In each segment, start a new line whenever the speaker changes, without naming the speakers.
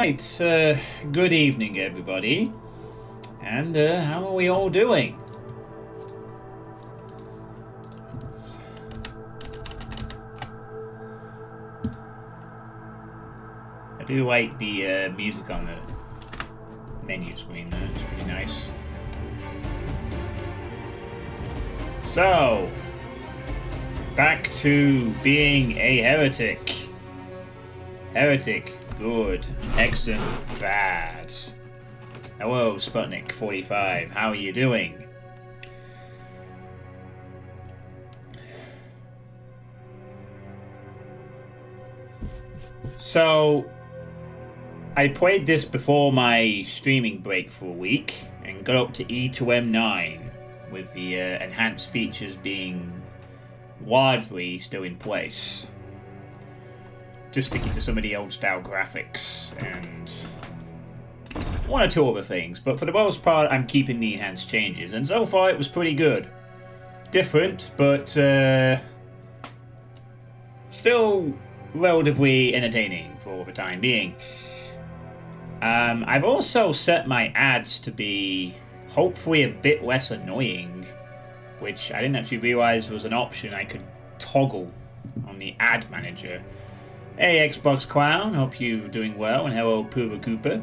Right, good evening, everybody. And how are we all doing? I do like the music on the menu screen there, it's pretty nice. So, back to being a heretic. Heretic, good. Hexen, bad. Hello, Sputnik 45. How are you doing? So, I played this before my streaming break for a week and got up to E2M9 with the enhanced features being largely still in place. Just sticking to some of the old style graphics and one or two other things, but for the most part I'm keeping the enhanced changes, and so far it was pretty good. Different, but still relatively entertaining for the time being. I've also set my ads to be hopefully a bit less annoying, which I didn't actually realize was an option I could toggle on the ad manager. Hey Xbox Clown, hope you're doing well, and hello Pura Cooper.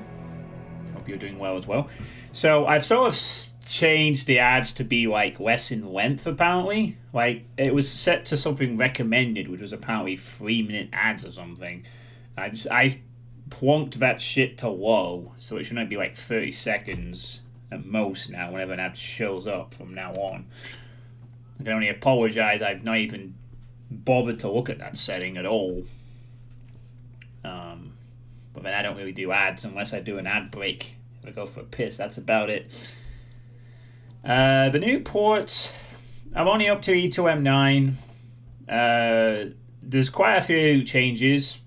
Hope you're doing well as well. So I've sort of changed the ads to be like less in length apparently. Like it was set to something recommended, which was apparently 3-minute ads or something. I plonked that shit to low, so it should only be like 30 seconds at most now whenever an ad shows up from now on. I can only apologize I've not even bothered to look at that setting at all. But then I don't really do ads unless I do an ad break. If I go for a piss, that's about it. The new ports, I'm only up to E2M9. There's quite a few changes.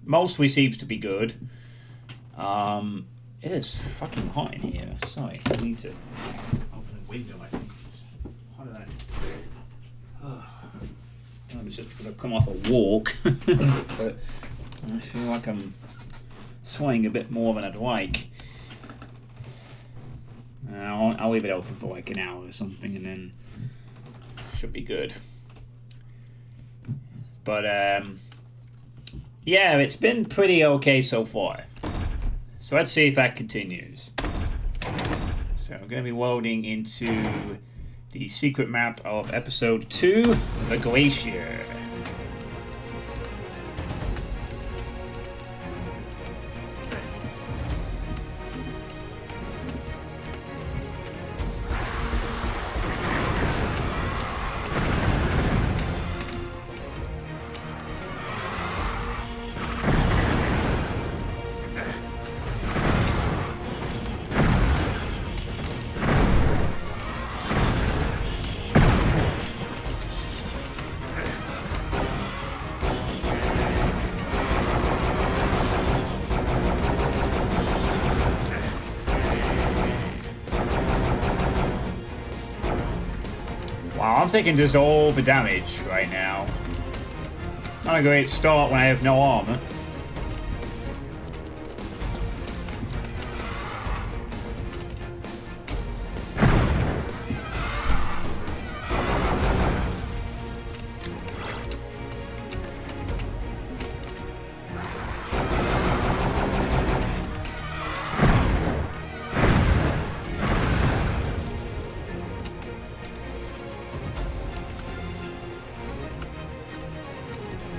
Mostly seems to be good. It is fucking hot in here. Sorry, I need to open the window. I think it's hotter than it's just because I've come off a walk. But I feel like I'm sweating a bit more than I'd like. I'll leave it open for like an hour or something, and then should be good. But yeah, it's been pretty okay so far. So let's see if that continues. So I'm going to be loading into the secret map of episode 2, the Glacier. Wow, I'm taking just all the damage right now. Not a great start when I have no armor.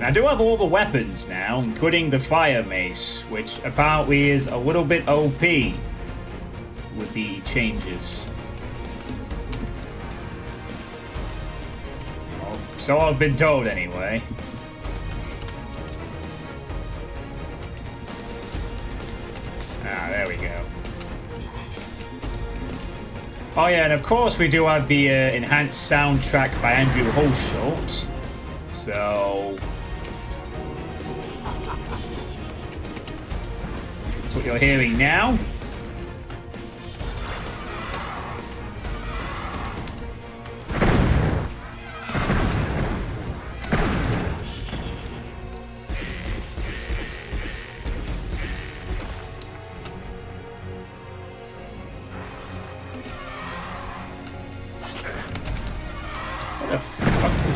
I do have all the weapons now, including the Firemace, which apparently is a little bit OP with the changes. Well, so I've been told anyway. There we go. Oh yeah, and of course we do have the enhanced soundtrack by Andrew Hulshult. So that's what you're hearing now.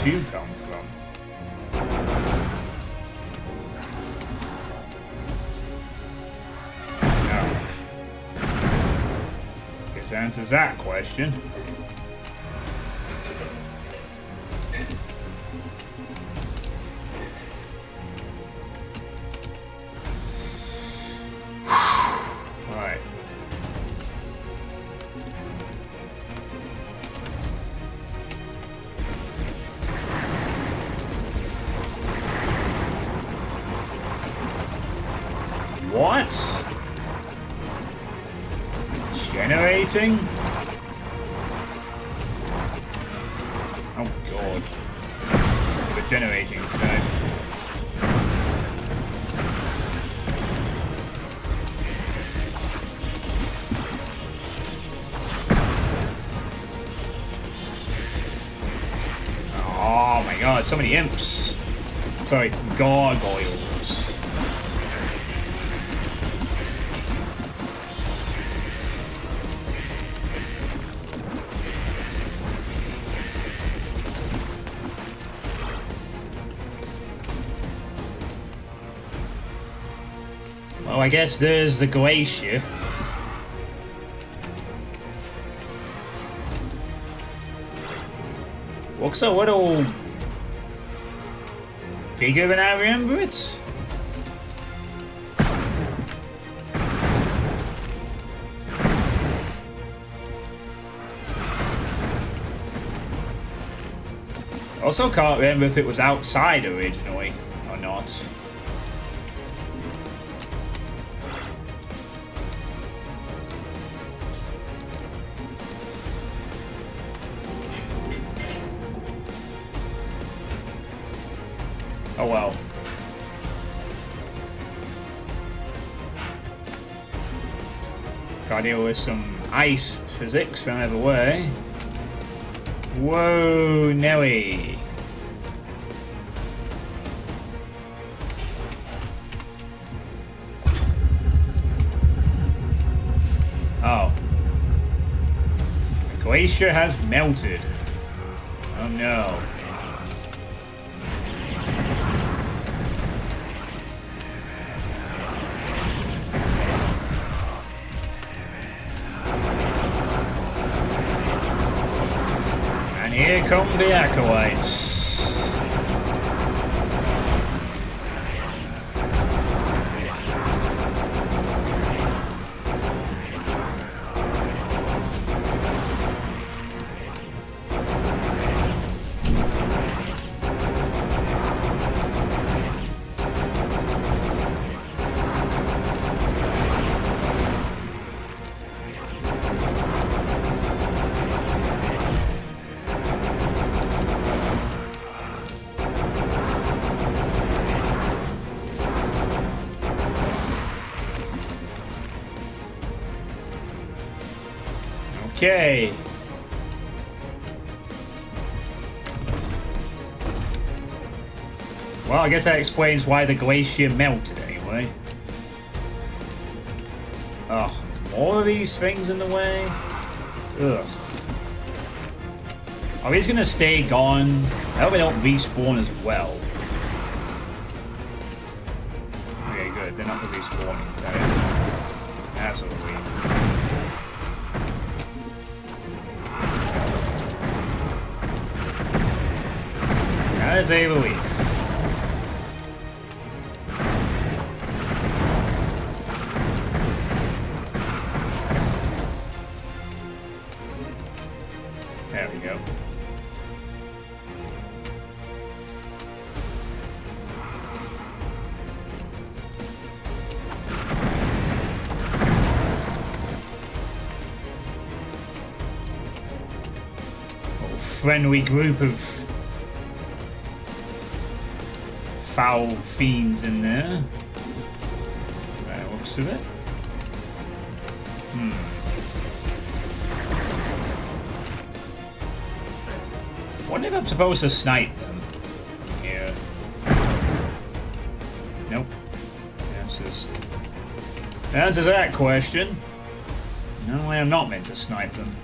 did you come from? Oh. Guess that answers that question. Alright. What? Generating? Oh god. We're generating today. Oh my god, so many imps. Sorry, gargoyles. Well, I guess there's the glacier. Looks a little bigger than I remember it. Also can't remember if it was outside originally or not. Oh well. Gotta deal with some ice physics either way. Whoa, Nelly. Oh. The glacier has melted. Oh no. Here come the acolytes. Okay. Well, I guess that explains why the glacier melted anyway. Oh, more of these things in the way? Ugh. Are these gonna stay gone? I hope they don't respawn as well. Okay, good. They're not respawning. That's a relief. That is a relief. There we go. Little friendly group of foul fiends in there. That looks of it. Wonder if I'm supposed to snipe them here. Nope. Answers that question. No, I am not meant to snipe them.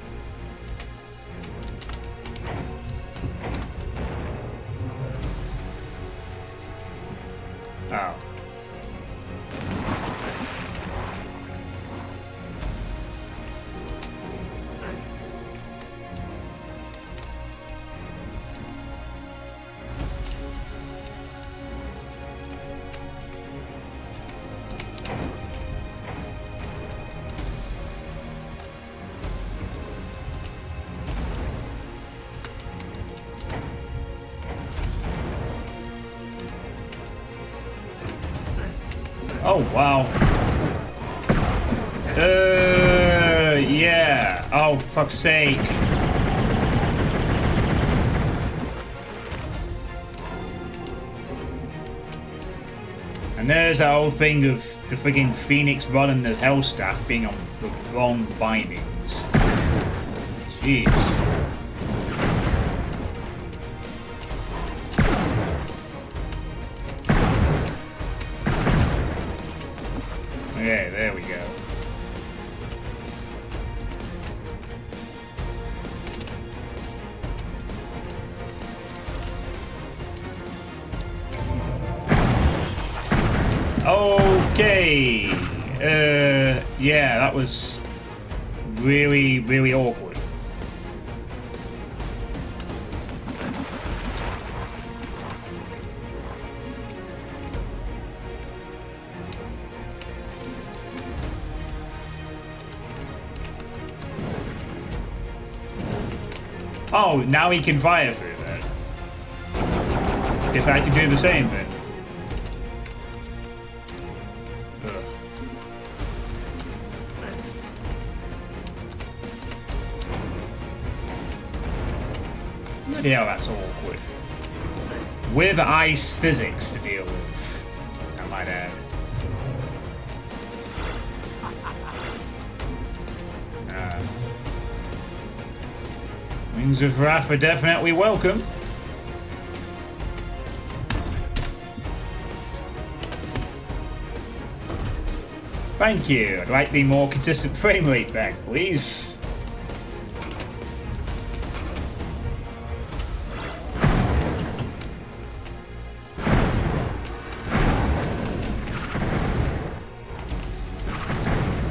Oh, wow. Yeah. Oh, fuck's sake. And there's that whole thing of the friggin' Phoenix Rod and the Hellstaff being on the wrong bindings. Jeez. Okay, there we go. Okay. Yeah, that was really, really awkward. Oh, now he can fire through that. Guess I can do the same then. Bloody hell, that's awkward. With ice physics to deal with, I might add. Wings of Wrath are definitely welcome. Thank you. I'd like the more consistent frame rate back, please.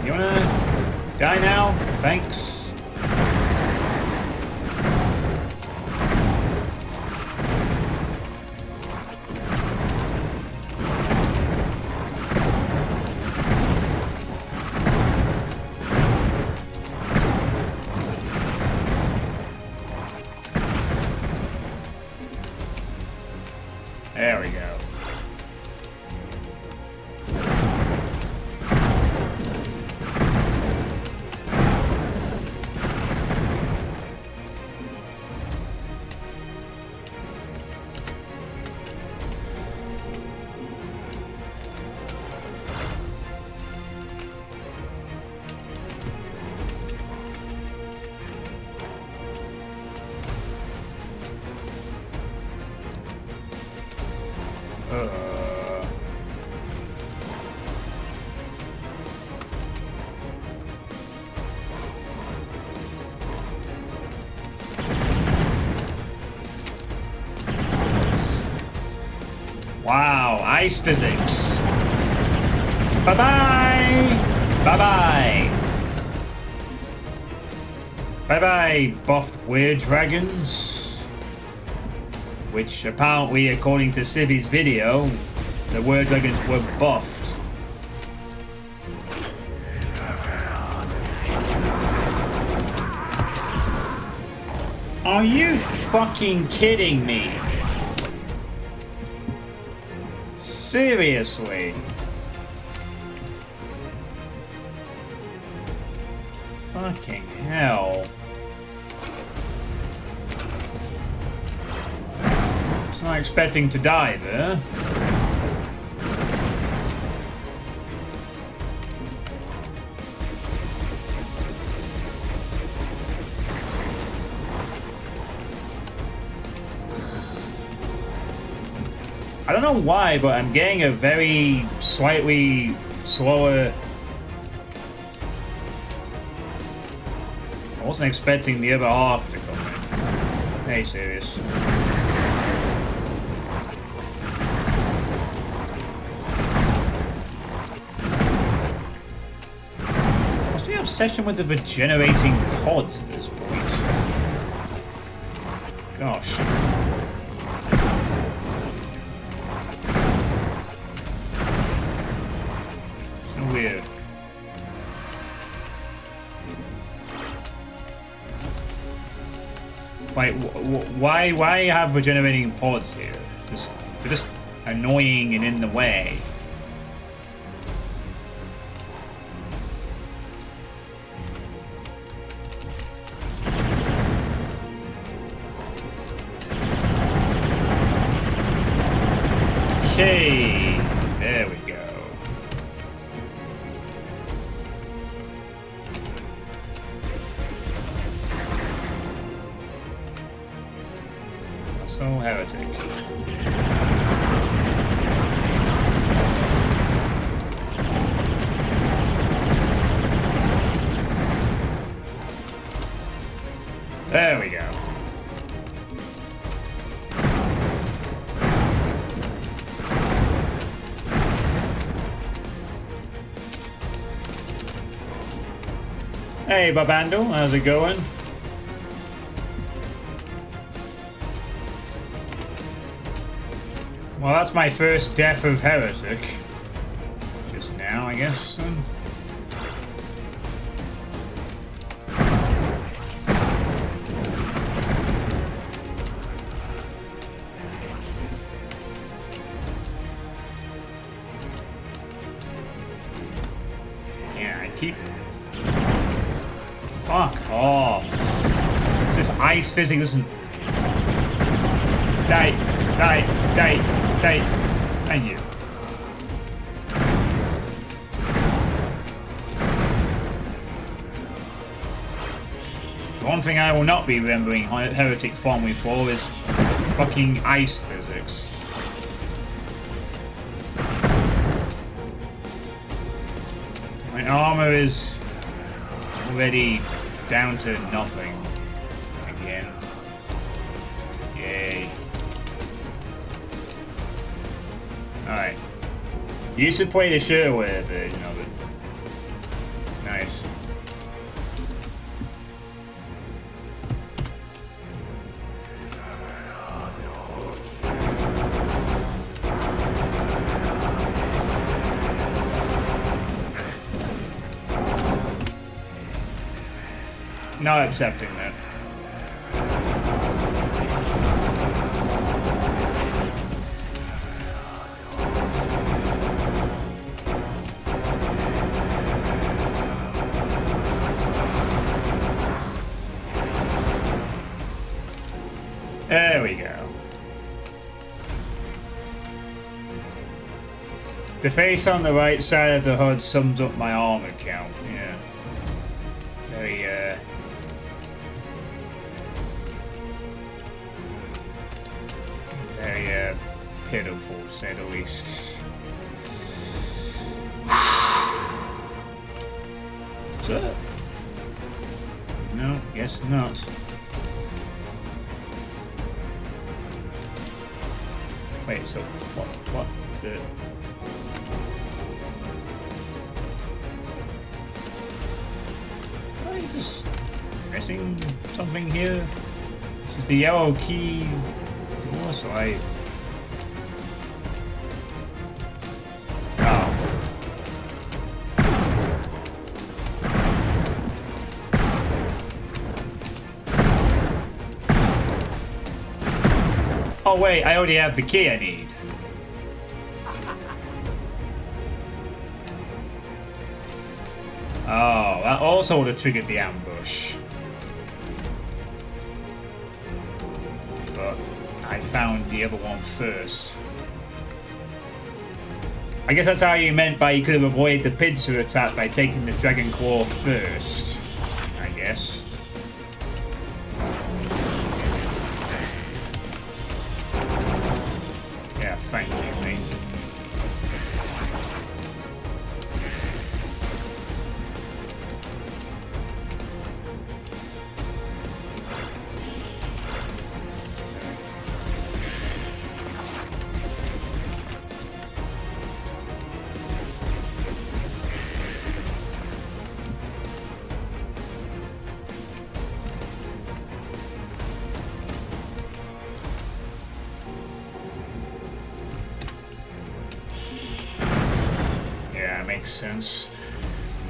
You wanna die now? Thanks. There we go. Wow, ice physics. Bye-bye! Bye-bye! Bye-bye, buffed weird dragons. Which apparently, according to Civi's video, the weird dragons were buffed. Are you fucking kidding me? Seriously? Fucking hell. I was not expecting to die there. I don't know why, but I'm getting a very slightly slower... I wasn't expecting the other half to come in. Hey, serious. What's the obsession with the regenerating pods at this point? Gosh. Weird. Like, why have regenerating pods here? They're just annoying and in the way. So Heretic. There we go. Hey Babando, how's it going? Well, that's my first death of Heretic. Just now, I guess. Yeah, I keep... Fuck off. As if ice physics doesn't... Die. Thank you. One thing I will not be remembering Heretic fondly for is fucking ice physics. My armor is already down to nothing again. Yay. Alright. You should play the shareware version of it. Nice. Not accepting that. There we go. The face on the right side of the HUD sums up my armor count, yeah. Very, very, pitiful, to say the least. So, no, guess not. Wait, so what the... Am I just missing something here? This is the yellow key door, so I... Oh wait, I already have the key I need. Oh, that also would have triggered the ambush. But I found the other one first. I guess that's how you meant by you could have avoided the pincer attack by taking the dragon claw first. I guess. Thank you, mate. Makes sense.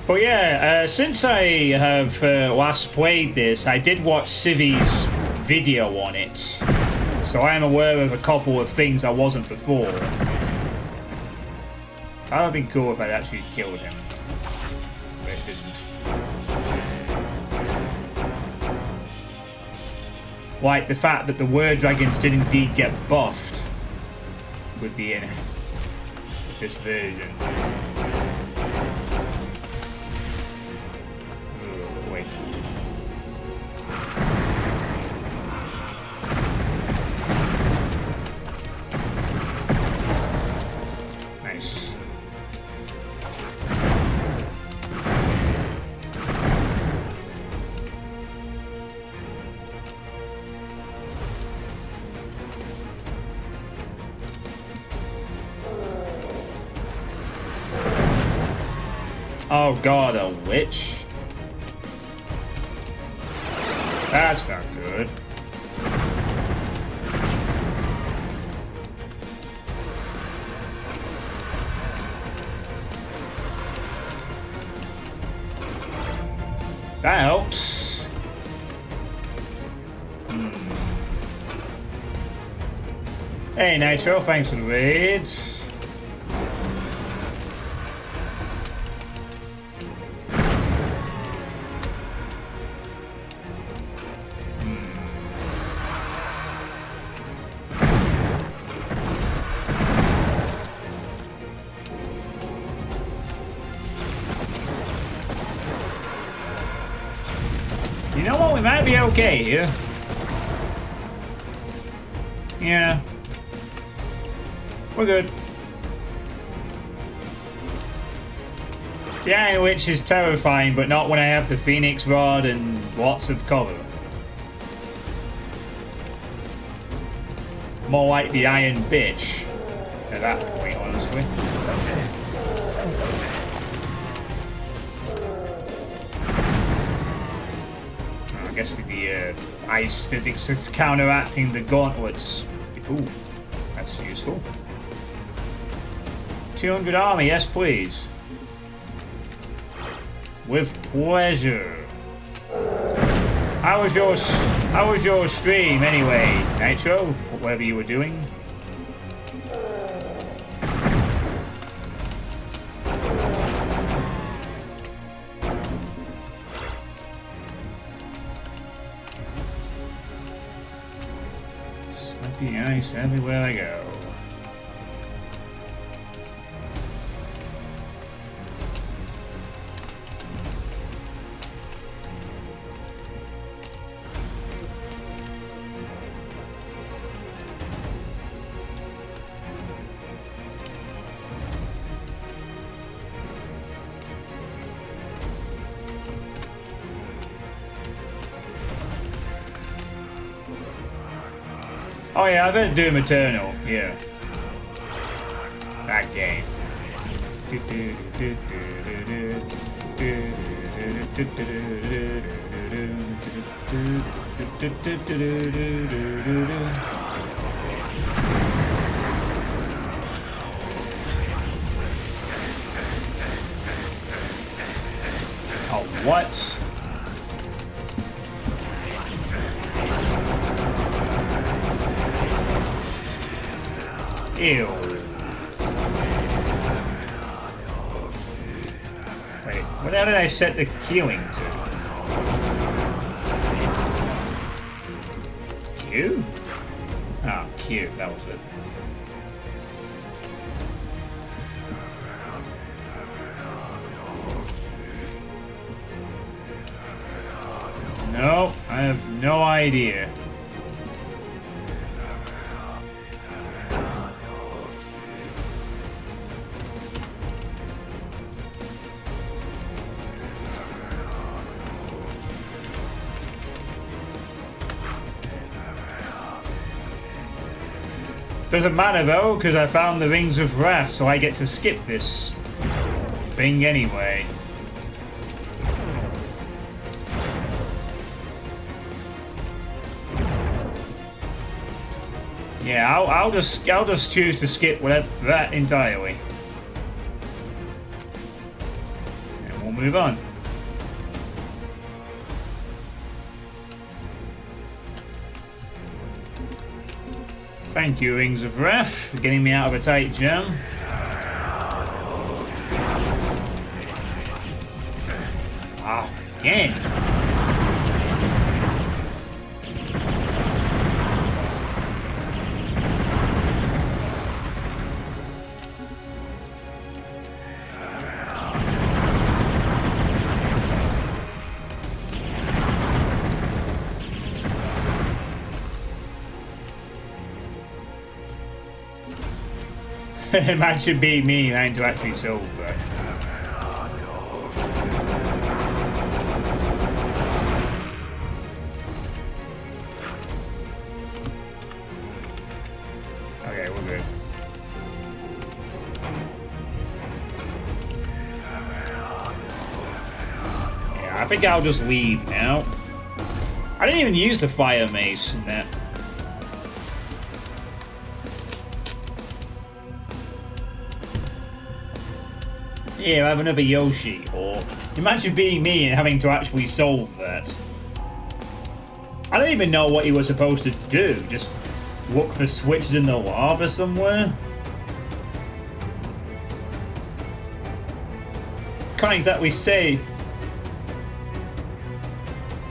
But yeah, since I have last played this, I did watch Civi's video on it, so I am aware of a couple of things I wasn't before. That would have been cool if I'd actually killed him, but it didn't. Like the fact that the word dragons did indeed get buffed with the this version. Oh god, a witch. That's not good. That helps. Hey Nitro, thanks for the raids. You know what? We might be okay here. Yeah. We're good. The Iron Witch is terrifying, but not when I have the Phoenix Rod and lots of cover. More like the Iron Bitch at that point, honestly. I guess the ice physics is counteracting the gauntlets. Ooh, that's useful. 200 armor, yes please. With pleasure. How was your stream anyway, Nitro? Whatever you were doing. Slippy ice everywhere I go. Oh yeah, I better Doom Eternal, yeah. That game. Oh, what? Ew. Wait, what did I set the queuing to? Q? Oh, Q, that was it. No, I have no idea. Doesn't matter though, because I found the Rings of Wrath, so I get to skip this thing anyway. Yeah, I'll just choose to skip that entirely, and we'll move on. Thank you, Rings of Wrath, for getting me out of a tight jam. Ah, again. It might should be me trying to actually solve that. Okay, we're good. I think I'll just leave now. I didn't even use the Firemace in that. Yeah, I have another Yoshi. Or imagine being me and having to actually solve that. I don't even know what you were supposed to do. Just look for switches in the lava somewhere? Can't exactly say.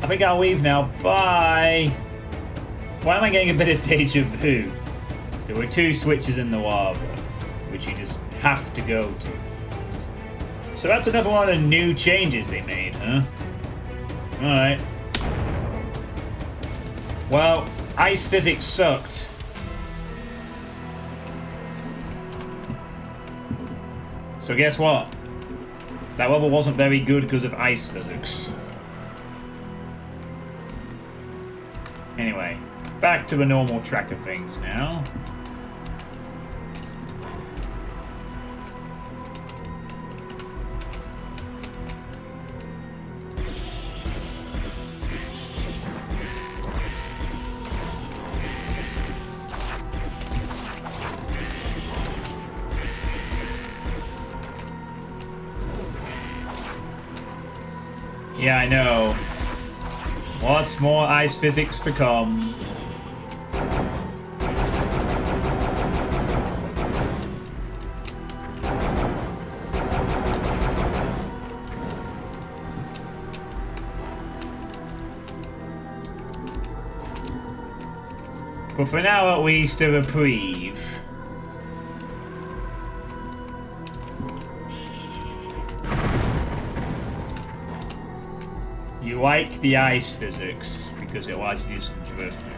I think I'll leave now. Bye. Why am I getting a bit of deja vu? There were 2 switches in the lava, which you just have to go to. So that's another one of the new changes they made, huh? Alright. Well, ice physics sucked. So guess what? That level wasn't very good because of ice physics. Anyway, back to the normal track of things now. Yeah, I know. Lots more ice physics to come. But for now, at least, a reprieve. You like the ice physics because it allows you to do some drifting.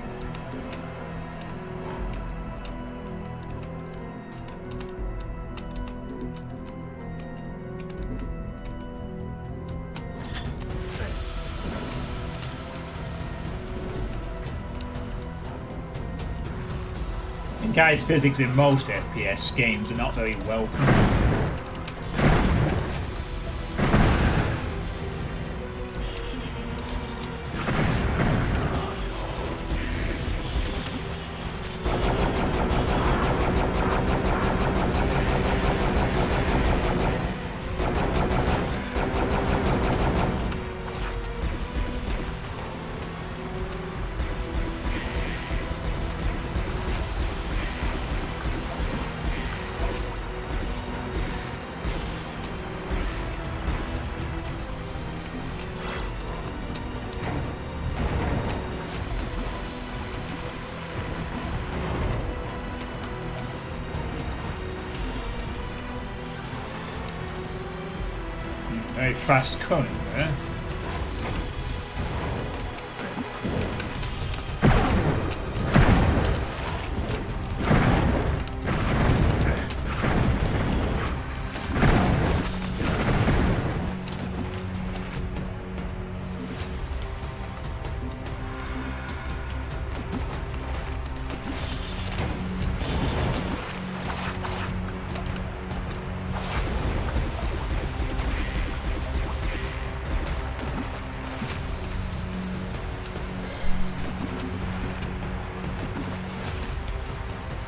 I think ice physics in most FPS games are not very welcome. Very fast current there.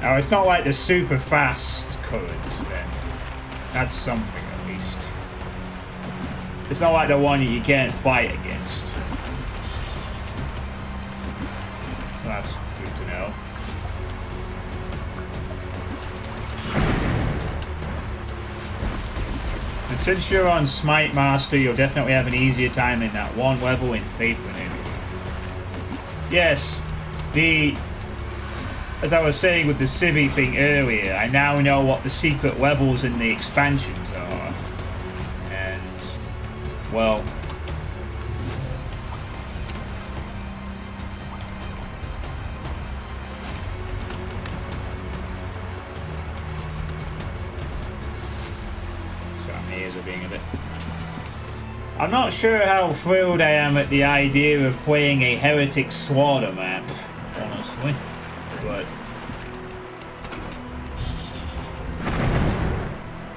Oh, it's not like the super fast current then. That's something at least. It's not like the one you can't fight against. So that's good to know. And since you're on Smite Master, you'll definitely have an easier time in that one level in Faith Renewed. Yes, as I was saying with the Civvy thing earlier, I now know what the secret levels in the expansions are. And, well... So my ears are being a bit... I'm not sure how thrilled I am at the idea of playing a Heretic Slaughter map, honestly. But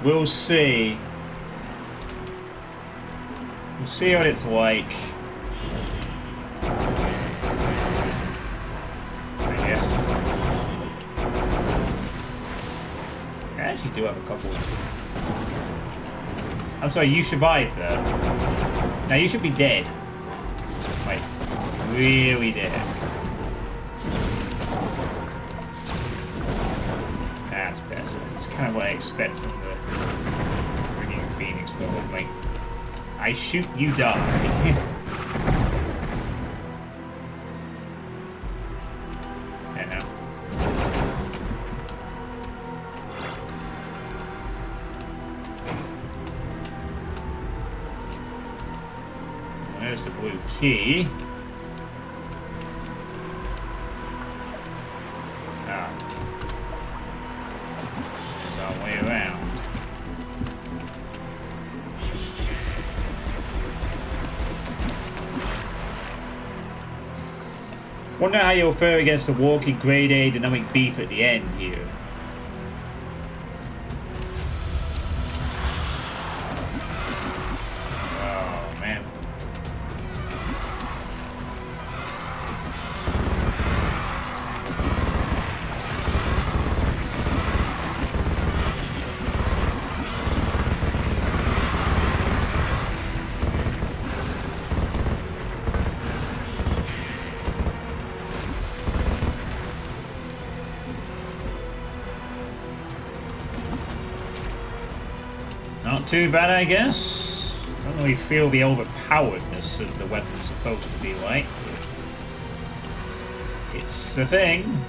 we'll see. We'll see what it's like. I guess. I actually do have a couple of... I'm sorry, you survived that. Now you should be dead. Like, really dead. That's better. It's kind of what I expect from the freaking Phoenix World. Like, I shoot, you die. I know. There's the blue key. Ah. There's our way around. Wonder how you'll fare against the walking grade A dynamic beef at the end here. Oh man. Not too bad, I guess. Don't really feel the overpoweredness of the weapon supposed to be like. It's a thing.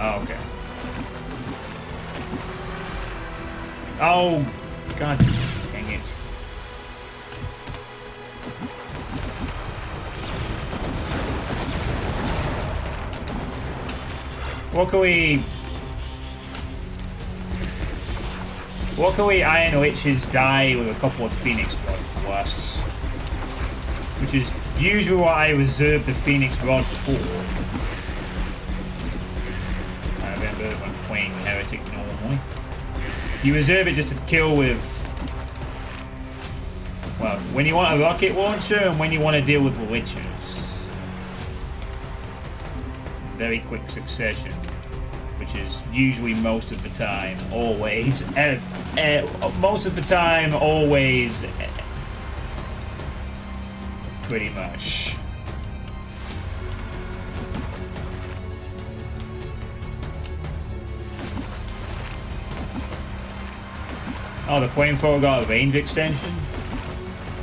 Oh, okay. Oh, God dang it. What can we Iron Witches die with a couple of Phoenix Rod blasts? Which is usually what I reserve the Phoenix Rod for. I remember when playing Heretic normally. You reserve it just to kill with... well, when you want a rocket launcher and when you want to deal with witches. Very quick succession. Which is usually most of the time, always. Most of the time, always. Pretty much. Oh, the flamethrower got a range extension?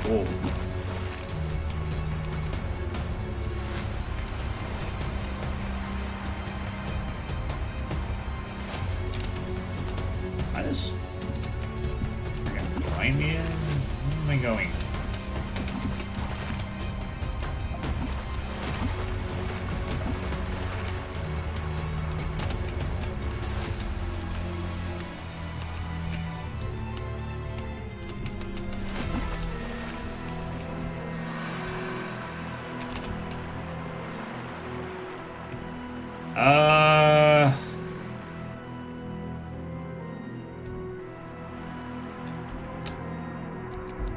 Cool. I just... behind me? Where am I going?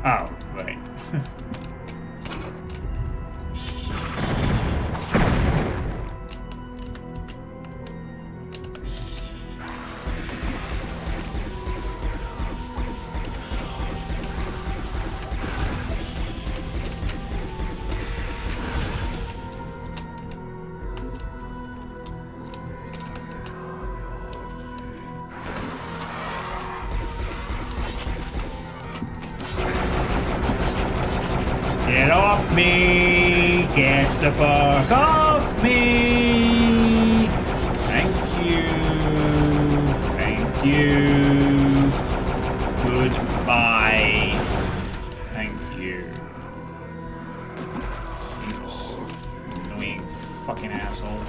Oh, right. Get off me! Get the fuck off me! Thank you. Thank you. Goodbye. Thank you. Jesus. Annoying fucking asshole.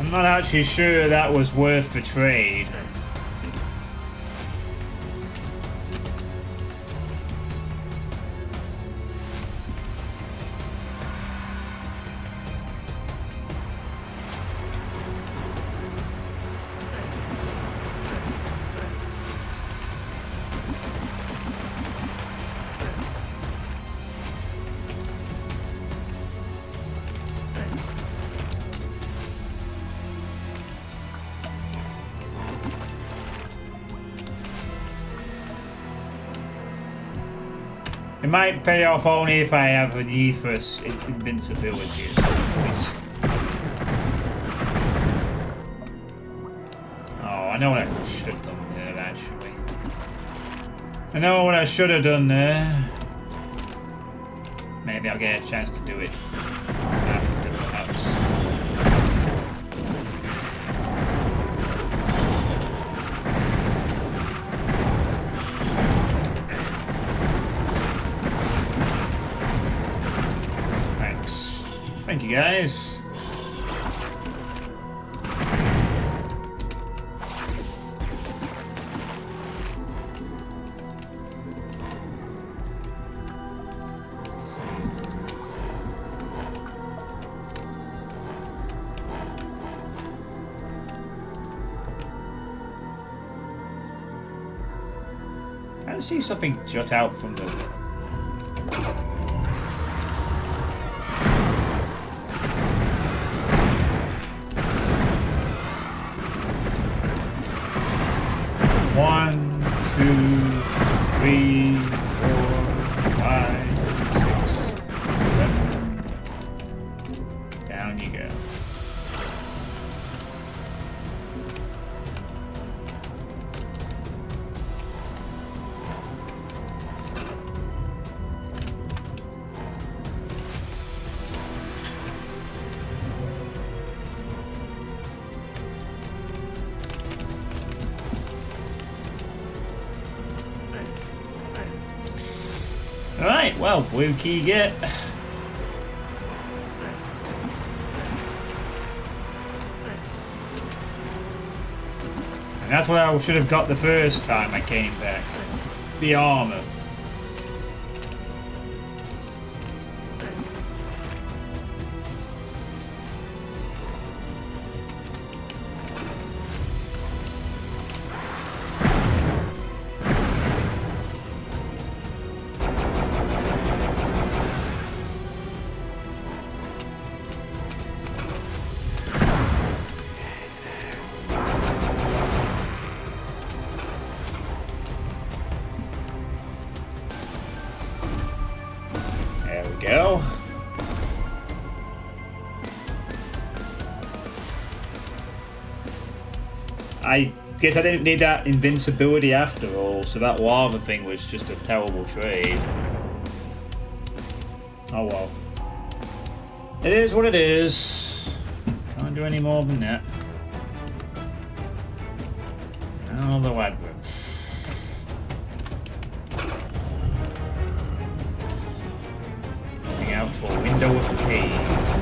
I'm not actually sure that was worth the trade. It might pay off only if I have an Ethos invincibility at some point. Oh, I know what I should have done there, actually. I know what I should have done there. Maybe I'll get a chance to do it after, perhaps. Thank you, guys. I see something jut out from the... One, two, three, 4, 5, 6, 7. Down you go. Alright, well, blue key get. And that's what I should have got the first time I came back. The armor. Go. I guess I didn't need that invincibility after all, so that lava thing was just a terrible trade. Oh well. It is what it is. Can't do any more than that. Although I'd out for a window of pain.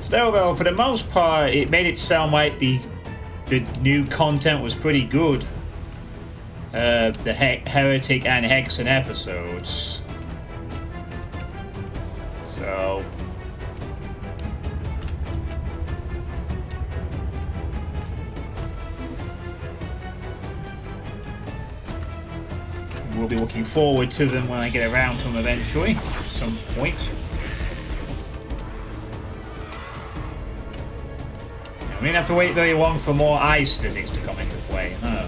Still though, for the most part, it made it sound like the new content was pretty good. The Heretic and Hexen episodes. So... we'll be looking forward to them when I get around to them eventually, at some point. We didn't have to wait very long for more ice physics to come into play, huh?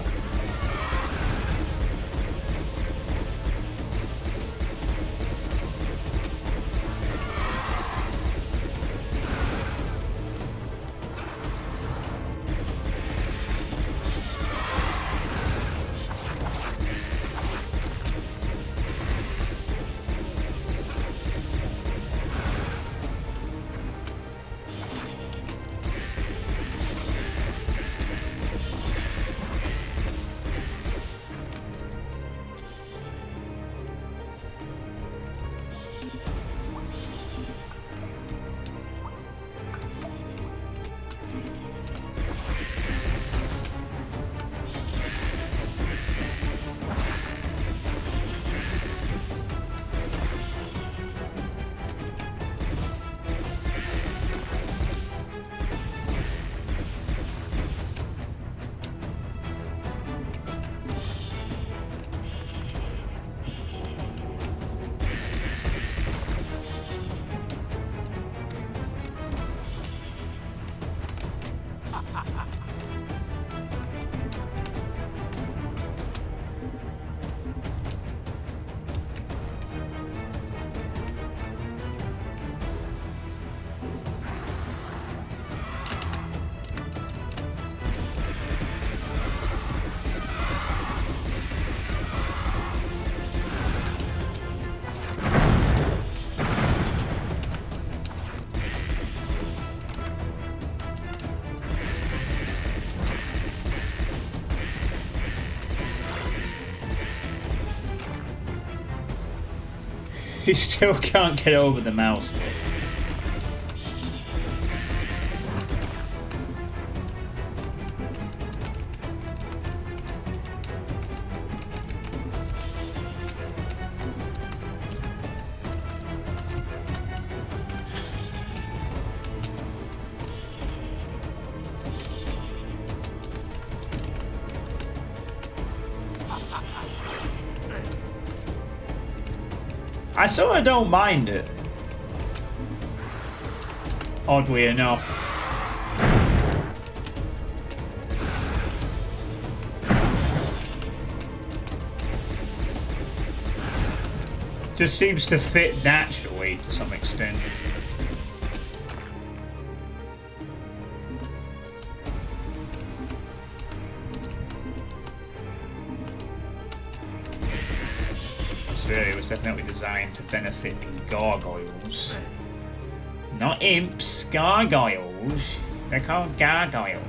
He still can't get over the mouse. I sort of don't mind it. Oddly enough. Just seems to fit naturally to some extent. It was definitely designed to benefit the gargoyles. Not imps, gargoyles. They're called gargoyles.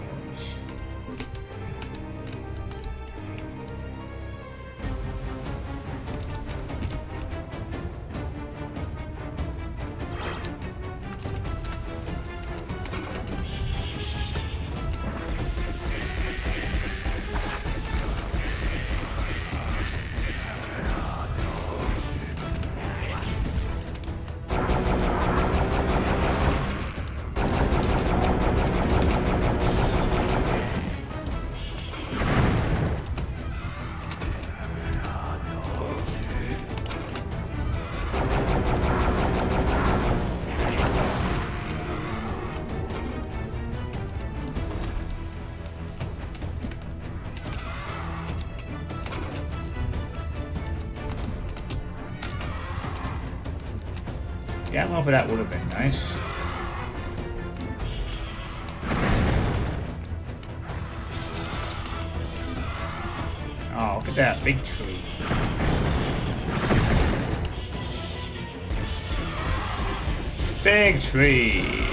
Yeah, well, that would have been nice. Oh, look at that big tree. Big tree.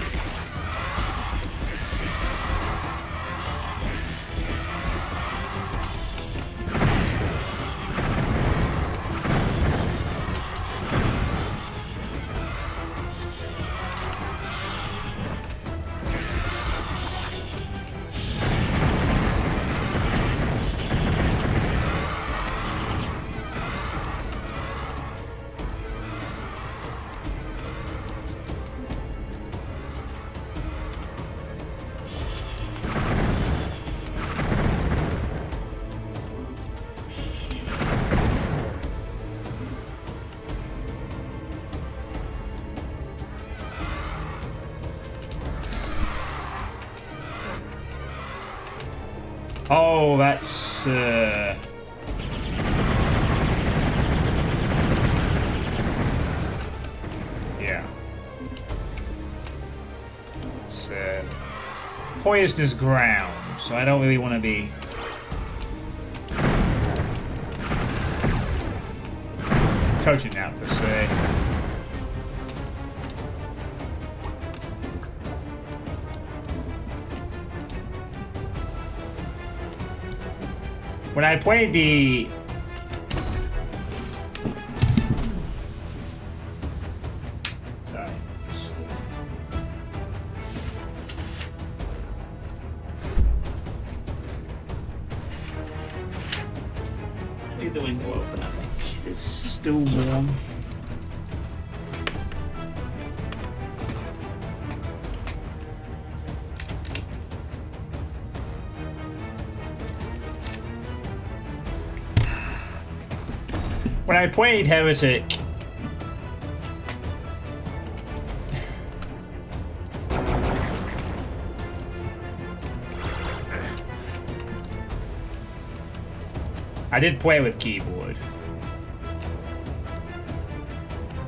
Oh, that's yeah. It's poisonous ground, so I don't really want to be touching that per se. When I played the... Sorry. Leave the window open, I think. It's still warm. When I played Heretic, I did play with keyboard.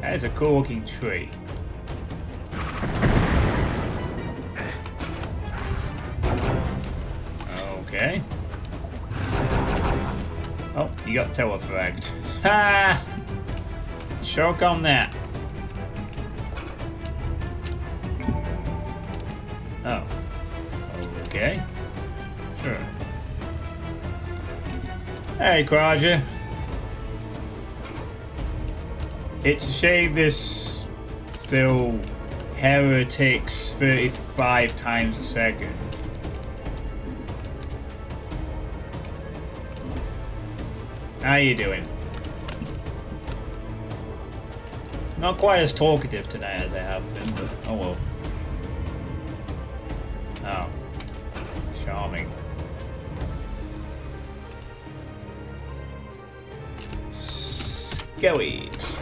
That is a cool looking tree. Okay. Oh, you got telefragged. Ha! Choke on that. Oh. Okay. Sure. Hey, Kraja. It's a shame this still heretics 35 times a second. How you doing? Not quite as talkative tonight as I have been, but oh well. Oh. Charming. Skellies.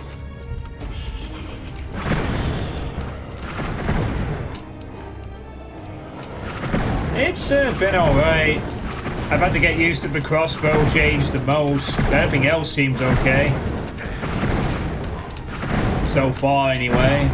It's been alright. I've had to get used to the crossbow change the most. Everything else seems okay. So far, anyway.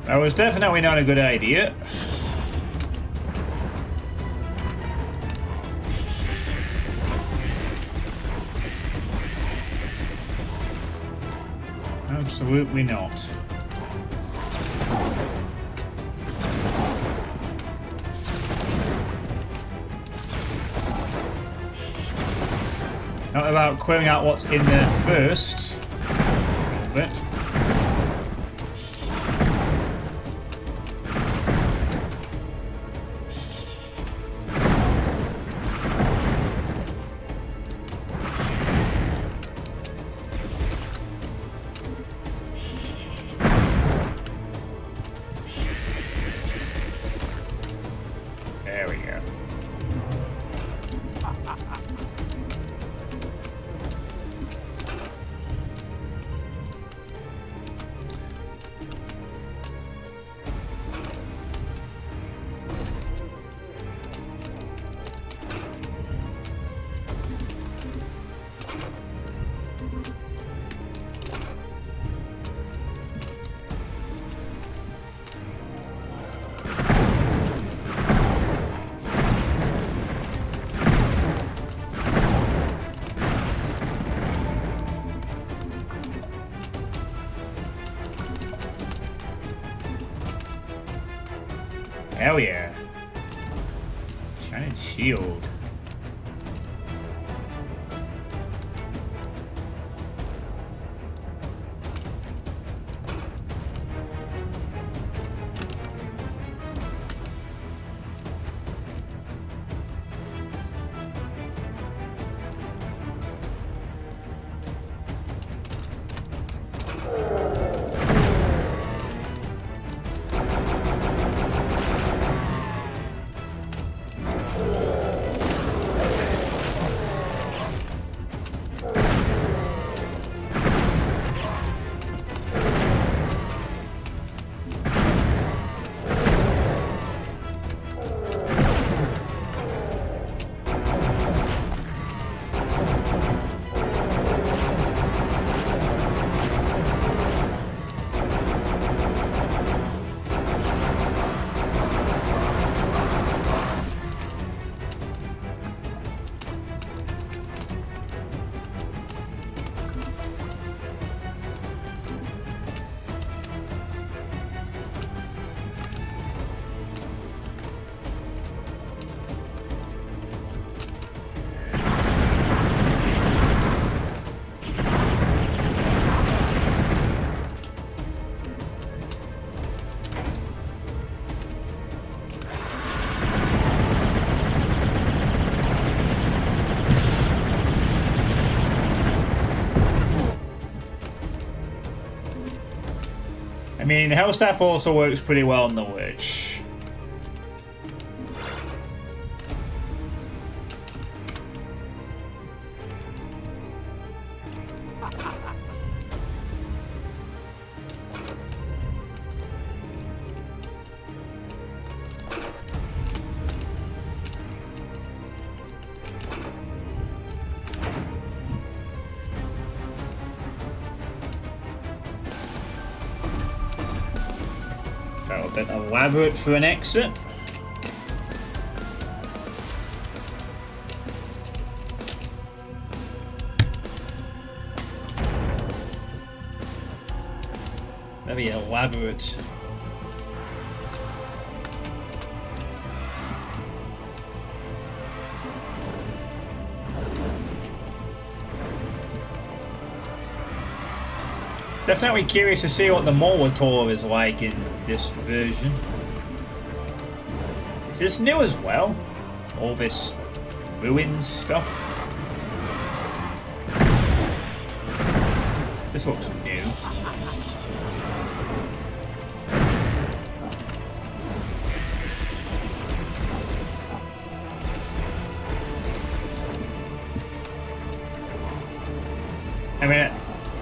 That was definitely not a good idea. Absolutely not. Not about clearing out what's in there first. A little bit. There we go. Hell yeah. Shining shield. mean, Hellstaff also works pretty well on the Witch. Felt a bit elaborate for an exit. Very elaborate. Definitely curious to see what the Molitor is like in this version. Is this new as well? All this ruin stuff? This looks new. I mean,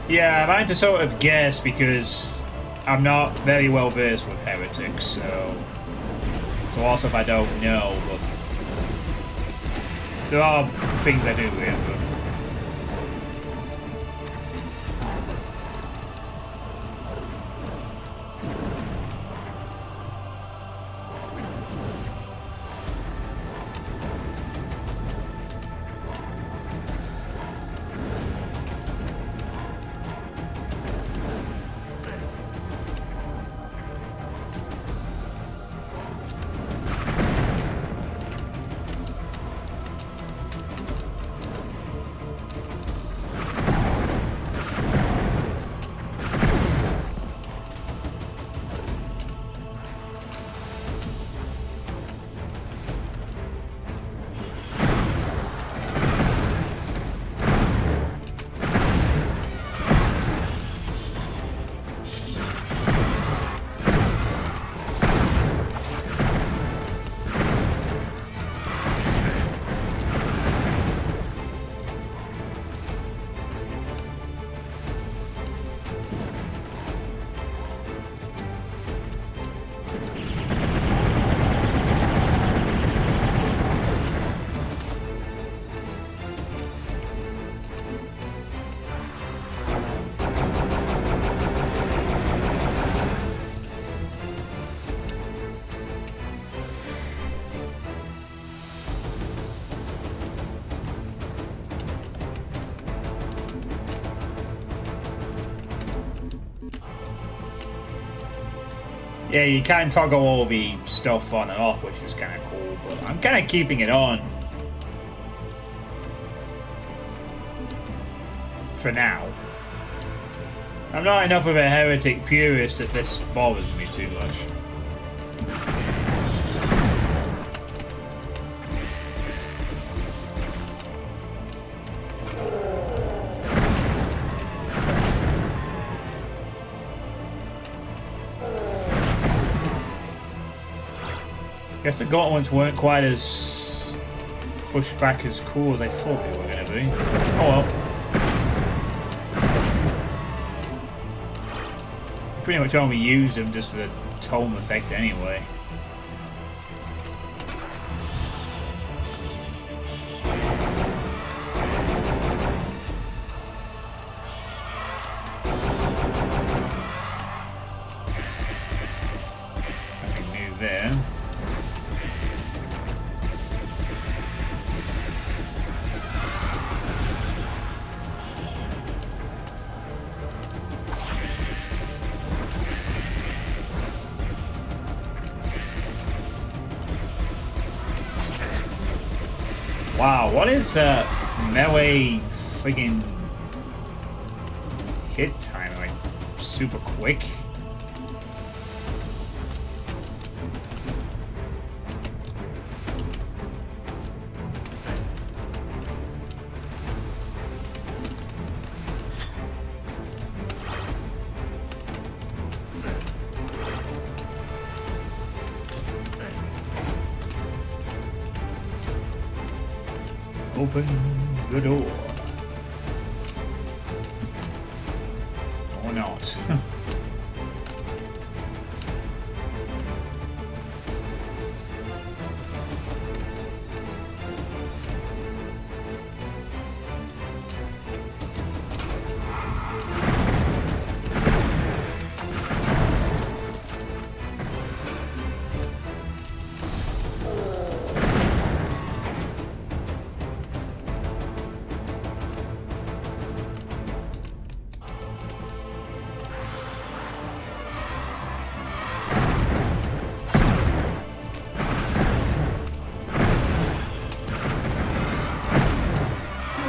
yeah, I'm trying to sort of guess because I'm not very well versed with Heretics, so also if I don't know, but there are things I do remember. Yeah, you can toggle all the stuff on and off, which is kind of cool, but I'm kind of keeping it on. For now. I'm not enough of a Heretic purist that this bothers me too much. Guess the gauntlets weren't quite as pushed back as cool as I thought they were going to be. Oh well. Pretty much only use them just for the tome effect anyway. Nothing new there. Wow, what is that melee friggin' hit time? Like, super quick? Open the door. Or not.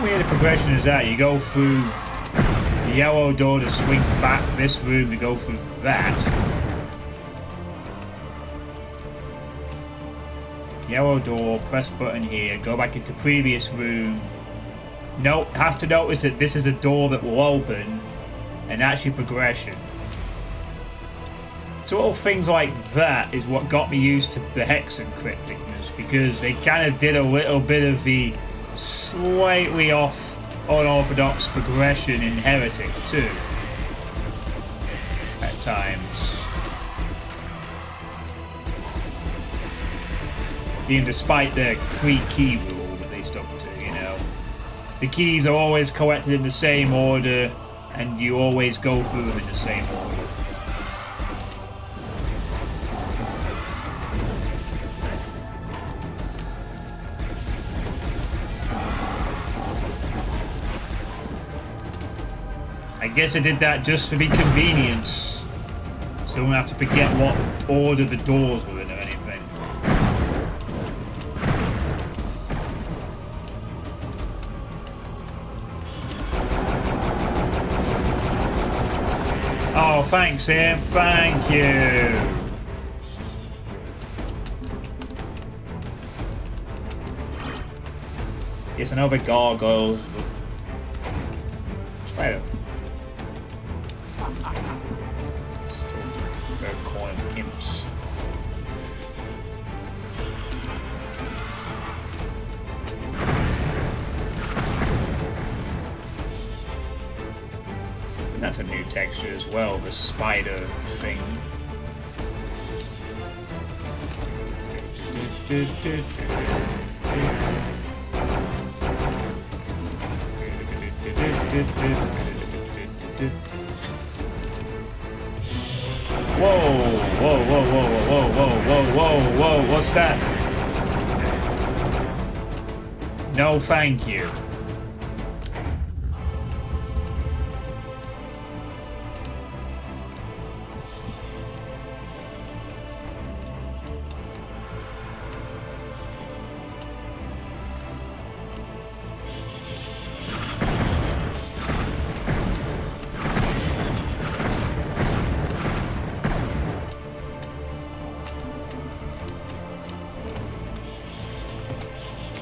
Weird progression is that you go through the yellow door to swing back this room to go through that. Yellow door, press button here, go back into previous room. Note, have to notice that this is a door that will open, and that's your progression. So all things like that is what got me used to the Hexen crypticness, because they kind of did a little bit of the slightly off unorthodox progression in Heretic too at times, even despite the 3 key rule that they stuck to. You know, the keys are always collected in the same order and you always go through them in the same order. I guess I did that just for the convenience, so I don't have to forget what order the doors were in or anything. Oh, thanks, Imp. Thank you. Yes, I know the gargoyles, but spider. Imps. And that's a new texture as well, the spider thing. Whoa, whoa, whoa, whoa, whoa, whoa, whoa, whoa, whoa, what's that? No, thank you.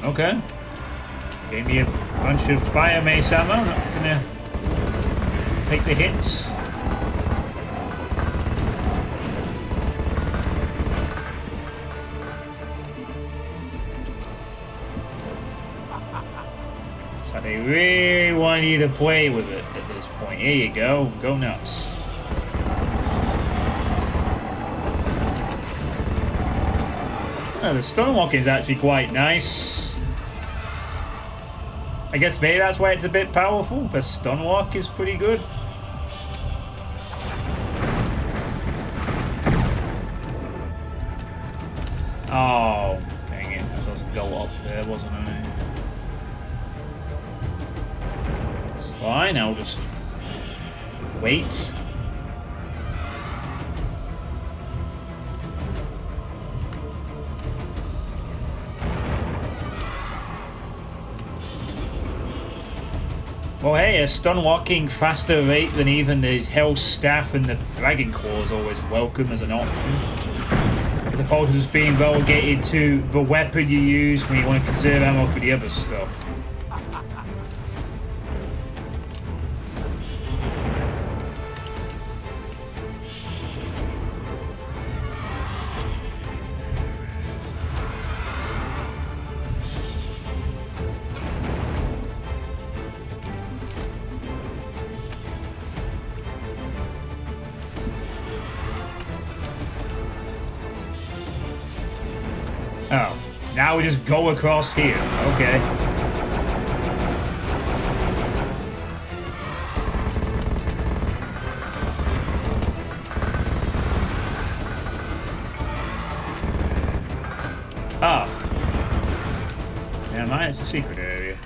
Okay. Gave me a bunch of Firemace ammo. Not gonna take the hit. So they really want you to play with it at this point. Here you go. Go nuts. Oh, the stunwalking is actually quite nice. I guess maybe that's why it's a bit powerful. The stunwalk is pretty good. Oh, dang it. I was supposed to go up there, wasn't I? It's fine, I'll just wait. Well, hey, a stun-walking faster rate than even the Hell Staff and the Dragon Claw is always welcome as an option. As opposed to just being relegated to the weapon you use when you want to conserve ammo for the other stuff. Oh, now we just go across here. Okay. Oh. Never mind, it's a secret area.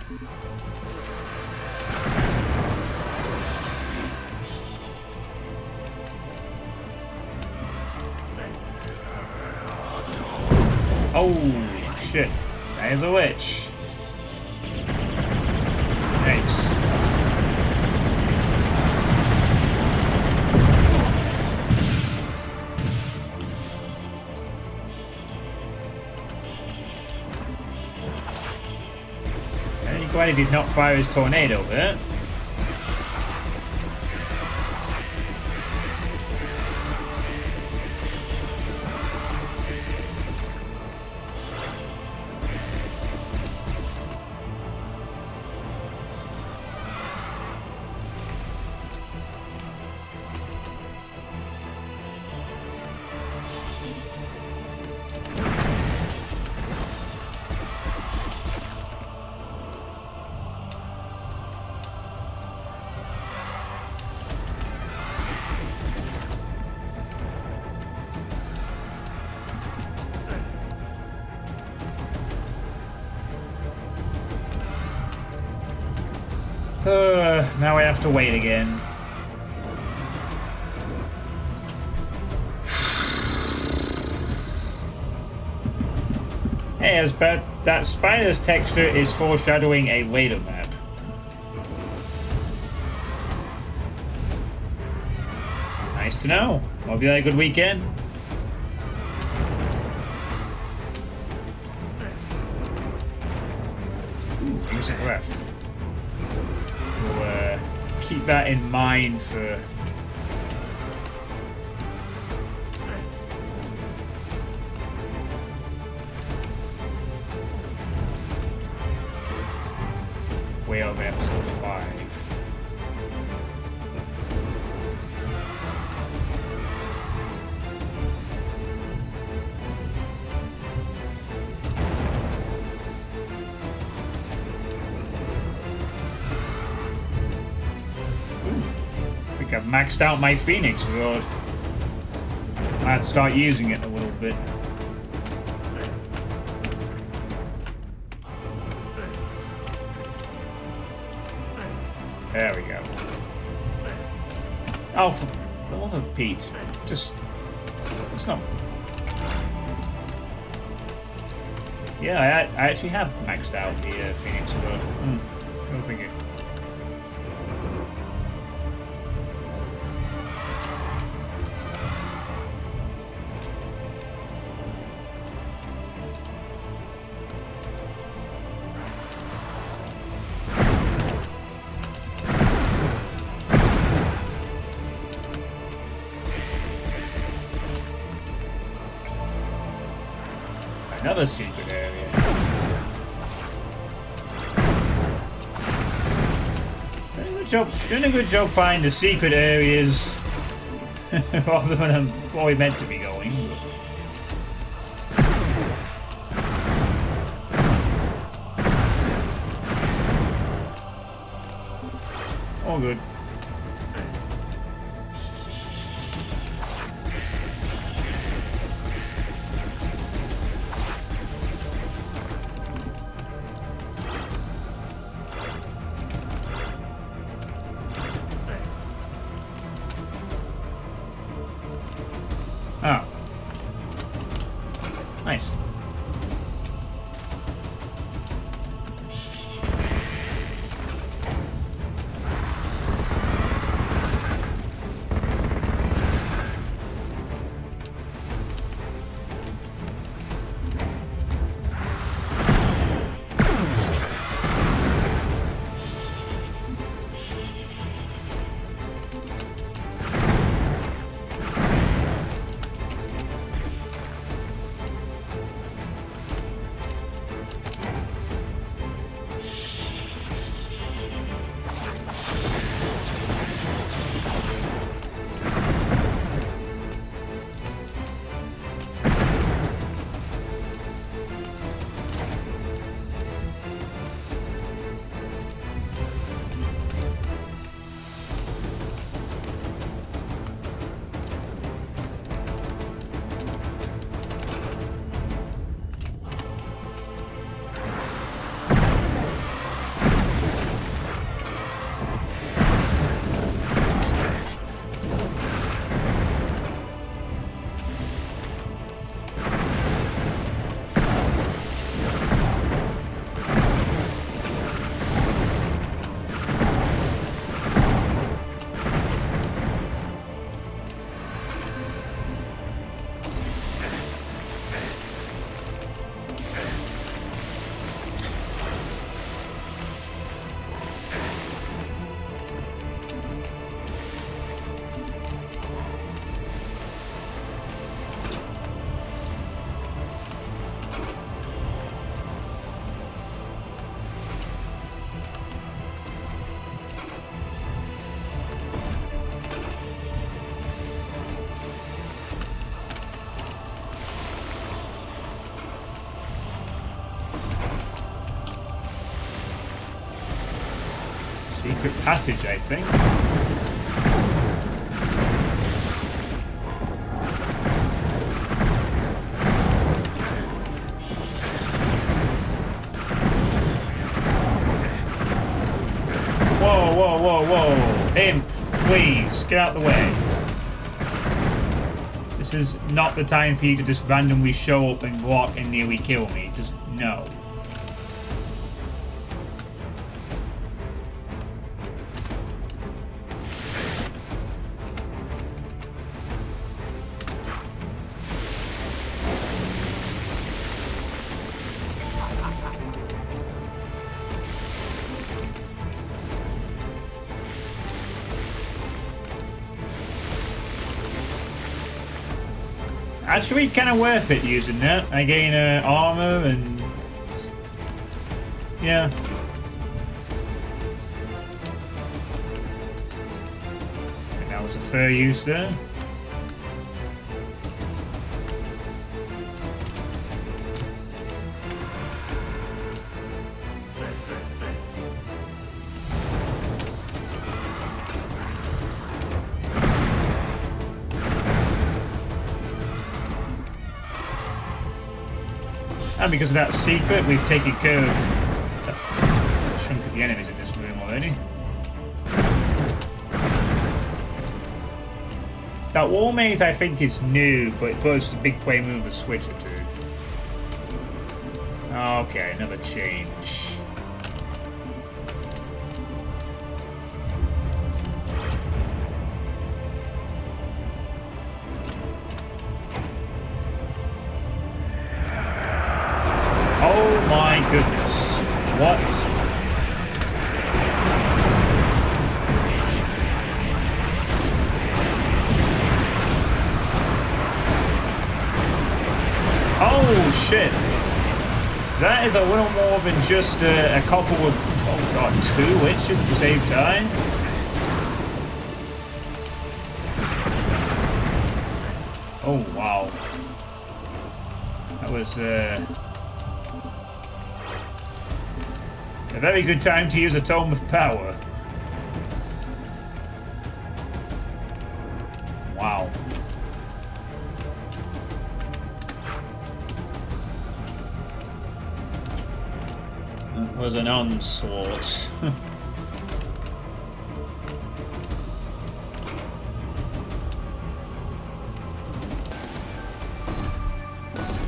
Oh, shit. There's a witch. Thanks. I'm glad he did not fire his tornado there. Now I have to wait again. Hey, as bad that spider's texture is foreshadowing a later map. Nice to know. Hope you had a good weekend. Ooh, music left. We'll keep that in mind for way over episode 5. I think I've maxed out my Phoenix Rod. I have to start using it a little bit. There we go. Oh, for the love of Pete. Just... It's not... Yeah, I actually have maxed out the Phoenix Rod. Go figure. Another secret area. Doing a good job finding the secret areas rather than where we meant to be going. All good. Oh. Nice. Secret passage, I think. Whoa, whoa, whoa, whoa. Imp, please, get out of the way. This is not the time for you to just randomly show up and walk and nearly kill me. Just no. Actually, kind of worth it using that. I gain armor and yeah. And that was a fair use there. And because of that secret, we've taken care of a chunk of the enemies in this room already. That wall maze, I think, is new, but it throws a big play move, a switch or two. Okay, another change. Oh my goodness. What? Oh shit. That is a little more than just a couple of, oh god, 2 witches at the same time. Oh wow. That was a very good time to use a Tome of Power. Wow. That was an onslaught.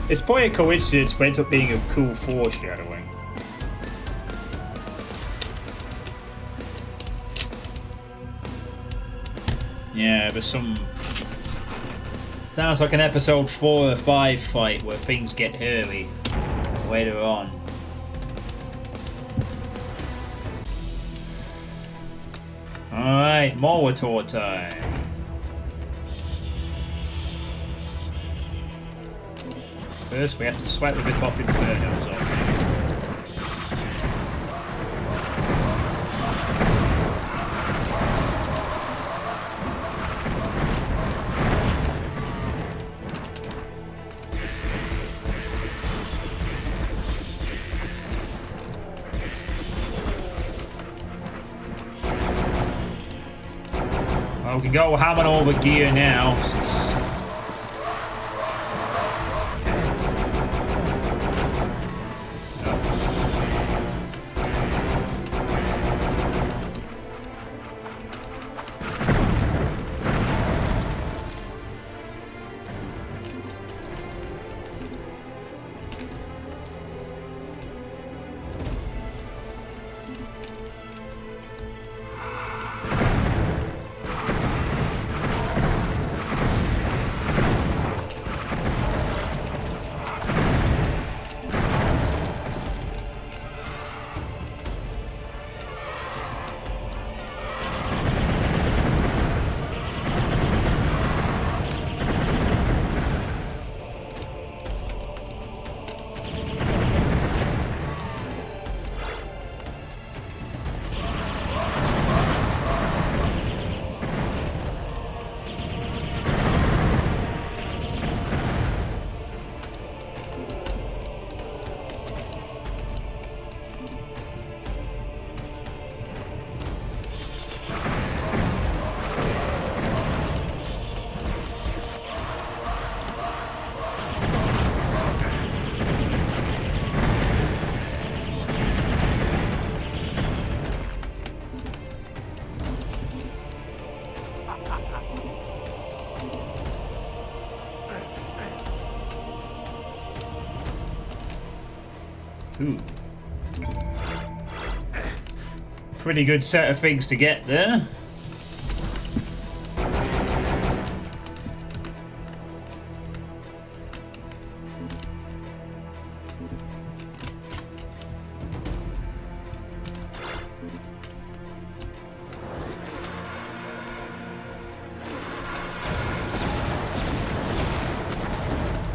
It's probably a coincidence, but it ends up being a cool foreshadowing. Yeah, there's some... Sounds like an episode 4 or 5 fight where things get hairy later on. Alright, Molitor time. First, we have to swipe the bit off Inferno's on. Well, we can go hammering all the gear now. Ooh. Pretty good set of things to get there.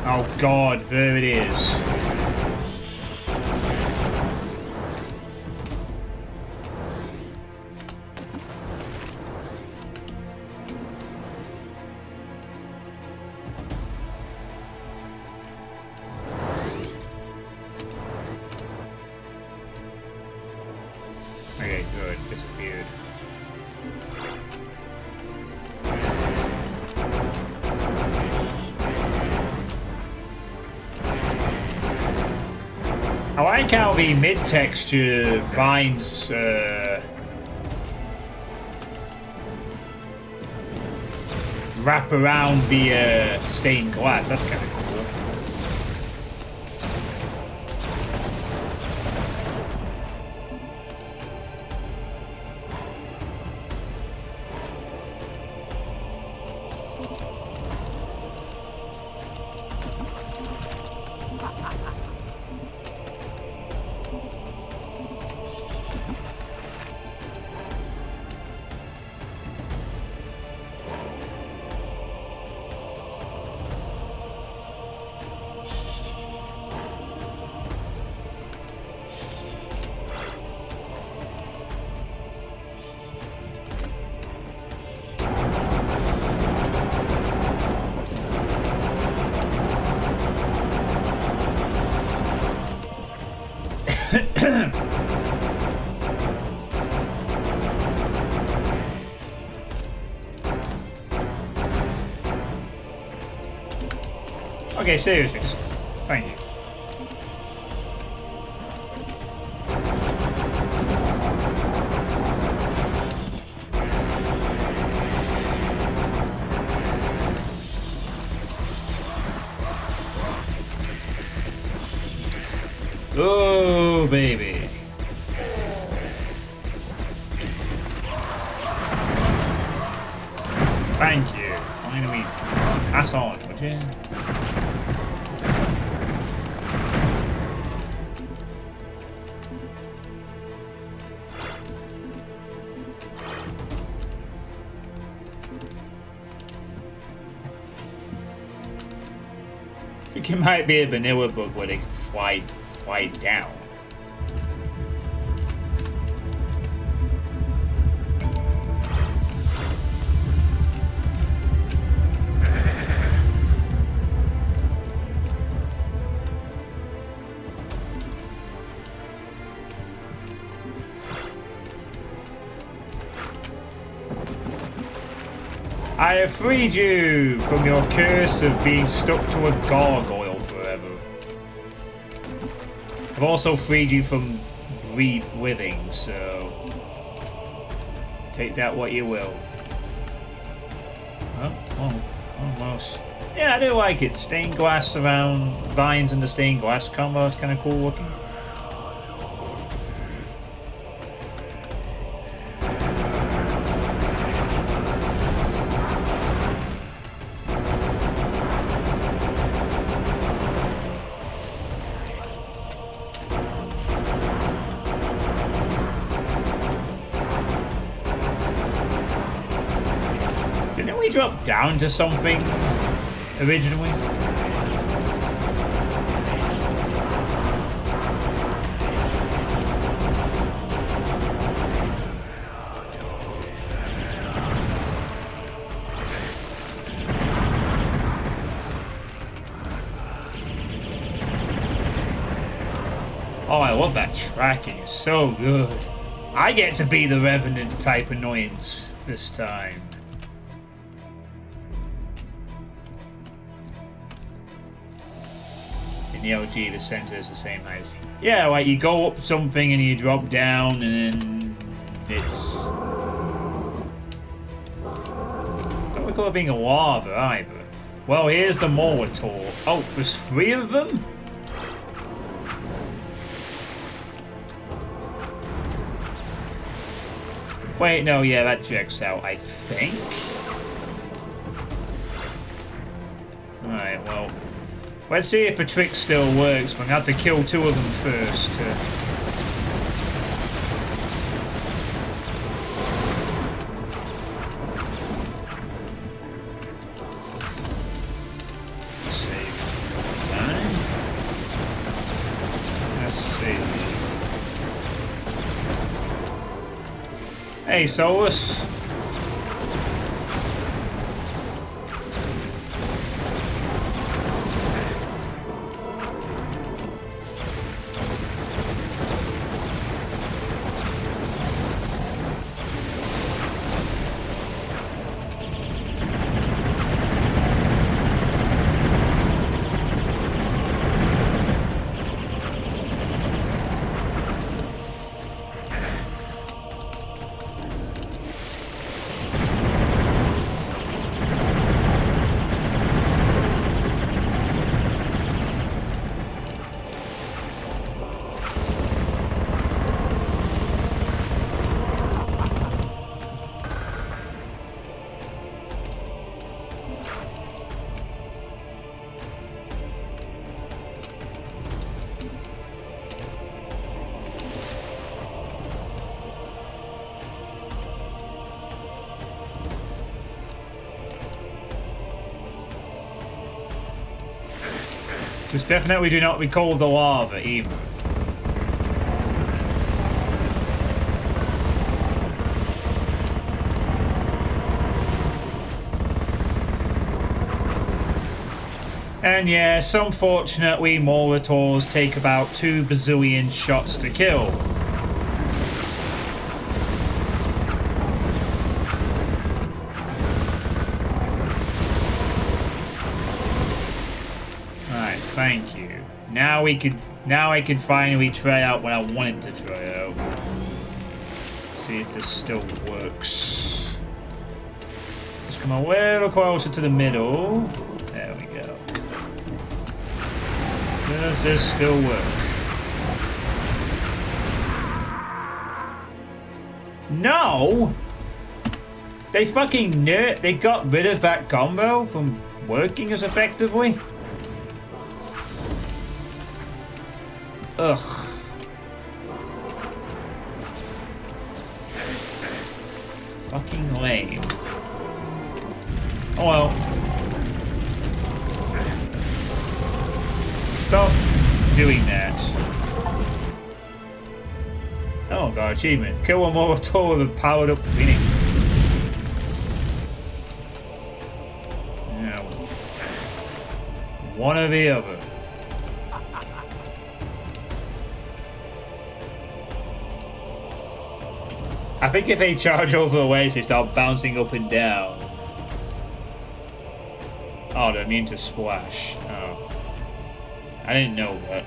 Oh God, there it is. Okay, good. Disappeared. I like how the mid-texture vines wrap around the stained glass. That's kind of cool. Okay, seriously, just thank you. Oh, baby. Thank you. Finally, pass on, would you? I think it might be a vanilla bug where they can fly down. I have freed you from your curse of being stuck to a gargoyle forever. I've also freed you from living, so take that what you will. Oh, almost. Yeah, I do like it. Stained glass around vines and the stained glass combo is kind of cool looking. Didn't we drop down to something originally? Oh, I love that tracking. It's so good. I get to be the Revenant type annoyance this time. In the LG, the center is the same height. Yeah, like you go up something and you drop down and then it's... Don't recall it being a lava either. Well, here's the Molitor. Oh, there's 3 of them? Wait, no, yeah, that checks out, I think. Alright, well, let's see if the trick still works. We're going to have to kill 2 of them first. Save time. Let's see. Hey, Solus. Just definitely do not recall the lava either. And yes, unfortunately, Molotovs take about 2 bazillion shots to kill. Alright, thank you. Now I can finally try out what I wanted to try out. See if this still works. Just come a little closer to the middle. There we go. Does this still work? No! They fucking they got rid of that combo from working as effectively? Ugh. Fucking lame. Oh well. Stop doing that. Oh, got achievement. Kill a Molotov with a powered up Phoenix. Yeah. One or the other. I think if they charge over the waist, they start bouncing up and down. Oh, they're immune to splash. Oh. I didn't know that.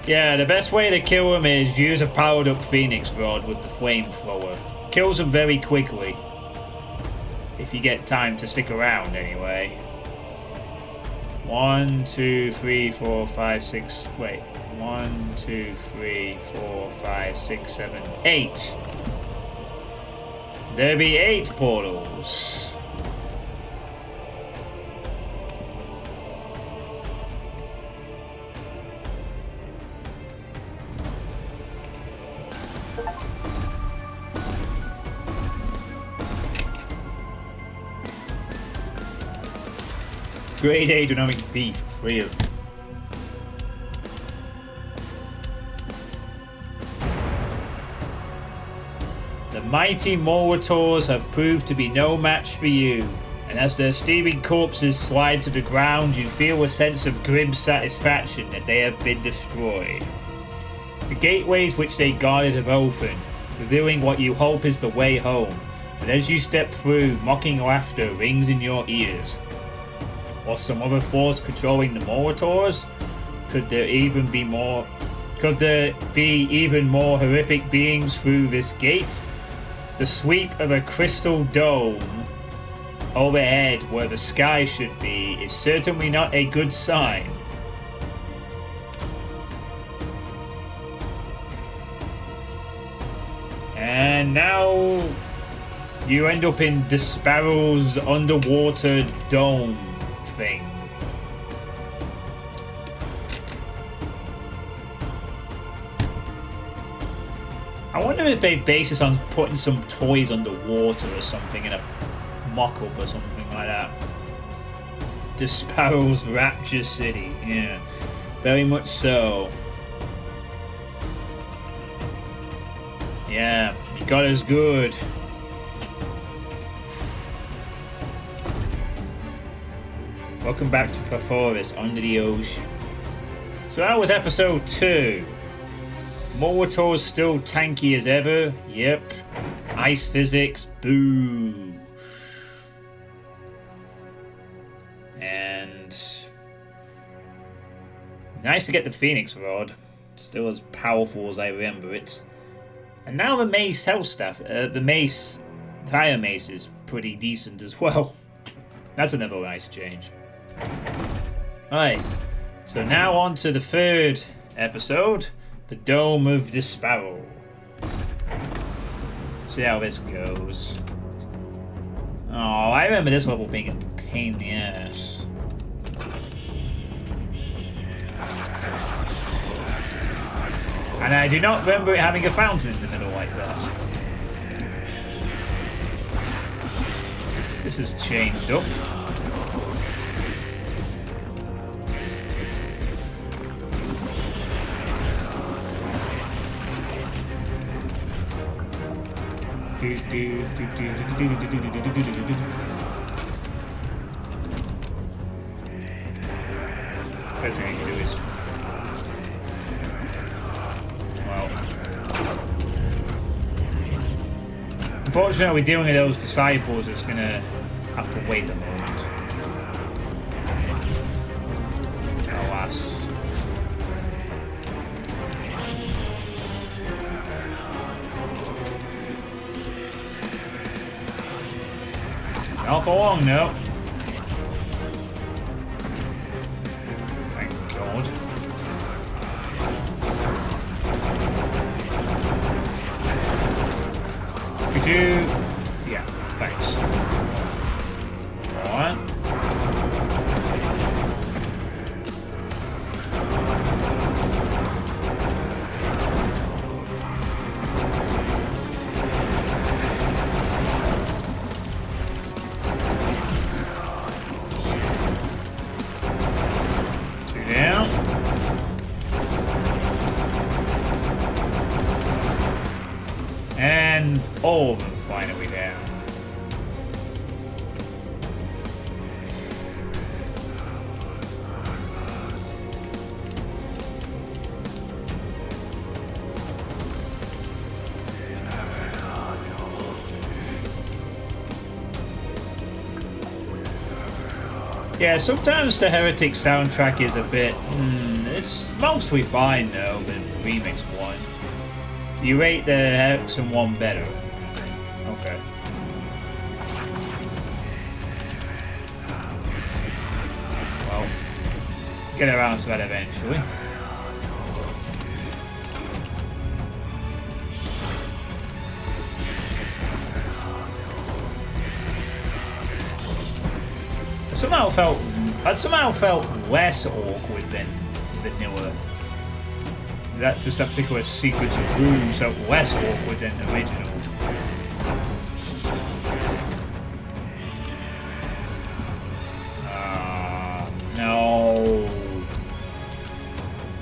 Yeah, the best way to kill them is use a powered up Phoenix Rod with the flamethrower. Kills them very quickly. If you get time to stick around, anyway. 1, 2, 3, 4, 5, 6. Wait. 1, 2, 3, 4, 5, 6, 7, 8. There be 8 portals. Grade A genomic beef, free of. The mighty Molotovs have proved to be no match for you, and as their steaming corpses slide to the ground, you feel a sense of grim satisfaction that they have been destroyed. The gateways which they guarded have opened, revealing what you hope is the way home, but as you step through, mocking laughter rings in your ears. Or some other force controlling the Molotovs? Could there be even more horrific beings through this gate? The sweep of a crystal dome overhead where the sky should be is certainly not a good sign. And now you end up in Disparrow's underwater dome thing. I wonder if they base this on putting some toys underwater or something in a mock-up or something like that. Disparrow's Rapture City, yeah. Very much so. Yeah, you got us good. Welcome back to Perforus Under the Ocean. So that was episode 2. Molitor's still tanky as ever. Yep. Ice physics. Boo. And nice to get the Phoenix Rod. Still as powerful as I remember it. And now the Mace health staff. The Mace, Firemace is pretty decent as well. That's another nice change. Alright. So now on to the 3rd episode. The Dome of Disparrow. Let's see how this goes. Oh, I remember this level being a pain in the ass. And I do not remember it having a fountain in the middle like that. This has changed up. First thing I can do is, well, unfortunately dealing with those disciples is gonna have to wait a moment. Alas. Not for long, no. Thank God. Could you... Yeah, thanks. Alright. And all of them finally down. Yeah, sometimes the Heretic soundtrack is a bit... it's mostly fine though, the remix one. You rate the Hexen one better. Okay. Well, get around to that eventually. I somehow felt less awkward than vanilla. That just that particular sequence of rooms felt less awkward than the original. No.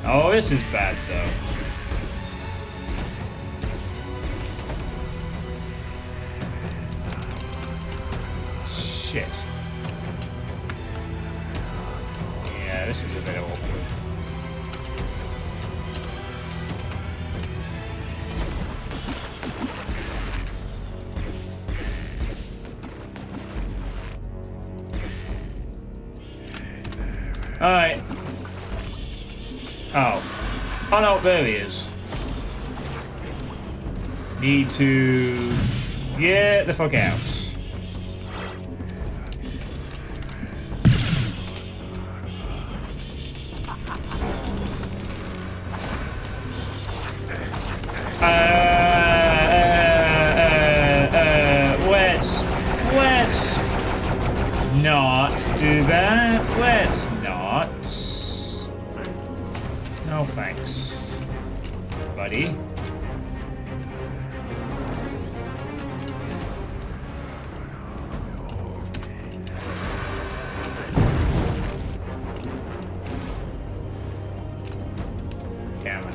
Oh, this is bad though. Shit. Yeah, this is a bit awkward. Alright. Oh. Oh no, there he is. Need to get the fuck out. Thanks, buddy. Damn it.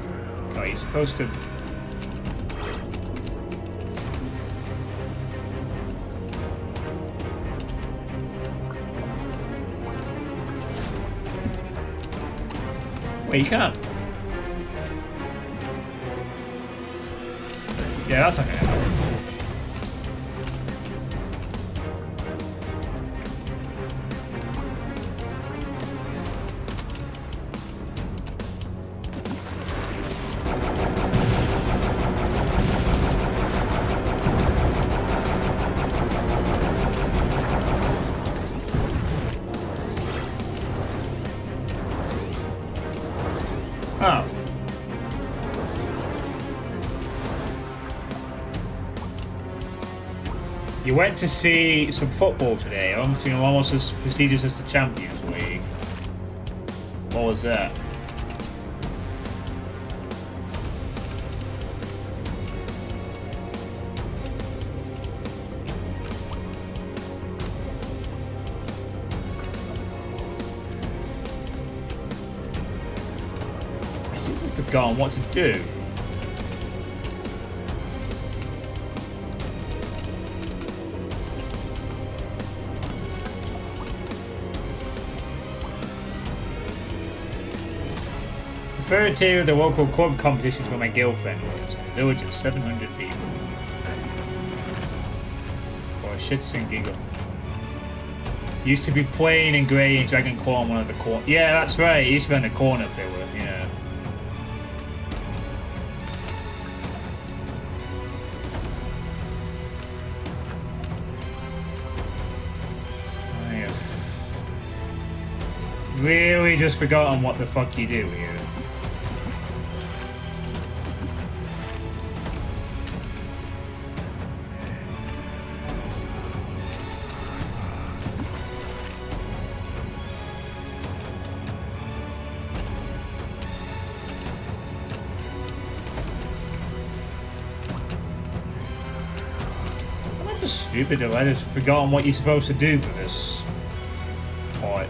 Oh, you're supposed to... Wait, you can't. Yeah, that's not gonna happen. Oh. You went to see some football today, almost as prestigious as the Champions League. What was that? I seem to have forgotten what to do. Third tier of the local club competitions where my girlfriend lives. A village of 700 people. For a shits and giggle. Used to be plain and grey and dragon claw on one of the corners. Yeah, that's right. It used to be on the corner pillar. Yeah. I have really just forgotten what the fuck you do here. Stupid, I just forgotten what you're supposed to do for this part.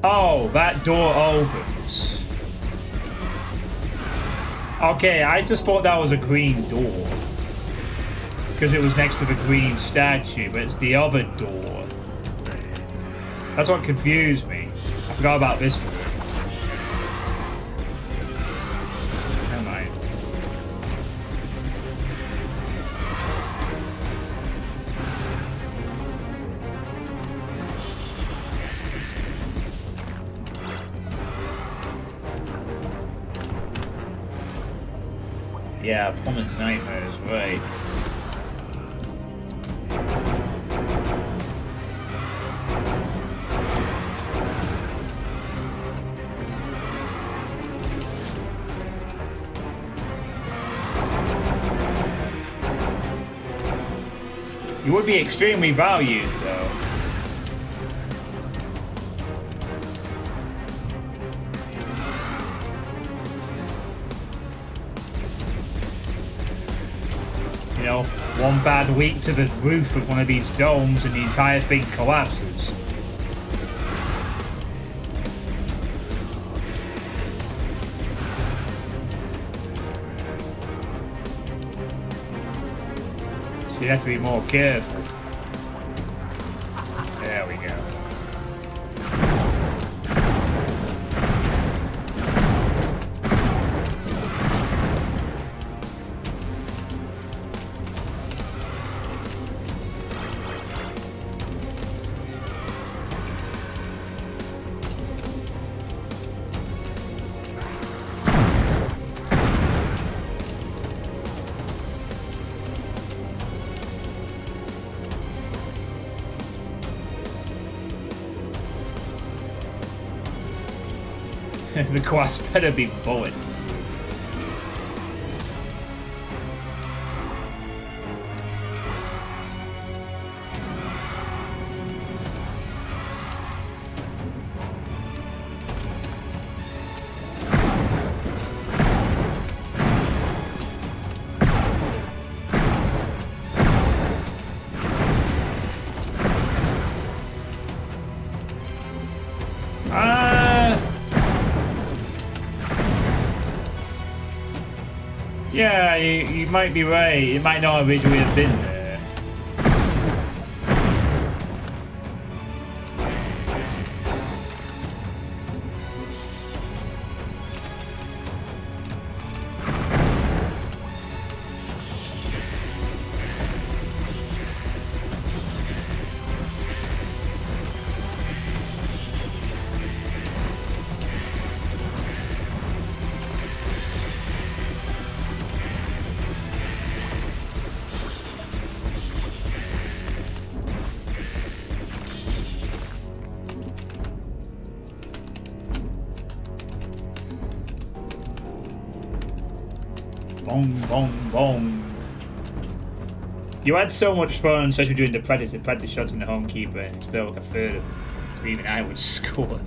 Oh, that door opens. Okay, I just thought that was a green door. Because it was next to the green statue, but it's the other door. That's what confused me. I forgot about this one. Never mind. Yeah, Plumber's Nightmare is right. You would be extremely valued, though. You know, one bad week to the roof of one of these domes and the entire thing collapses. So you have to be more careful. There we go. The quas better be bullet. Yeah, you might be right. It might not originally have been there. Boom, boom, boom. You had so much fun, especially doing the practice shots in the homekeeper. It felt like a third of even I would score.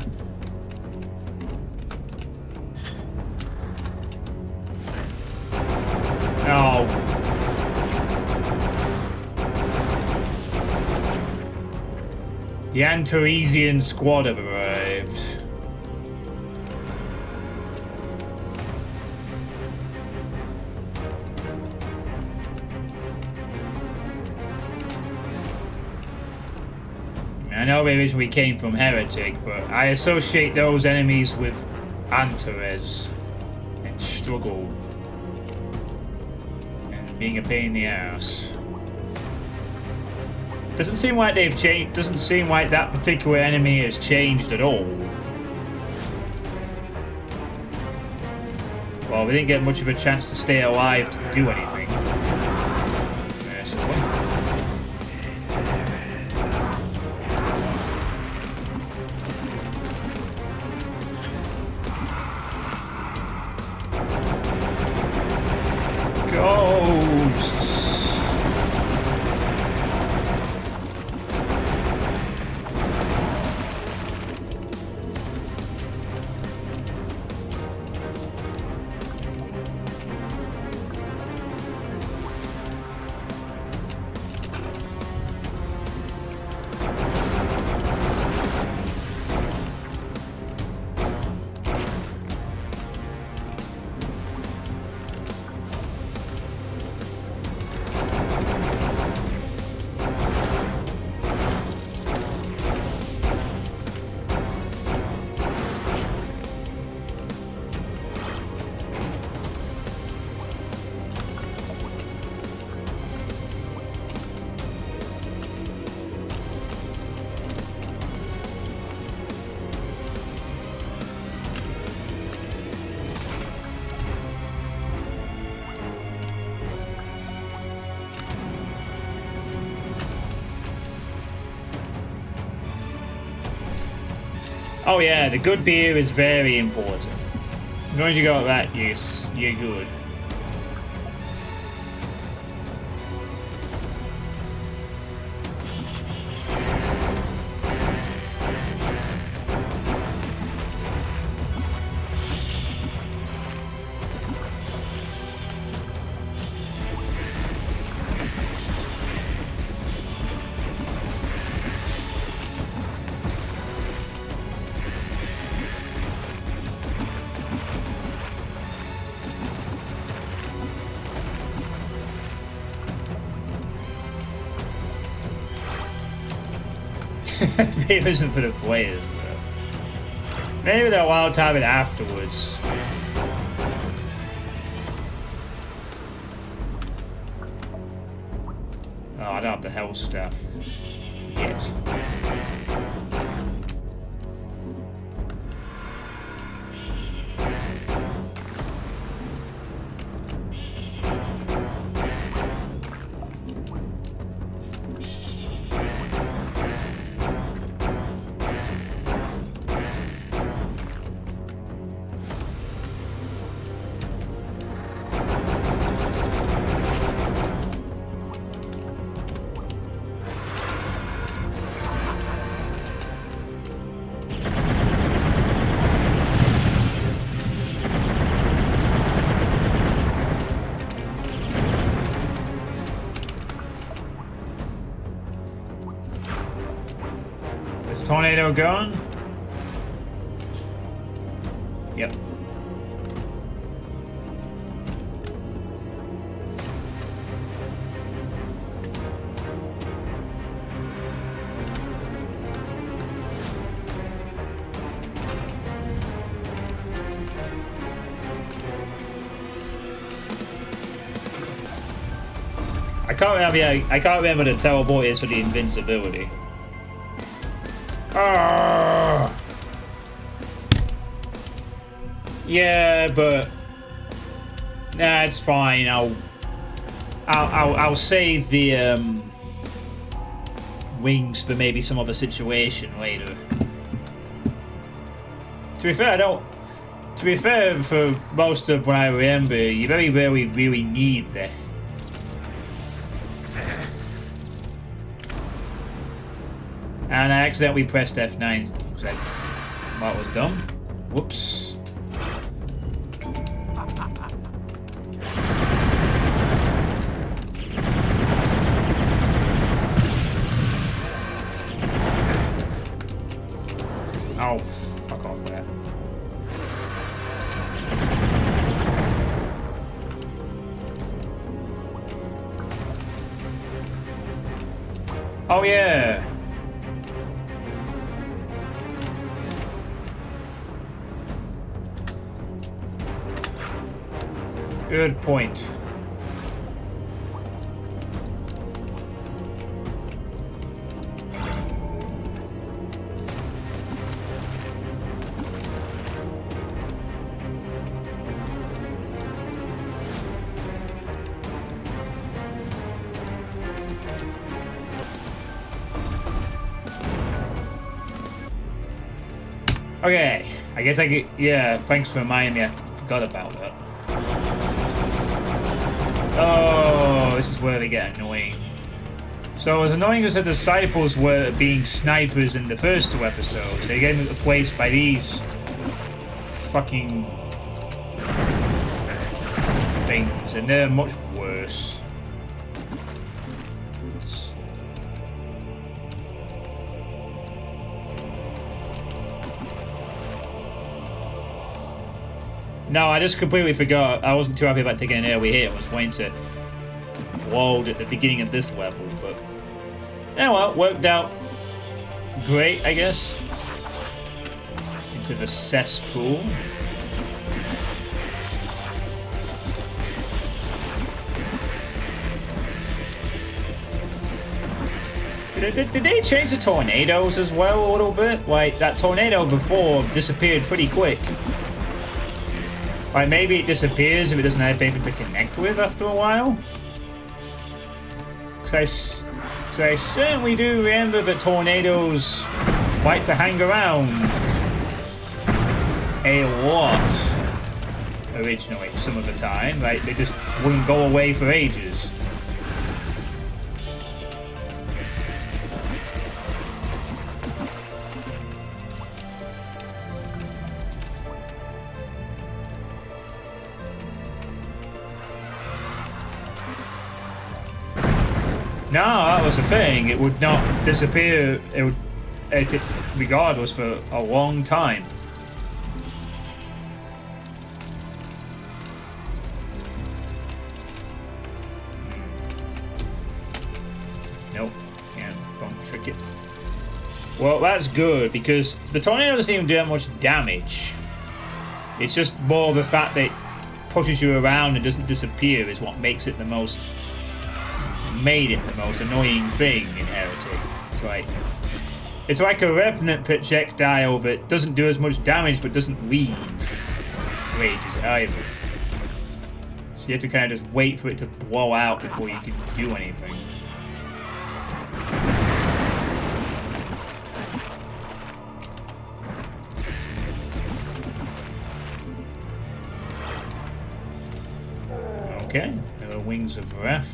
Oh. The Antaresian squad have arrived. I know they originally came from Heretic, but I associate those enemies with Antares and struggle and being a pain in the ass. Doesn't seem like they've changed. Doesn't seem like that particular enemy has changed at all. Well, we didn't get much of a chance to stay alive to do anything. Ghosts. Oh yeah, the good beer is very important. As long as you got that, yes, you're good. Maybe it isn't for the players, though. Maybe they'll wild time it afterwards. Oh, I don't have the health stuff yet. tornado going? Yep. I can't remember the teleport is for the invincibility. Yeah, but nah, it's fine. I'll save the wings for maybe some other situation later. To be fair, I don't. To be fair, for most of what I remember, you very rarely really need the. And I accidentally pressed F9 because I thought it was dumb. Whoops. Oh, fuck off with that. Oh yeah. Good point. Okay, I guess I get. Yeah, thanks for reminding me. I forgot about that. Oh, this is where they get annoying. So as annoying as the disciples were being snipers in the first two episodes, they get replaced by these fucking things, and they're much worse. No, I just completely forgot. I wasn't too happy about taking an AoE hit. I was waiting to load at the beginning of this level, but yeah, well, it worked out great, I guess. Into the cesspool. Did they change the tornadoes as well a little bit? Like, that tornado before disappeared pretty quick. Like, maybe it disappears if it doesn't have anything to connect with after a while? Because I certainly do remember that tornadoes like to hang around a lot originally, some of the time. Like, they just wouldn't go away for ages. No, that was the thing. It would not disappear. It would, regardless, for a long time. Nope, can't bump trick it. Well, that's good because the tornado doesn't even do that much damage. It's just more the fact that it pushes you around and doesn't disappear is what makes it the most. Made it the most annoying thing in Heretic. It's like a revenant projectile that doesn't do as much damage but doesn't leave for ages either. So you have to kind of just wait for it to blow out before you can do anything. Okay, there are wings of wrath.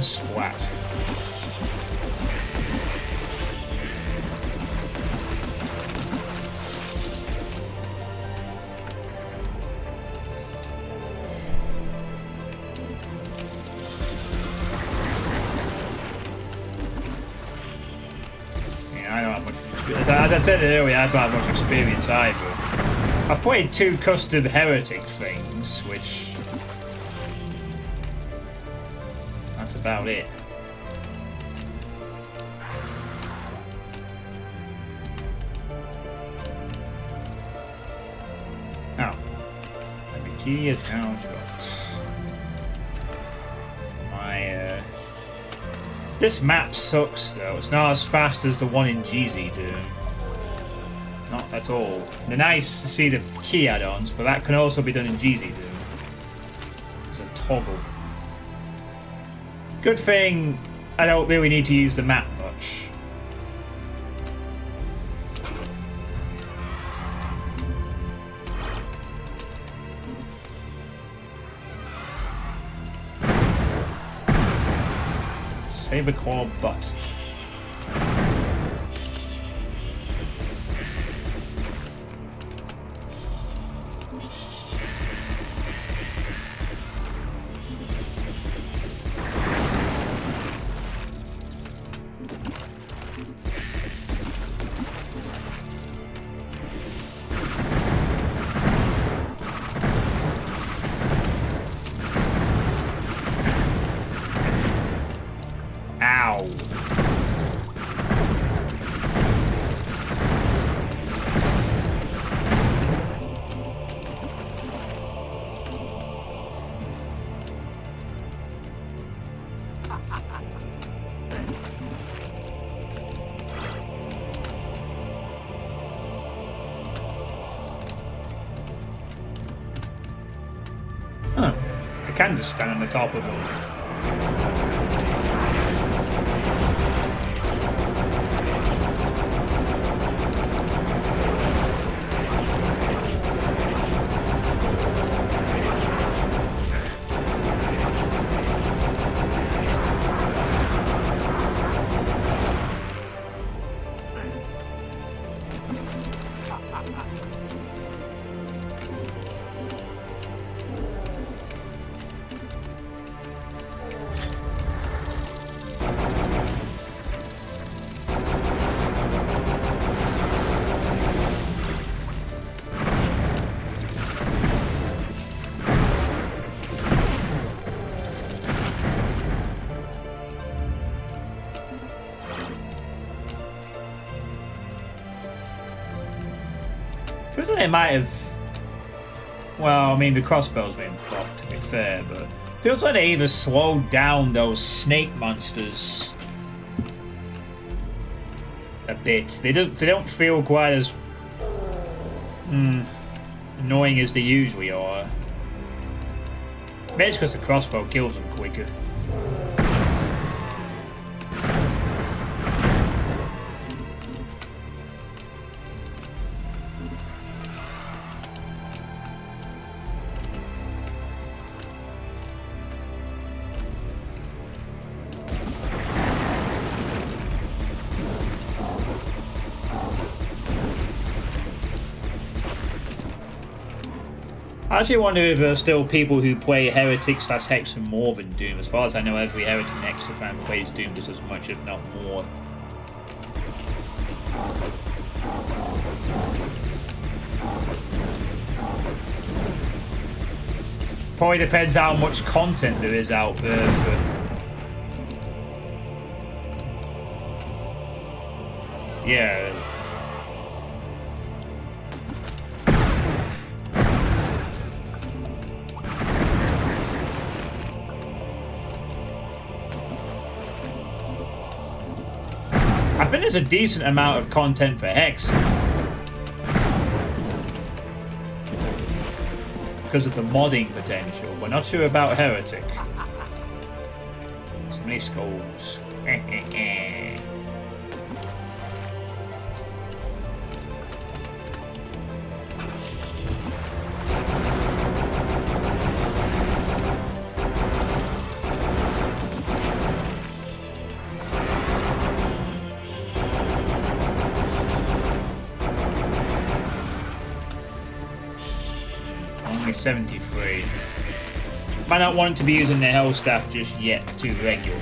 Splat. Yeah, I don't have much experience. As I said earlier, I don't have much experience either. I've played 2 custom Heretic things, which... that's about it. Oh. The key is now dropped. My, This map sucks, though. It's not as fast as the one in GZ Doom. Not at all. They're nice to see the key add-ons, but that can also be done in GZ Doom. It's a toggle. Good thing I don't really need to use the map much. Saber claw butt. Huh. I can just stand on the top of them. Feels like they might have... well, I mean, the crossbow's been buffed, to be fair, but... feels like they either slowed down those snake monsters a bit. They don't feel quite as... annoying as they usually are. Maybe it's because the crossbow kills them quicker. I actually wonder if there are still people who play Heretic / Hexen more than Doom. As far as I know, every Heretic and Hexen fan plays Doom just as much, if not more. Probably depends how much content there is out there. Yeah. I think there's a decent amount of content for Hex because of the modding potential. We're not sure about Heretic. So many skulls. Only 73. Might not want to be using the Hell Staff just yet, too regular.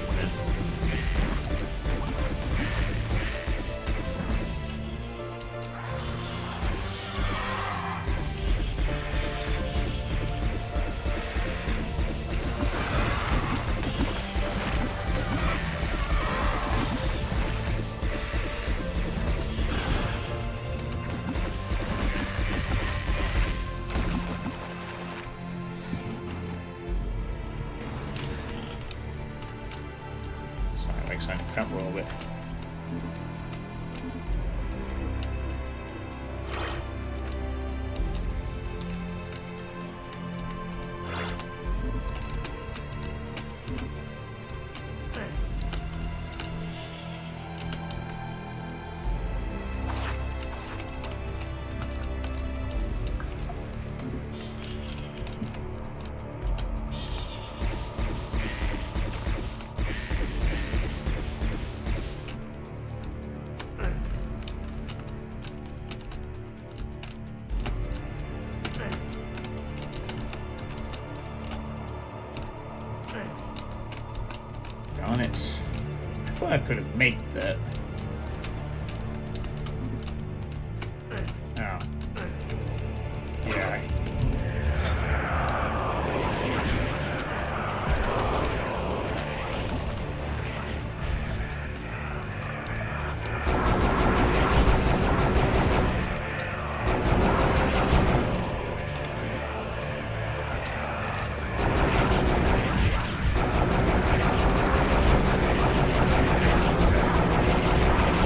I can't roll it. Darn it. I thought I could have made that. Oh. Yeah.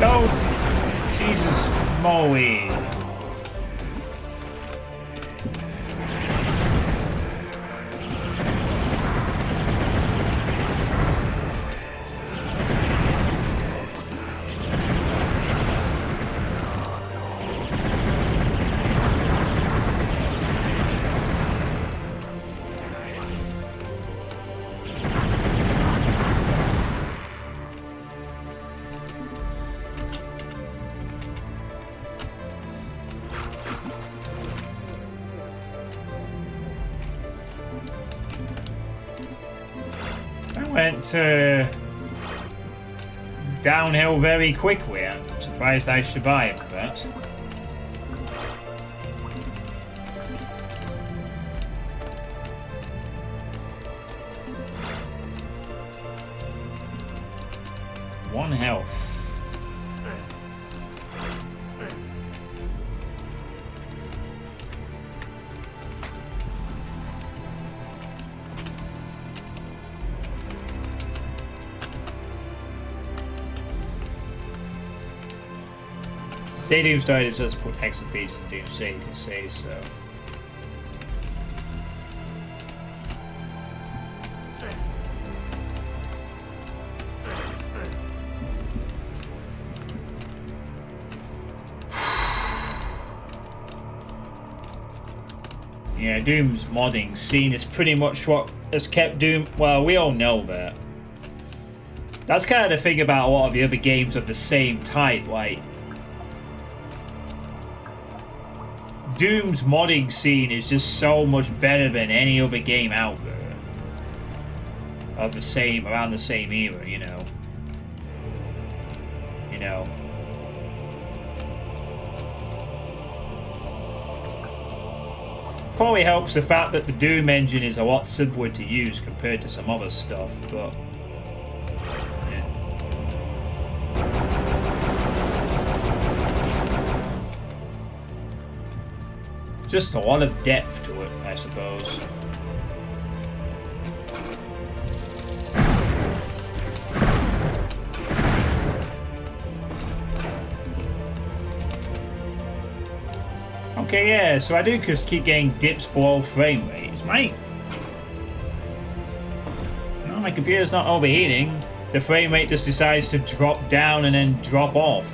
Oh, Jesus, Moe. Went downhill very quickly. I'm surprised I survived that. One health. Say Doom started just put Hexen features in Doom, so you can say so. Yeah, Doom's modding scene is pretty much what has kept Doom. Well, we all know that. That's kind of the thing about a lot of the other games of the same type, like. Doom's modding scene is just so much better than any other game out there of the same, around the same era, you know. Probably helps the fact that the Doom engine is a lot simpler to use compared to some other stuff, but yeah. Just a lot of depth to it, I suppose. Okay, yeah, so I do just keep getting dips below frame rates, mate. No, my computer's not overheating. The frame rate just decides to drop down and then drop off.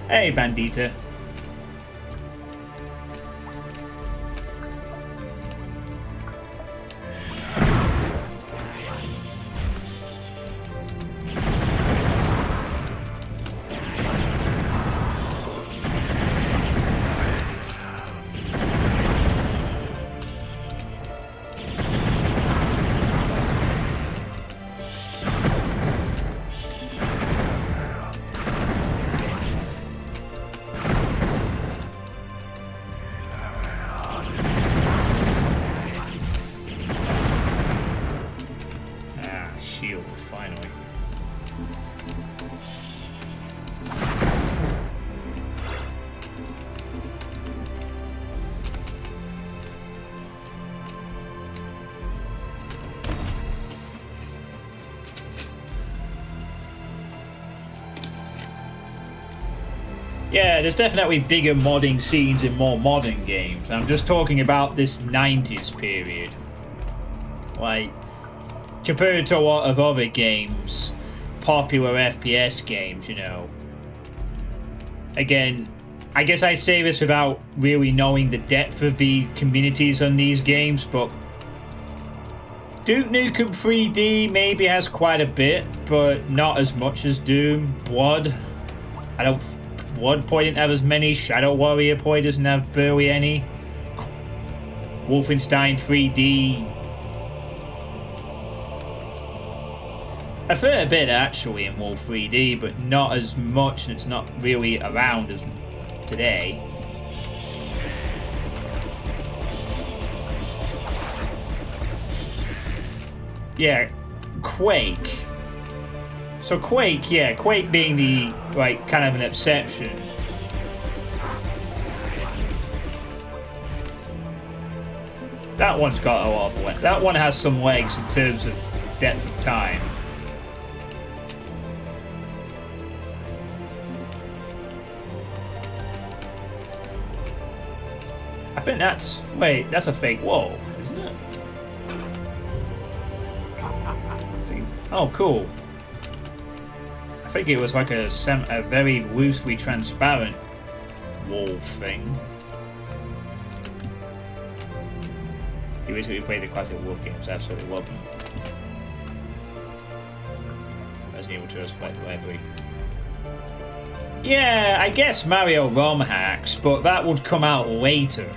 Hey, Bandita. Yeah, there's definitely bigger modding scenes in more modern games. I'm just talking about this 90s period. Like, compared to a lot of other games, popular FPS games, you know. Again, I guess I say this without really knowing the depth of the communities on these games, but Duke Nukem 3D maybe has quite a bit, but not as much as Doom. Blood probably didn't have as many. Shadow Warrior probably doesn't have barely any. Wolfenstein 3D, a fair bit actually in Wolf 3D, but not as much, and it's not really around as today. Yeah, Quake. So Quake, yeah, Quake being the, like, kind of an exception. That one's got a lot of legs. That one has some legs in terms of depth of time. I think that's... Wait, that's a fake wall, isn't it? Oh, cool. I think it was like a very loosely transparent wall thing. You recently played the classic Wolf games, absolutely love them. Resident Evil 2 has quite the library. Yeah, I guess Mario ROM hacks, but that would come out later,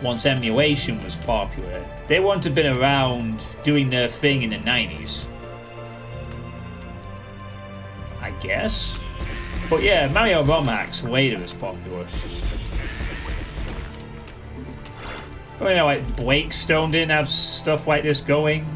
once emulation was popular. They wouldn't have been around doing their thing in the 90s. I guess? But yeah, Mario ROM hacks later was popular. But you know, like Blake Stone didn't have stuff like this going.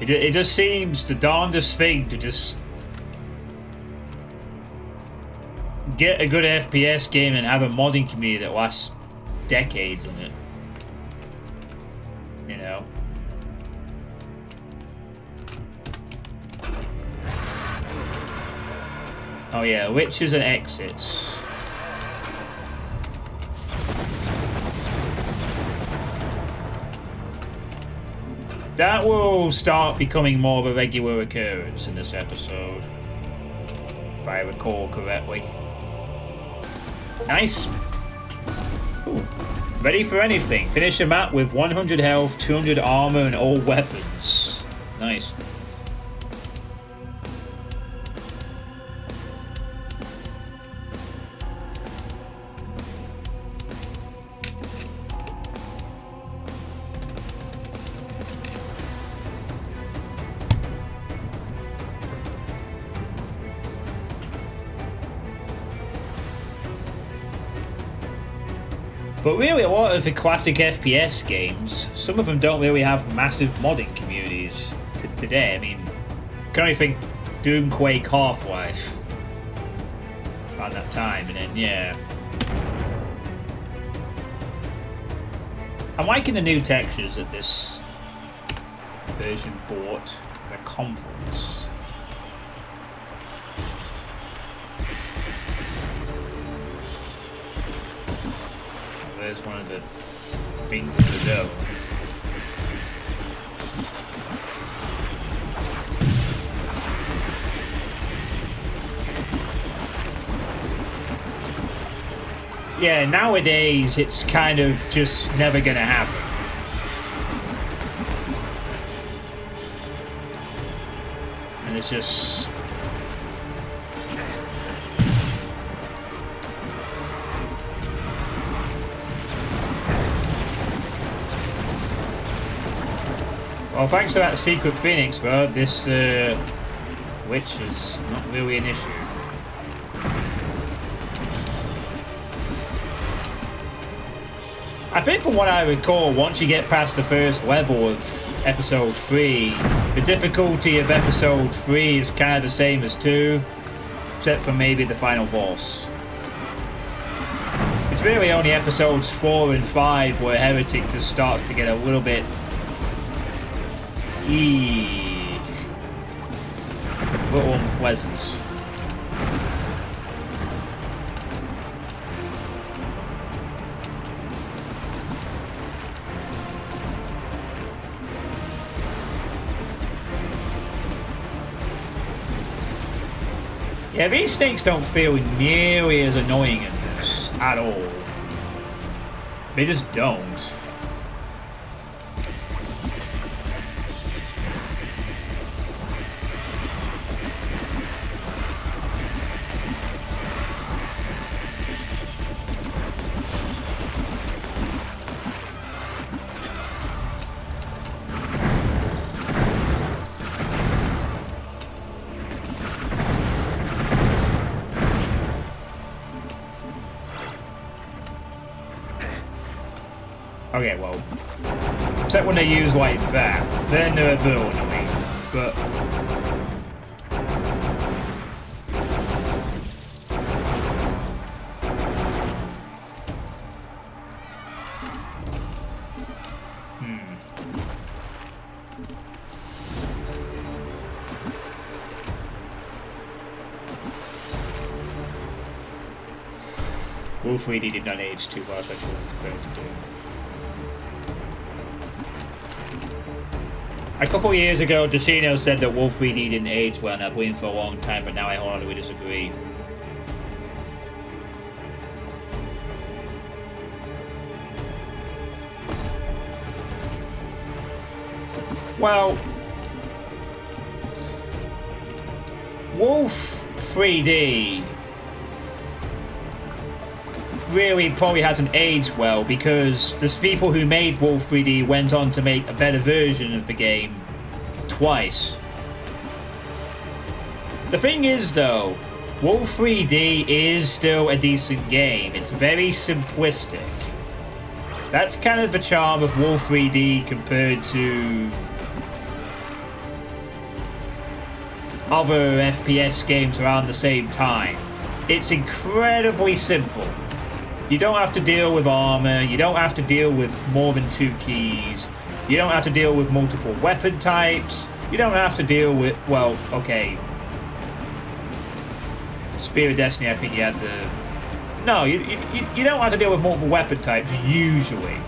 It just seems the darndest thing to just get a good FPS game and have a modding community that lasts decades in it. You know? Oh yeah, witches and exits. That will start becoming more of a regular occurrence in this episode, if I recall correctly. Nice. Ooh. Ready for anything. Finish the map with 100 health, 200 armor, and all weapons. Nice. But really, a lot of the classic FPS games, some of them don't really have massive modding communities today. I mean, can only think Doom, Quake, Half-Life around that time, and then, yeah. I'm liking the new textures that this version brought the conference. There's one of the things in the dough. Yeah, nowadays it's kind of just never gonna happen. And it's just... Well, thanks to that Secret Phoenix, bro, this witch is not really an issue. I think from what I recall, once you get past the first level of Episode 3, the difficulty of Episode 3 is kind of the same as 2. except for maybe the final boss. It's really only episodes 4 and 5 where Heretic just starts to get a little bit... a little unpleasant. Yeah, these snakes don't feel nearly as annoying in this at all. They just don't. Okay, well, except when they use like that, then they're a bit annoying, but... Wolf 3D did not age too well, so I should compared to do. A couple years ago, Decino said that Wolf 3D didn't age well, and I've been for a long time, but now I wholeheartedly disagree. Well, Wolf 3D really probably hasn't aged well because the people who made Wolf 3D went on to make a better version of the game twice. The thing is though, Wolf 3D is still a decent game. It's very simplistic. That's kind of the charm of Wolf 3D compared to other FPS games around the same time. It's incredibly simple. You don't have to deal with armor, you don't have to deal with more than 2 keys, you don't have to deal with multiple weapon types, you don't have to deal with, well, okay. Spear of Destiny, I think you had the... No, you don't have to deal with multiple weapon types, usually.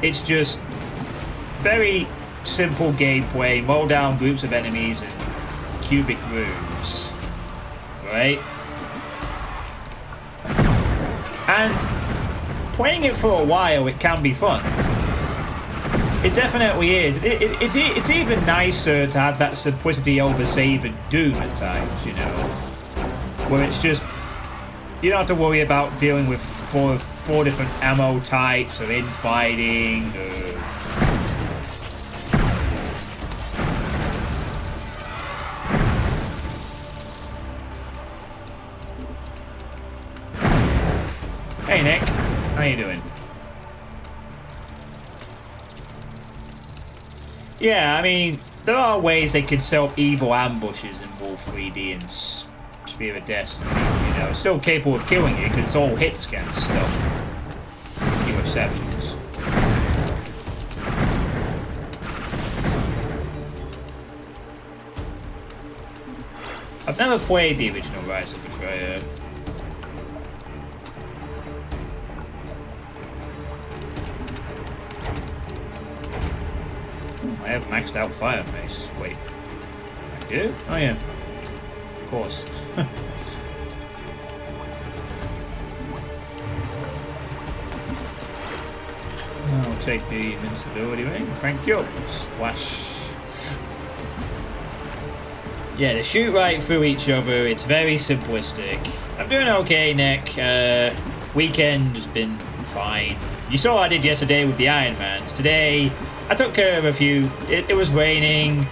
It's just very simple gameplay, mow down groups of enemies and cubic rooms. Right? And playing it for a while, it can be fun. It definitely is. It's even nicer to have that simplicity over, say, even Doom at times, you know. Where it's just... You don't have to worry about dealing with four different ammo types or infighting or... Hey Nick, how you doing? Yeah, I mean, there are ways they could set up evil ambushes in Wolf 3D and Spear of Destiny, you know. It's still capable of killing you because it's all hit scan stuff. A few exceptions. I've never played the original Rise of Betrayer. I have maxed out Firemace. Wait. I do? Oh yeah. Of course. I'll take the invincibility ring. Thank you. Splash. Yeah, they shoot right through each other. It's very simplistic. I'm doing okay, Nick. Weekend has been fine. You saw what I did yesterday with the Iron Mans. Today, I took care of a few. It was raining.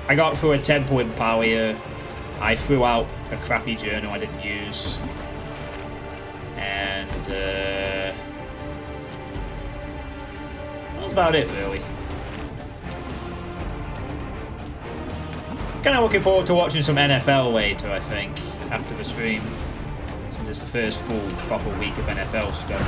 I got through a temple in Palia. I threw out a crappy journal I didn't use. And, that's about it, really. Kind of looking forward to watching some NFL later, I think. after the stream, since it's the first full proper week of NFL stuff.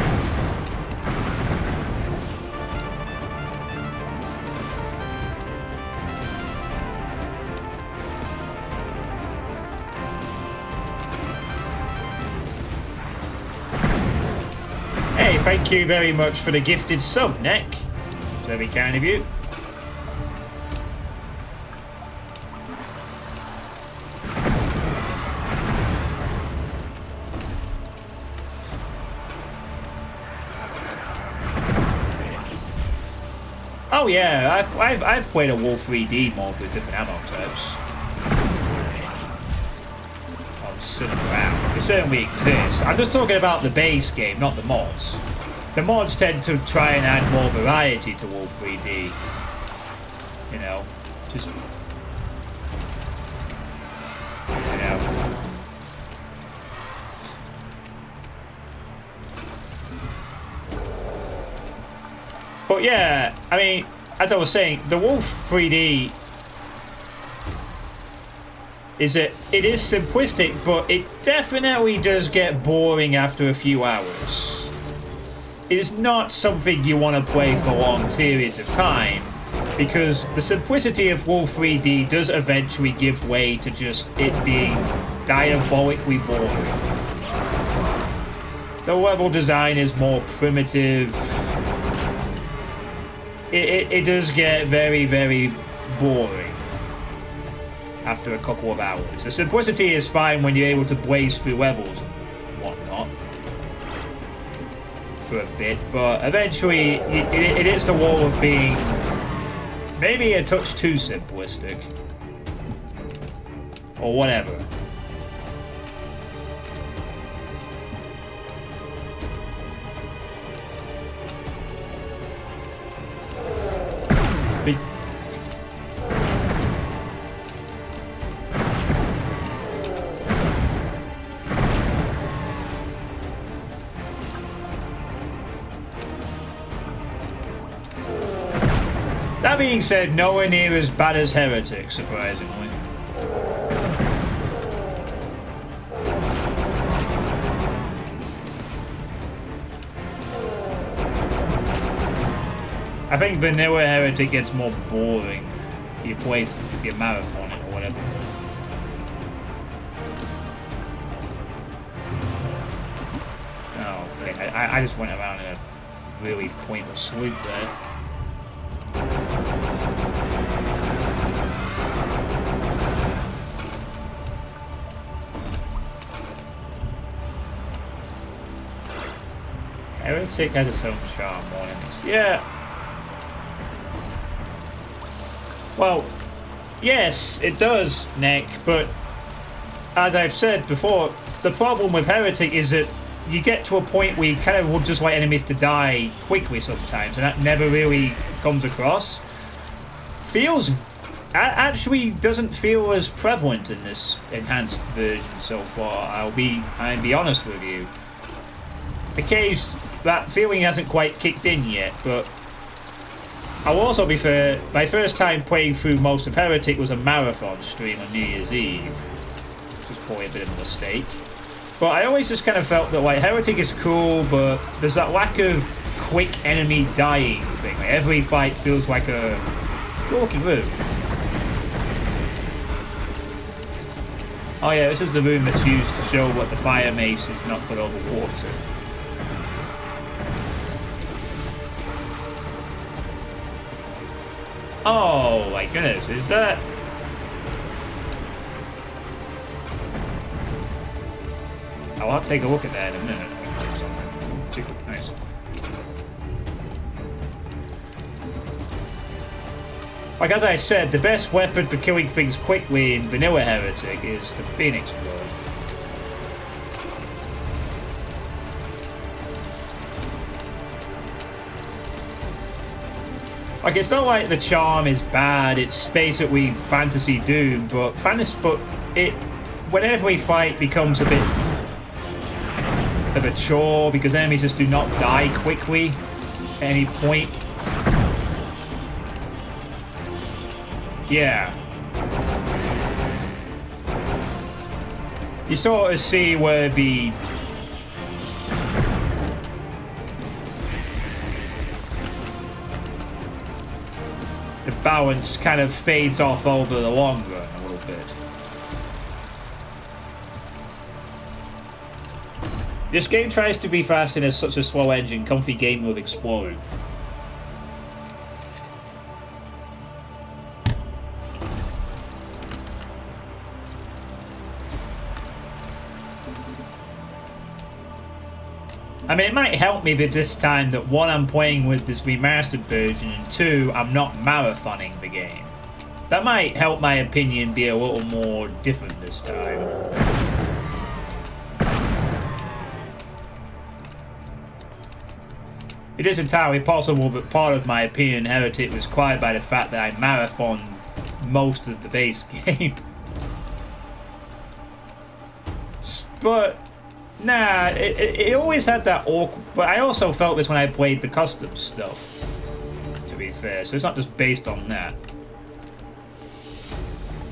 Hey, thank you very much for the gifted sub, Nick. It's very kind of you. Oh yeah, I've played a Wolf 3D mod with different ammo types. Sitting around. It certainly exists. I'm just talking about the base game, not the mods. The mods tend to try and add more variety to Wolf 3D. You know, just... You know. But yeah, I mean, as I was saying, the Wolf 3D... it is simplistic, but it definitely does get boring after a few hours. It is not something you want to play for long periods of time, because the simplicity of Wolf 3D does eventually give way to just it being diabolically boring. The level design is more primitive. It does get very, very boring after a couple of hours. The simplicity is fine when you're able to blaze through levels and whatnot for a bit, but eventually it hits the wall of being maybe a touch too simplistic. Or whatever. That being said, nowhere near as bad as Heretic, surprisingly. I think vanilla Heretic gets more boring. You play your marathon or whatever. Oh, okay. I just went around in a really pointless loop there. Heretic has its own charm more than this. Yeah. Well, yes, it does, Nick, but as I've said before, the problem with Heretic is that you get to a point where you kind of would just like enemies to die quickly sometimes, and that never really comes across. Actually doesn't feel as prevalent in this enhanced version so far. I'll be honest with you. The case that feeling hasn't quite kicked in yet, but I'll also be fair, my first time playing through most of Heretic was a marathon stream on New Year's Eve, which was probably a bit of a mistake. But I always just kind of felt that like Heretic is cool, but there's that lack of quick enemy dying thing. Like, every fight feels like a walking room. Oh yeah, this is the room that's used to show what the Firemace is not put over water. Oh my goodness, is that... I'll have to take a look at that in a minute. Nice. Like as I said, the best weapon for killing things quickly in vanilla Heretic is the Phoenix Blow. Like, it's not like the charm is bad, it's basically Fantasy Doom, but when every fight becomes a bit of a chore because enemies just do not die quickly at any point. Yeah. you sort of see where the balance kind of fades off over the long run a little bit. This game tries to be fast in such a slow engine, comfy game with exploring. I mean, it might help me with this time that one, I'm playing with this remastered version, and two, I'm not marathoning the game. That might help my opinion be a little more different this time. It is entirely possible that part of my opinion in Heretic was acquired by the fact that I marathoned most of the base game. But nah, it always had that awkward... But I also felt this when I played the custom stuff, to be fair. So it's not just based on that.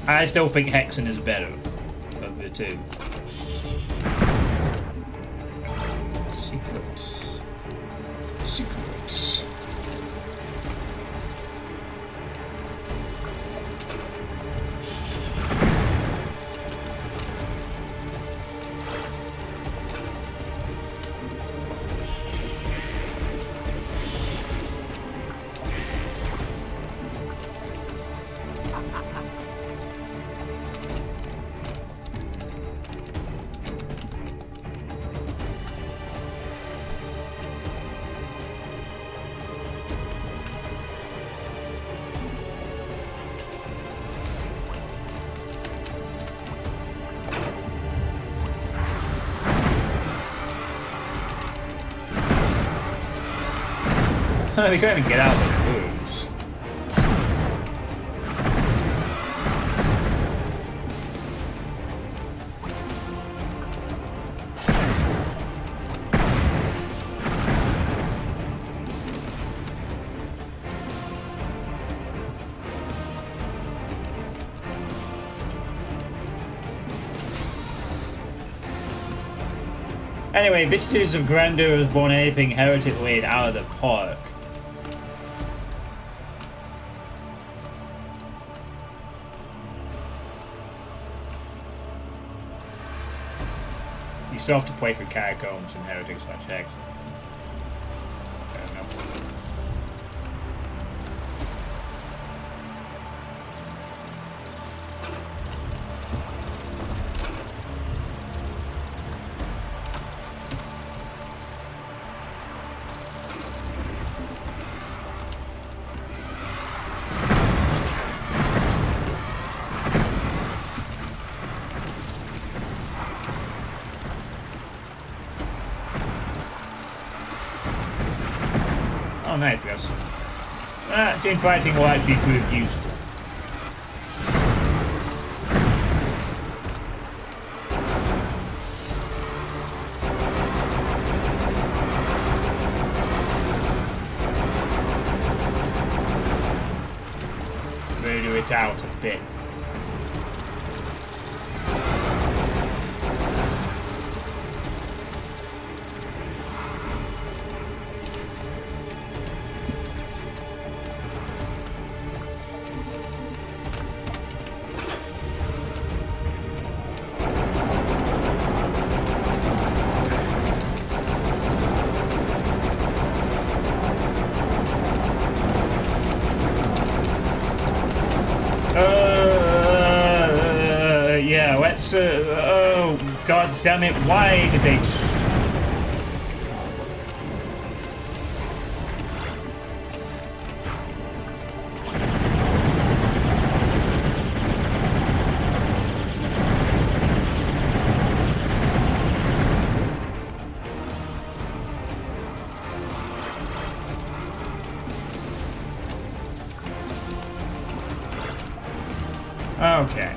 I still think Hexen is better of the two. Secrets. Secrets. We can't even get out of the moves. Anyway, Vicissitudes of Grandeur has borne anything Heretic laid out of the park. You still have to play through Catacombs and Heretic/Hexen. Fair enough. Oh, nice, yes. Team fighting will actually prove useful. Voodoo it out a bit. Yeah, let's, oh, god damn it, why did they... Okay.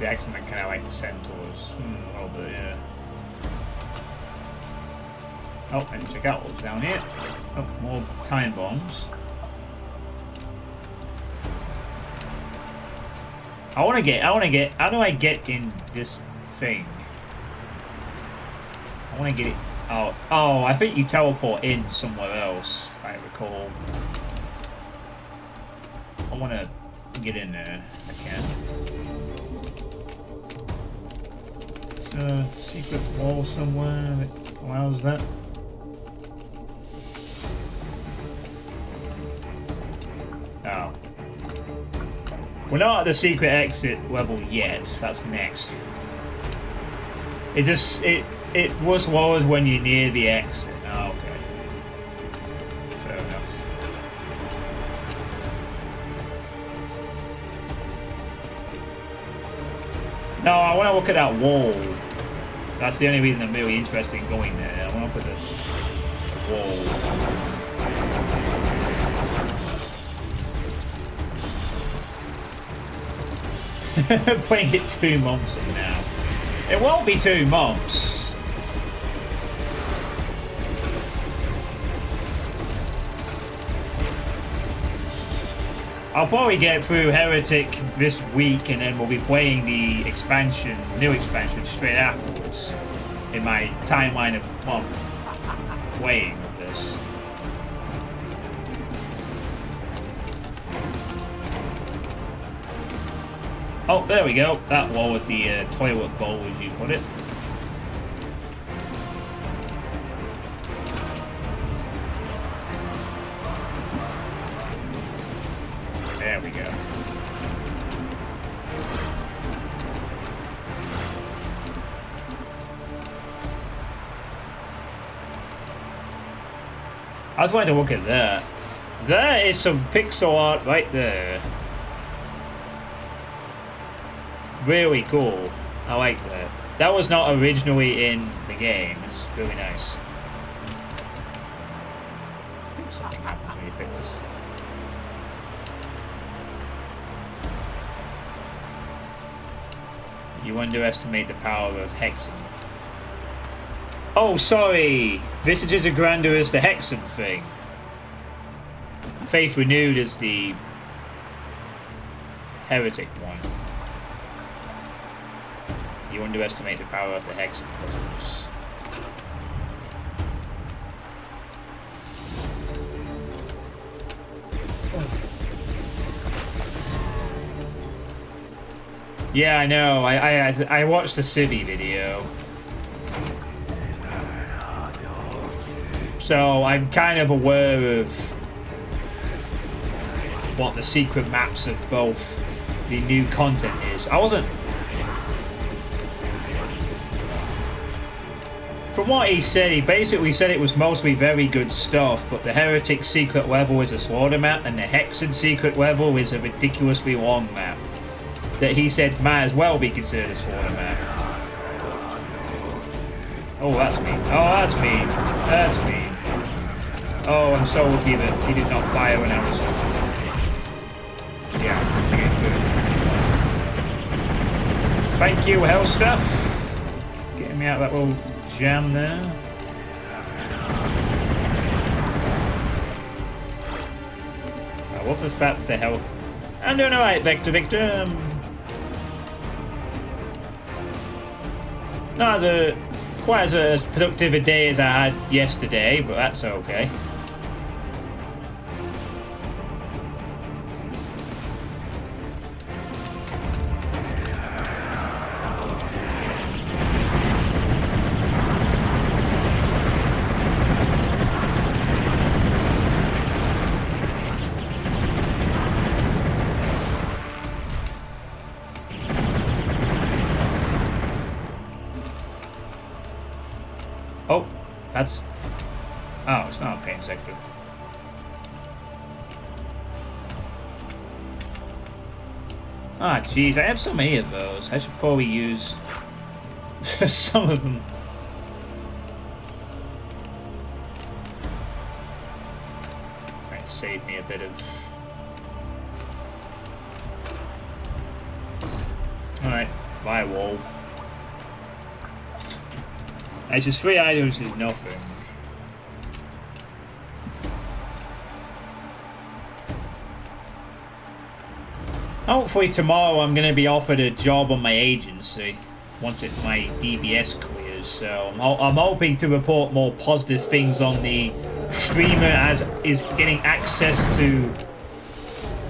The X-Men kind of like the centaurs. A little bit, yeah. Oh, and check out what's down here. Oh, more time bombs. I wanna get, how do I get in this thing? I wanna get it out. Oh, I think you teleport in somewhere else, if I recall. I wanna get in there, if I can. It's a secret wall somewhere that allows that. Oh. We're not at the secret exit level yet. That's next. It just it was lowers when you're near the exit. Oh, okay. Fair enough. No, I want to look at that wall. That's the only reason I'm really interested in going there. I want to look at the wall. Playing it 2 months from now. It won't be 2 months. I'll probably get through Heretic this week and then we'll be playing the expansion, new expansion, straight afterwards. In my timeline of playing of this. Oh, there we go. That wall with the toilet bowl, as you put it. There we go. I was wanting to look at that. There is some pixel art right there. Really cool. I like that. That was not originally in the game. It's really nice. I think something happens when you pick this. You underestimate the power of Hexen. Oh, sorry! Visages of Grandeur is the Hexen thing. Faith Renewed is the Heretic one. You underestimate the power of the Hexen cosmos. Yeah, I know. I watched the Civi video. So I'm kind of aware of what the secret maps of both the new content is. I wasn't... From what he said, he basically said it was mostly very good stuff, but the Heretic secret level is a slaughter map, and the Hexen secret level is a ridiculously long map. That he said might as well be considered a slaughter map. Oh, that's mean. Oh, that's mean. That's mean. Oh, I'm so lucky that he did not fire when I was... Yeah, thank you, Hell Stuff. Getting me out of that little jam there. I love the fact that the hell... I'm doing alright, Victor. Not quite as productive a day as I had yesterday, but that's okay. Oh, that's... Oh, it's not a pain sector. Ah, jeez, I have so many of those. I should probably use some of them. Might save me a bit of... Alright, Firewall. It's just 3 items is nothing. Hopefully tomorrow I'm going to be offered a job on my agency once my DBS clears. So I'm hoping to report more positive things on the streamer as is getting access to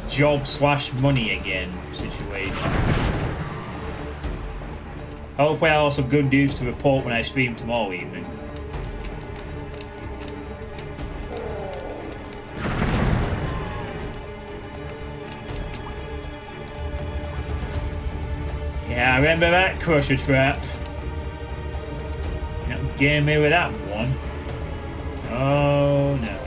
job/money again situation. Hopefully I'll have some good news to report when I stream tomorrow evening. Yeah, I remember that crusher trap. You don't get me with that one. Oh no.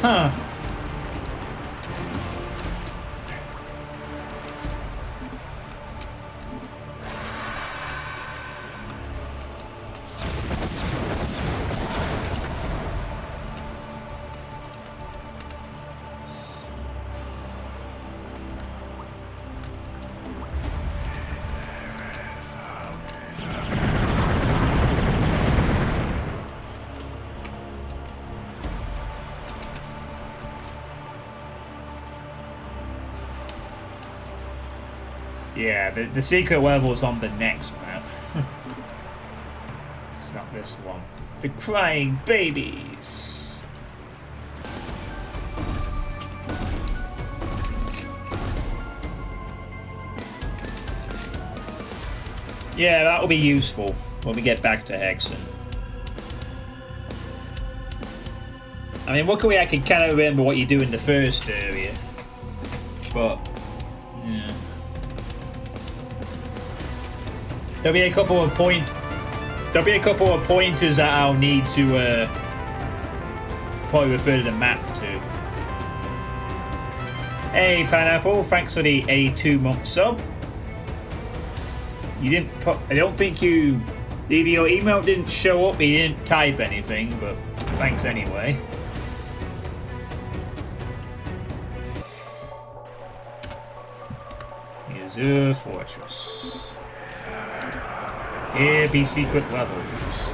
Huh. Yeah, the secret level's on the next map. It's not this one. The crying babies. Yeah, that'll be useful when we get back to Hexen. I mean, luckily I can kind of remember what you do in the first area. But, yeah. There'll be a couple of pointers that I'll need to probably refer to the map to. Hey Pineapple, thanks for the 82-month sub. You didn't put, I don't think you, either your email didn't show up, you didn't type anything, but thanks anyway. Azure Fortress. Here be secret levels.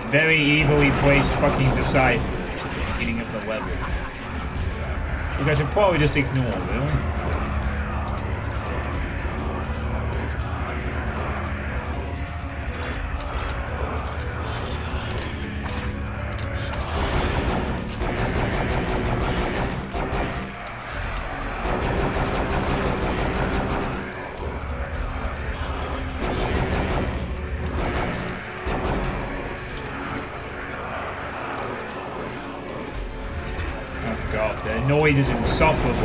Very evilly placed fucking disciples at the beginning of the level. Which I should probably just ignore, really. Noise is insufferable.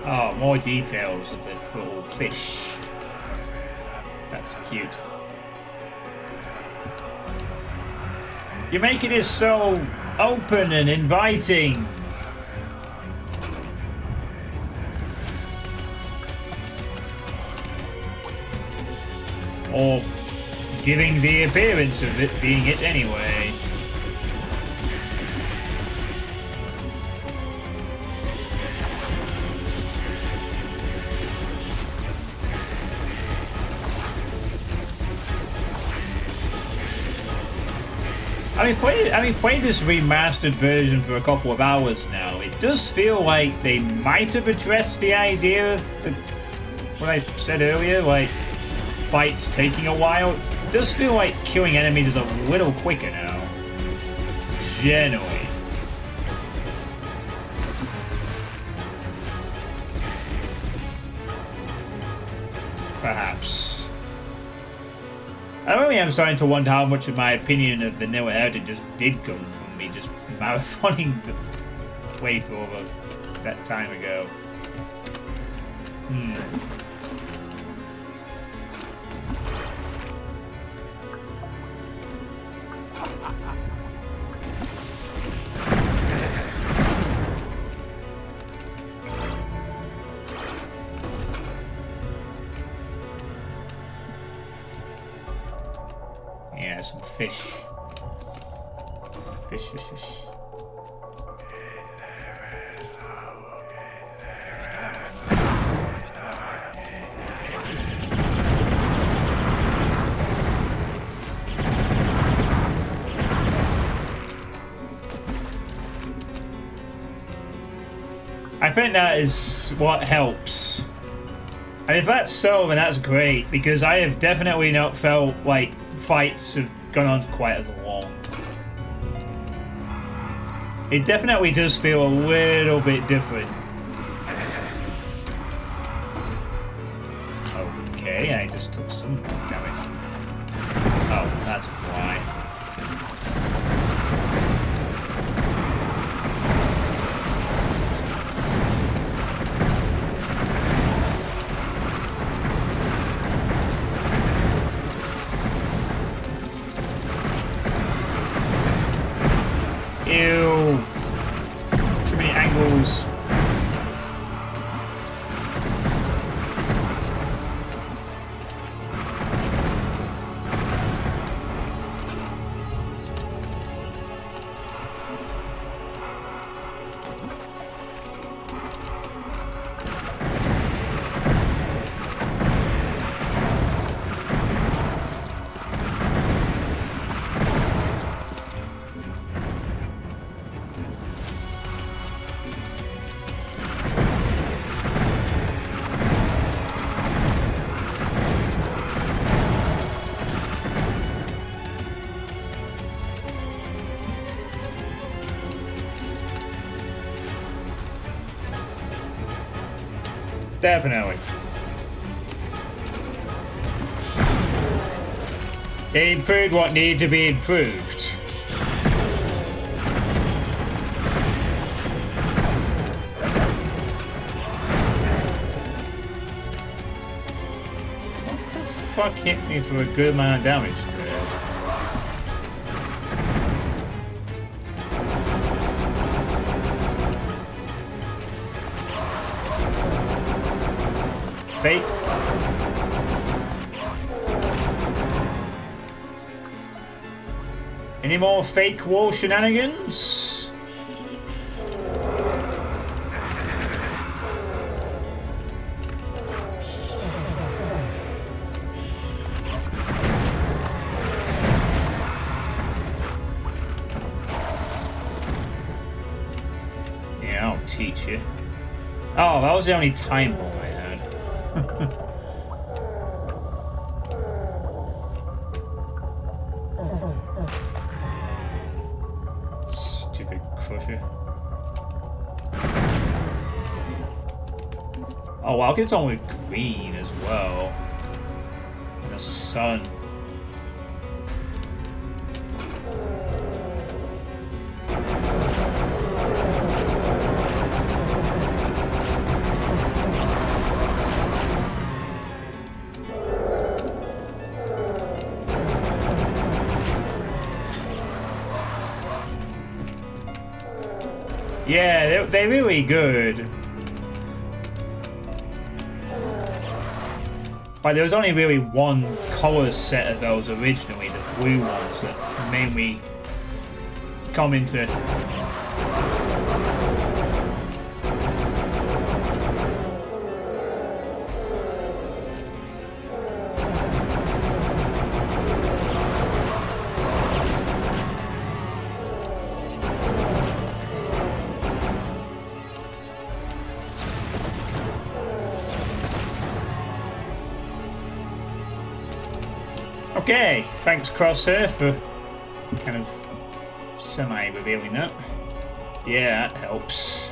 Oh, more details of the little fish. That's cute. You're making it so open and inviting. Or giving the appearance of it being it anyway. playing this remastered version for a couple of hours now. It does feel like they might have addressed the idea of what I said earlier, like fights taking a while. It does feel like killing enemies is a little quicker now. Generally. Perhaps. I really am starting to wonder how much of my opinion of Vanilla Heretic just did come from me just marathoning the playthrough of that time ago. Yeah, some fish. Fish. I think that is what helps. And if that's so, then that's great, because I have definitely not felt like fights have gone on quite as long. It definitely does feel a little bit different. Okay, I just took some damage. Oh, that's why. Ew. Too many angles. Definitely. They improved what needed to be improved. What the fuck hit me for a good amount of damage there? Fake. Any more fake wall shenanigans? Yeah, I'll teach you. Oh, that was the only time bomb I had. Stupid crusher. Oh wow, it's on with green as well. And the sun. Yeah, they're really good. But there was only really one colour set of those originally, the blue ones that mainly come into. Okay, thanks Crosshair for kind of semi-revealing that. Yeah, that helps.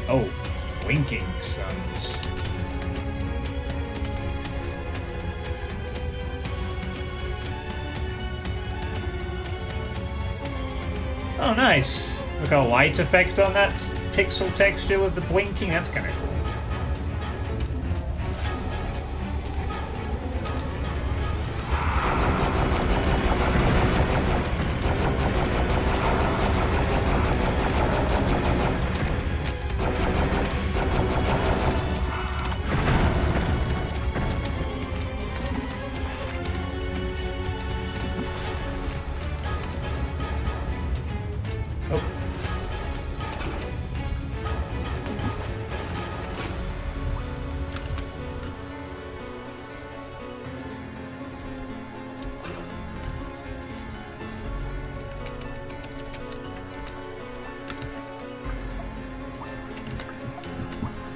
Oh, blinking suns. Oh, nice. Look at a light effect on that pixel texture with the blinking. That's kind of cool.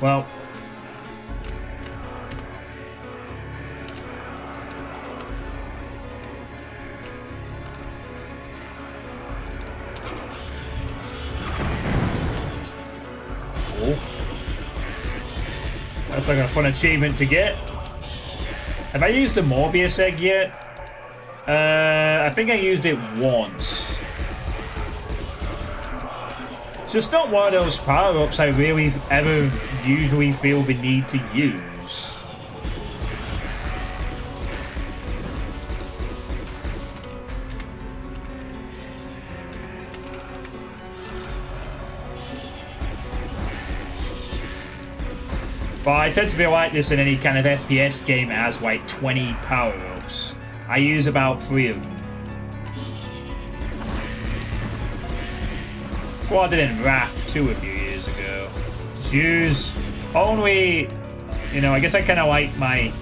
Well, cool. That's like a fun achievement to get. Have I used the Morbius egg yet? I think I used it once. It's just not one of those power-ups I really ever usually feel the need to use. But I tend to be like this in any kind of FPS game that has like 20 power-ups. I use about 3 of them. That's what I did in Wrath 2 a few years ago. Just use only, you know, I guess I kind of like my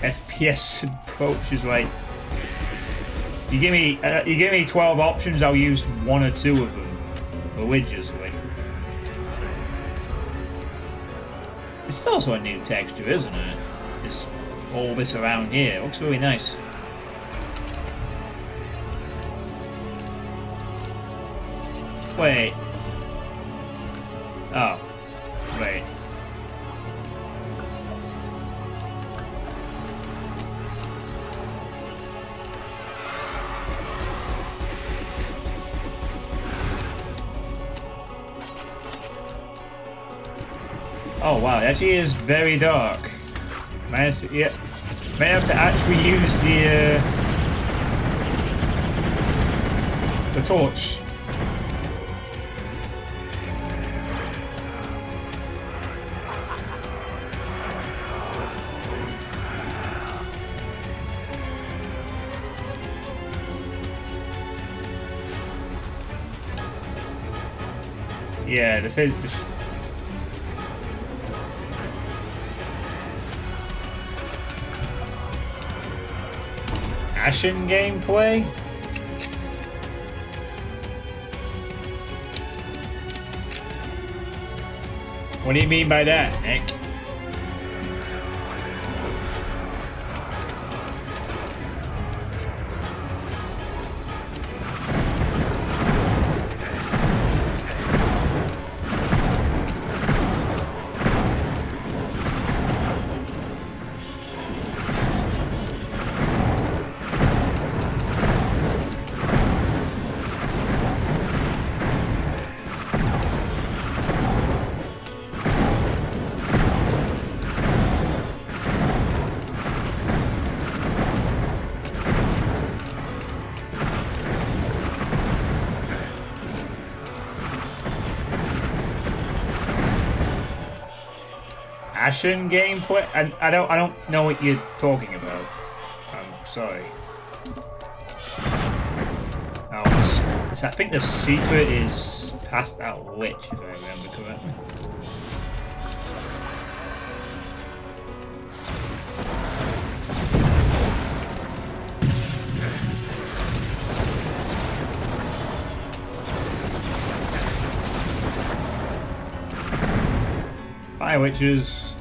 FPS approach is like, you give me 12 options, I'll use 1 or 2 of them religiously. It's also a new texture, isn't it? It's all this around here. It looks really nice. Wait. Oh. Wait. Oh wow, it actually is very dark. May have to actually use the torch. Yeah, the Ashen gameplay? What do you mean by that, Nick? Ashen gameplay? I don't know what you're talking about. I'm sorry. Oh, I think the secret is past that witch, if I remember correctly. Hi, witches.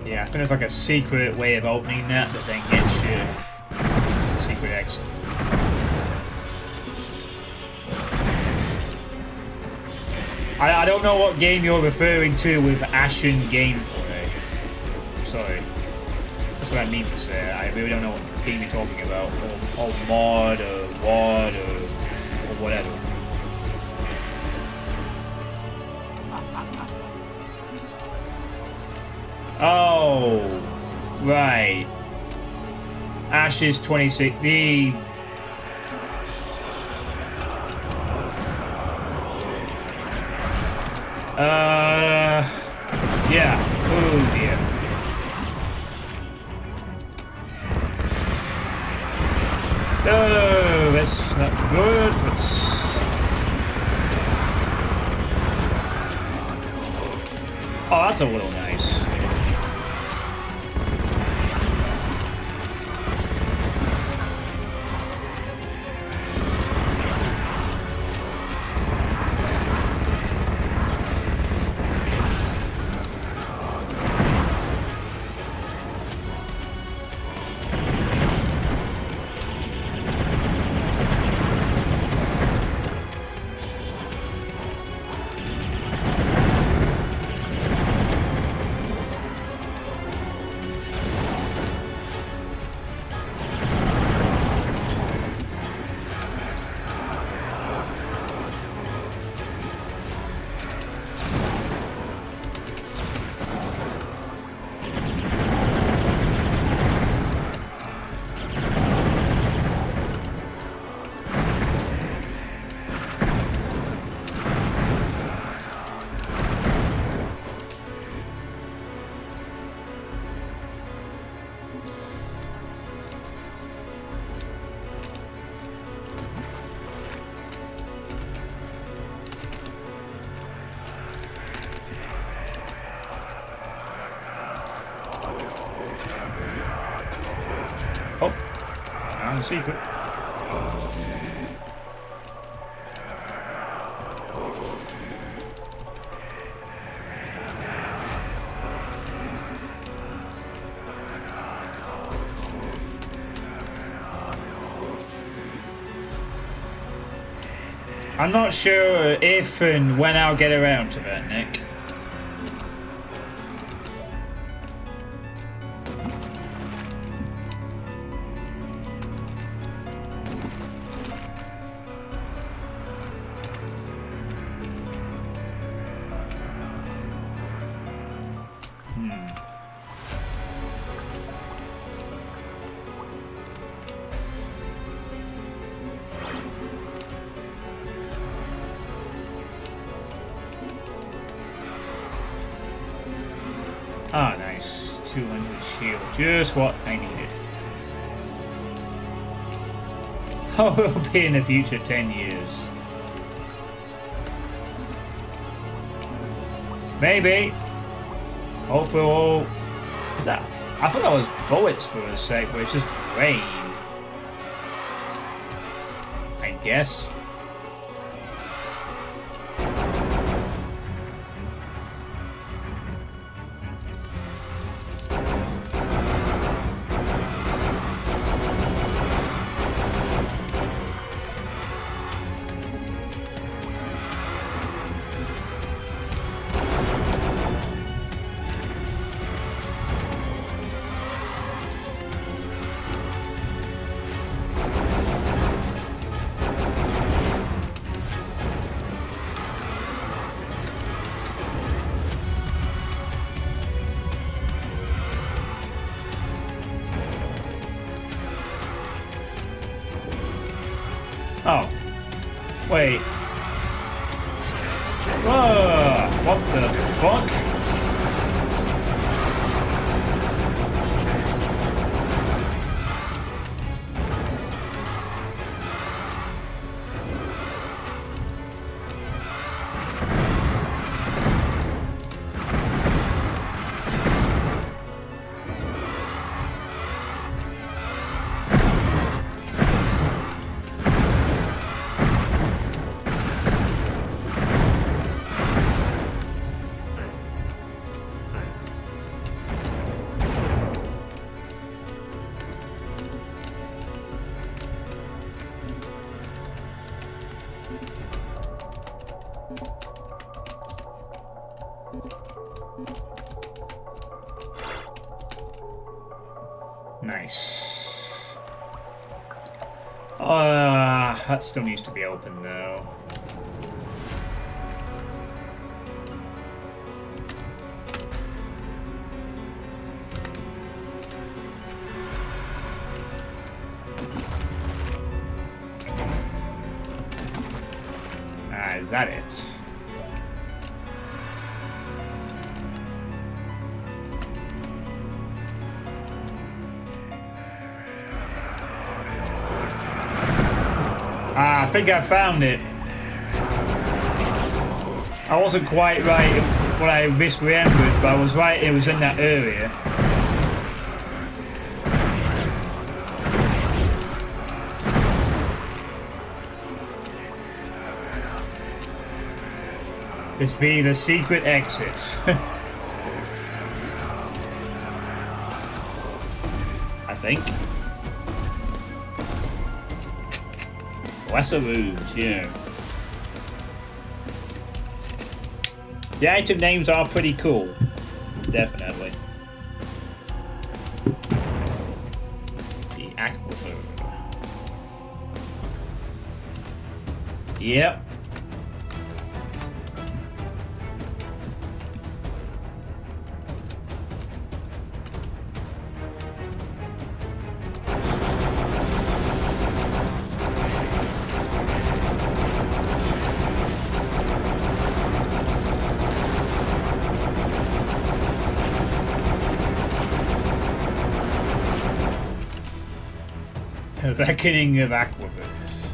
Yeah, I think there's like a secret way of opening that then gets you secret exit. I don't know what game you're referring to with Ashen gameplay. Sorry. That's what I mean to say. I really don't know what game you're talking about. Or mod or what or whatever. Oh, right. Ashes 26. Yeah. Oh dear. No, that's not good. Oh, that's a little nice. Oh, found the secret. I'm not sure if and when I'll get around to that, Nick. Ah, nice. 200 shield. Just what I needed. Oh, it'll be in the future 10 years. Maybe. Hopefully we'll... Is that... I thought that was bullets for a sec, but it's just rain. I guess. Oh. Wait. Whoa! What the fuck? Nice. That still needs to be open though. Is that it? I think I found it. I wasn't quite right what I misremembered, but I was right, it was in that area. This be the secret exit. I think. Lesser rooms, yeah. The item names are pretty cool. Definitely. The aquifer. Yep. The Reckoning of Aquifers.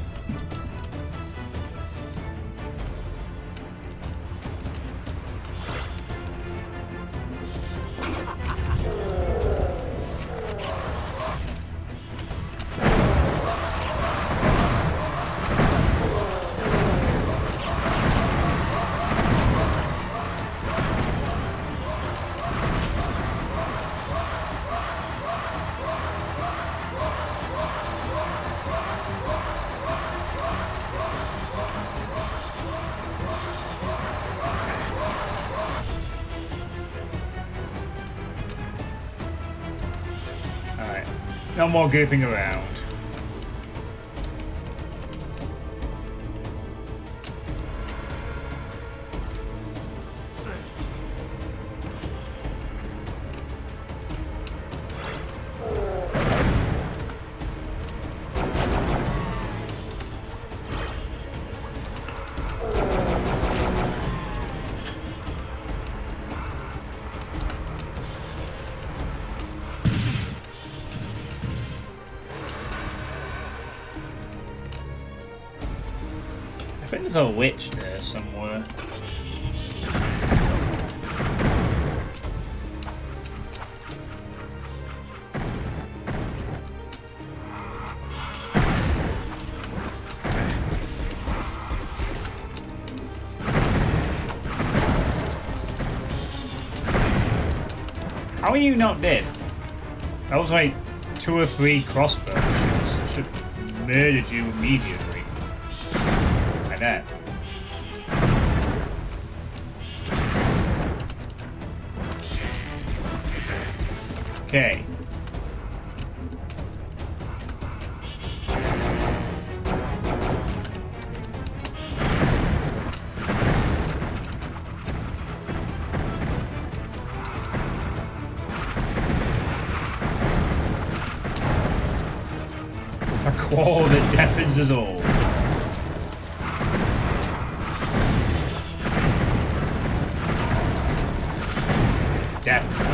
No more goofing around. I think there's a witch there somewhere. How are you not dead? That was like 2 or 3 crossbow shots. Should have murdered you immediately. Like that. Okay. A claw that deafens us all. Death claw.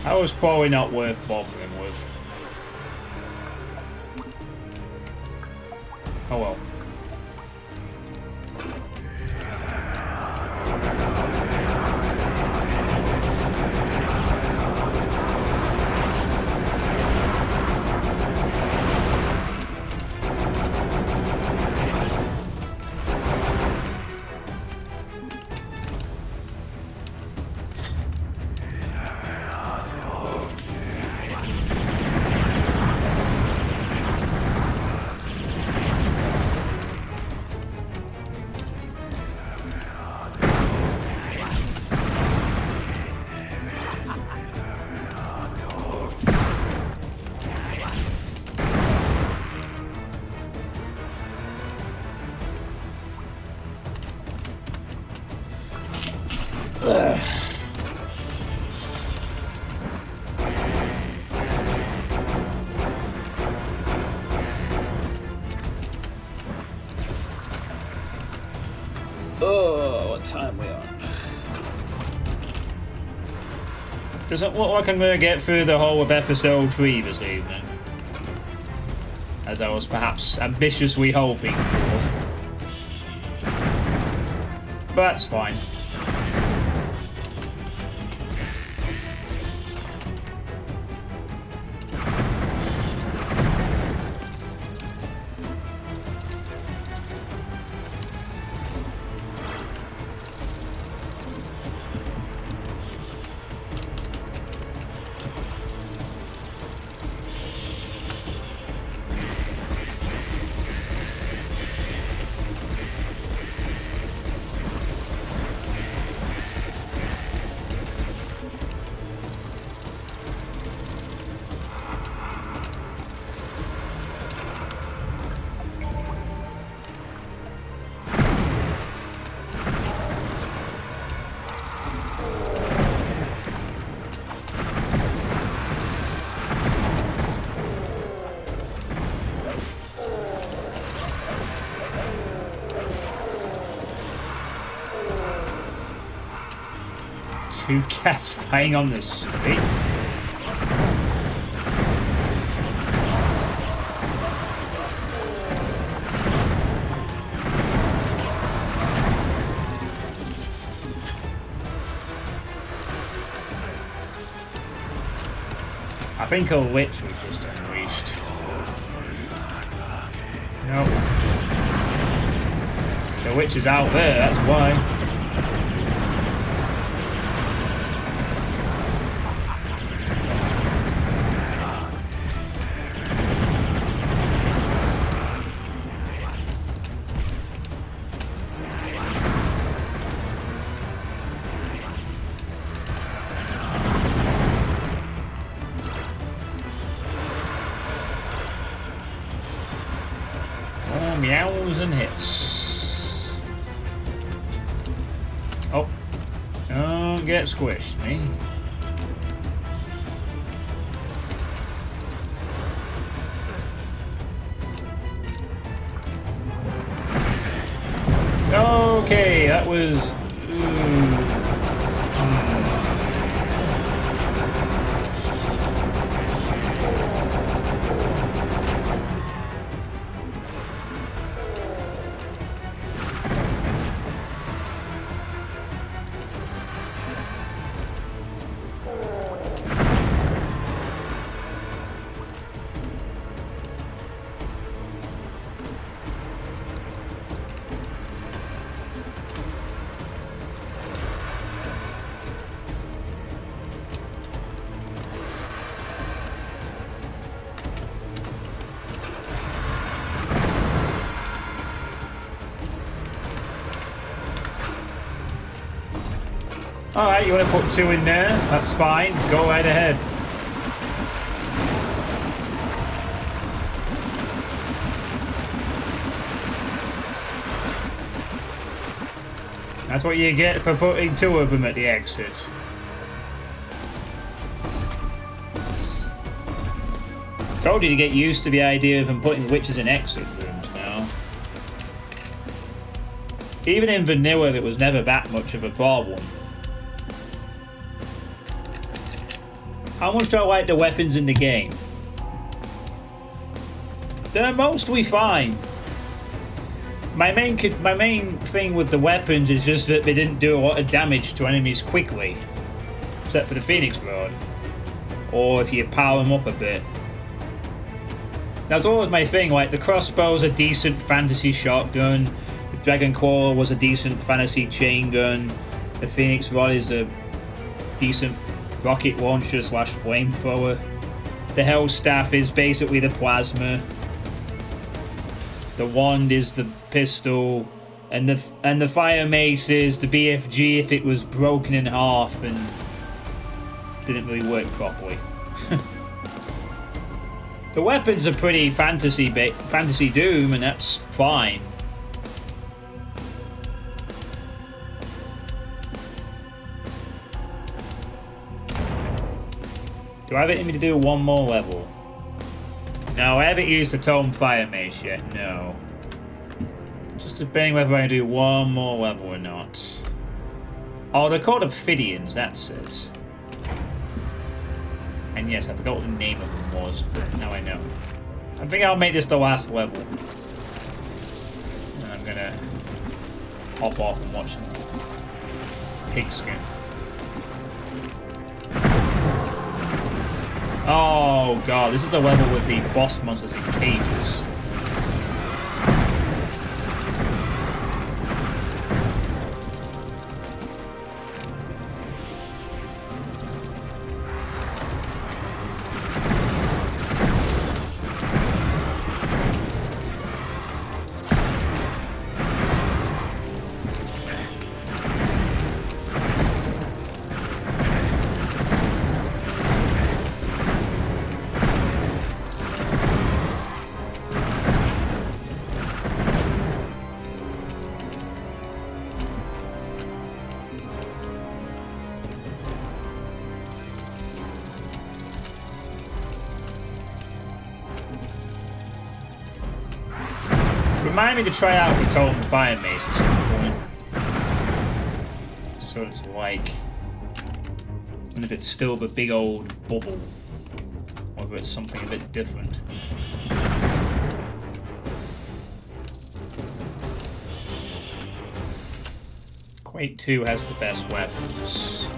That was probably not worth bothering with. Oh well. Oh, what time are we on? Doesn't look like I'm going to get through the whole of episode 3 this evening, as I was perhaps ambitiously hoping for. But that's fine. Two cats playing on the street. I think a witch was just unleashed. Nope. The witch is out there, that's why. Meows and hits. Oh, don't get squished, me. Okay, that was. Alright, you want to put 2 in there? That's fine. Go right ahead. That's what you get for putting 2 of them at the exit. Told you to get used to the idea of them putting witches in exit rooms now. Even in vanilla, it was never that much of a problem. How much do I like the weapons in the game? They're mostly fine. My main thing with the weapons is just that they didn't do a lot of damage to enemies quickly. Except for the Phoenix Rod. Or if you power them up a bit. That's always my thing, like the crossbow's a decent fantasy shotgun, the Dragon Claw was a decent fantasy chain gun, the Phoenix Rod is a decent rocket launcher / flamethrower, the Hell Staff is basically the plasma, the Wand is the pistol, and the Firemace is the BFG if it was broken in half and didn't really work properly. The weapons are pretty fantasy Doom, and that's fine. Do I have it in me to do one more level? No, I haven't used the Tome Firemace yet, no. Just debating whether I do one more level or not. Oh, they're called Ophidians, that's it. And yes, I forgot what the name of them was, but now I know. I think I'll make this the last level. And I'm gonna hop off and watch Pigskin. Oh god, this is the level with the boss monsters in cages. Remind me to try out the Totem Firemace at some point. So it's like... I wonder if it's still the big old bubble. Or if it's something a bit different. Quake 2 has the best weapons.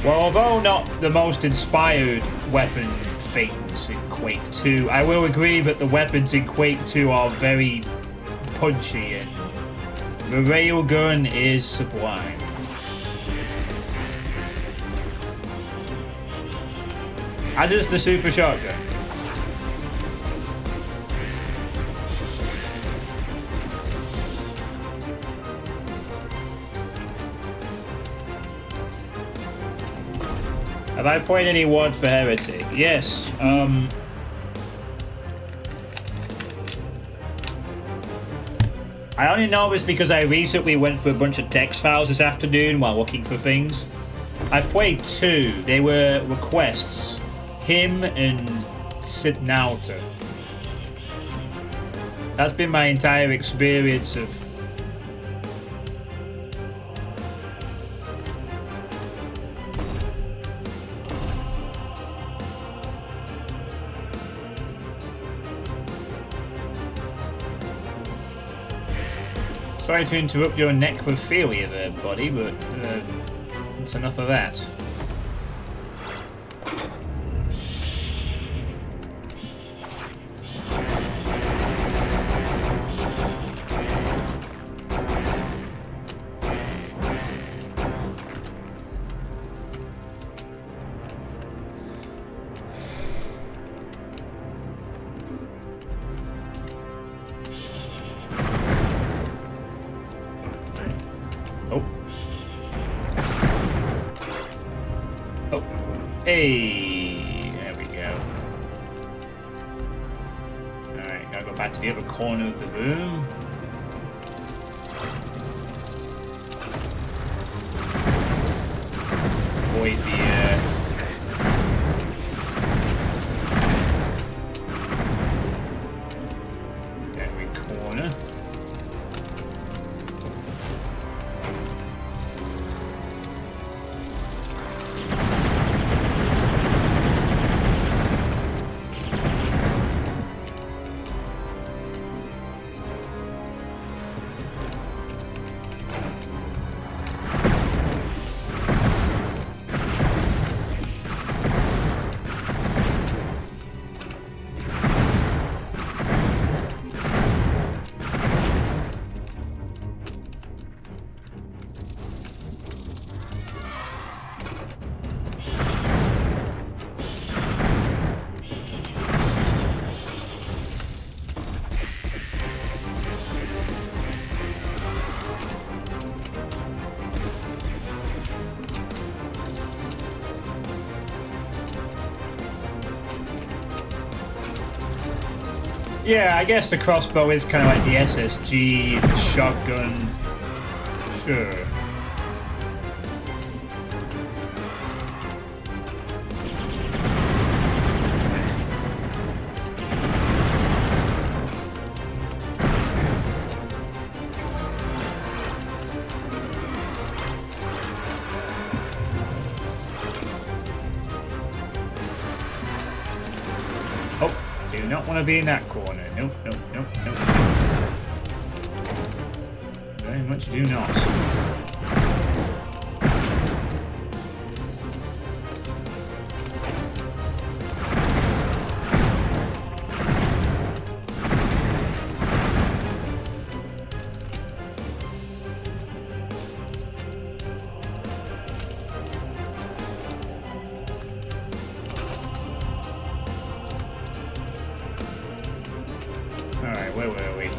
Well, although not the most inspired weapon things in Quake 2, I will agree that the weapons in Quake 2 are very punchy and the railgun is sublime. As is the super shotgun. Have I played any WoD for Heretic? Yes. I only know this because I recently went through a bunch of text files this afternoon while looking for things. I've played 2. They were requests. Him and Sitnauta. That's been my entire experience of... Sorry to interrupt your necrophilia there, buddy, but it's enough of that. Hey, there we go. Alright, gotta go back to the other corner of the room. Avoid the every corner. Yeah, I guess the crossbow is kind of like the SSG, the shotgun. Sure. Do not want to be in that corner. Nope, nope, nope, nope. Very much do not. Alright, where were we?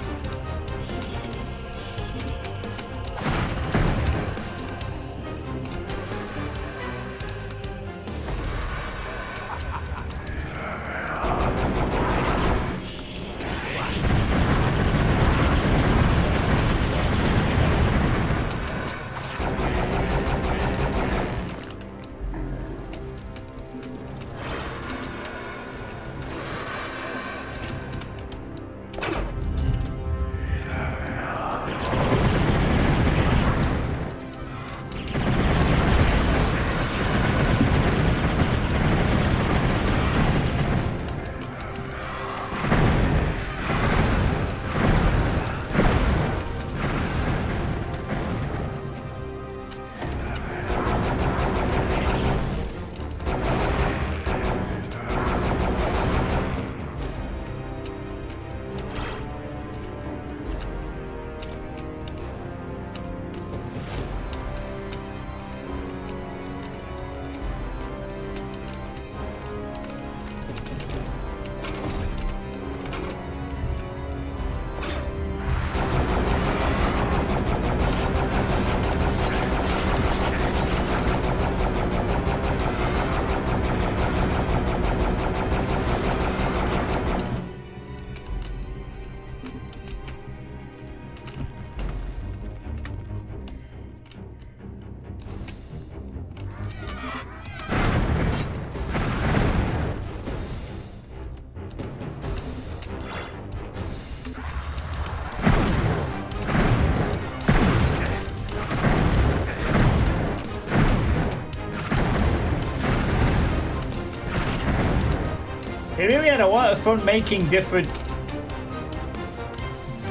They really had a lot of fun making different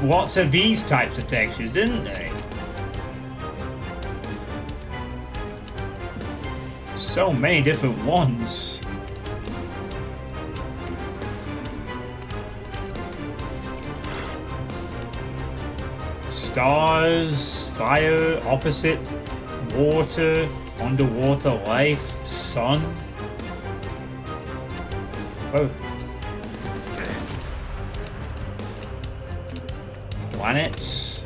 lots of these types of textures, didn't they? So many different ones. Stars, fire, opposite, water, underwater life, sun. Oh. Planets.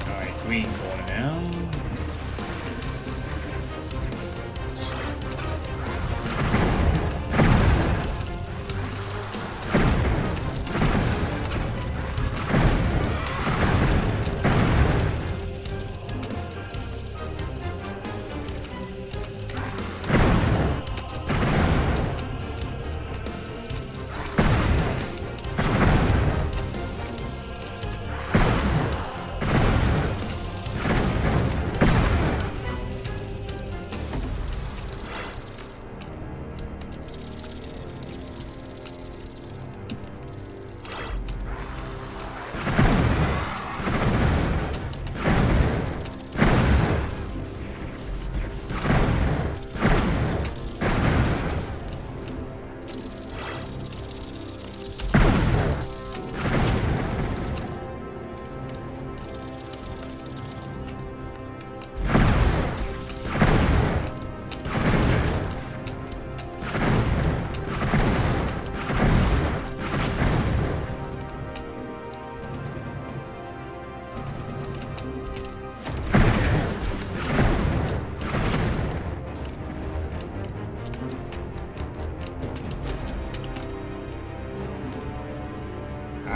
Alright, green corner now.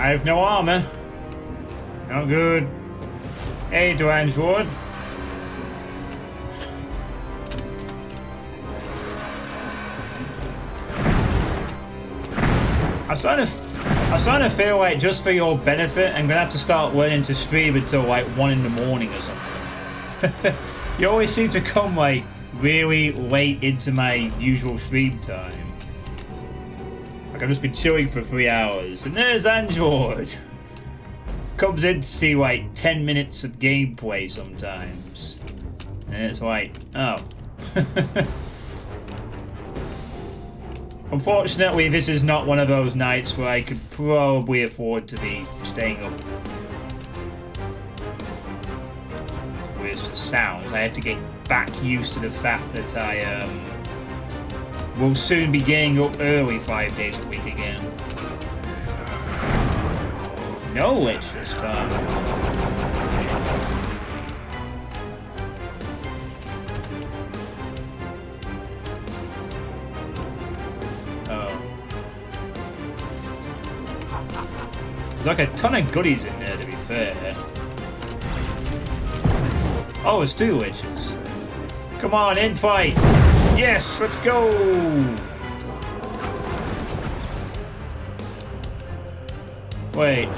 I have no armor. No good. Hey, Duane's Ward. I'm starting to feel like, just for your benefit, I'm gonna have to start learning to stream until like 1 in the morning or something. You always seem to come like really late into my usual stream time. Like I've just been chilling for 3 hours, and there's Android. Comes in to see like 10 minutes of gameplay sometimes, and it's like, oh. Unfortunately, this is not one of those nights where I could probably afford to be staying up with the sounds. I have to get back used to the fact that I will soon be getting up early 5 days a week again. No lich this time. There's like a ton of goodies in there, to be fair. Oh, it's 2 witches. Come on, in fight. Yes, let's go. Wait.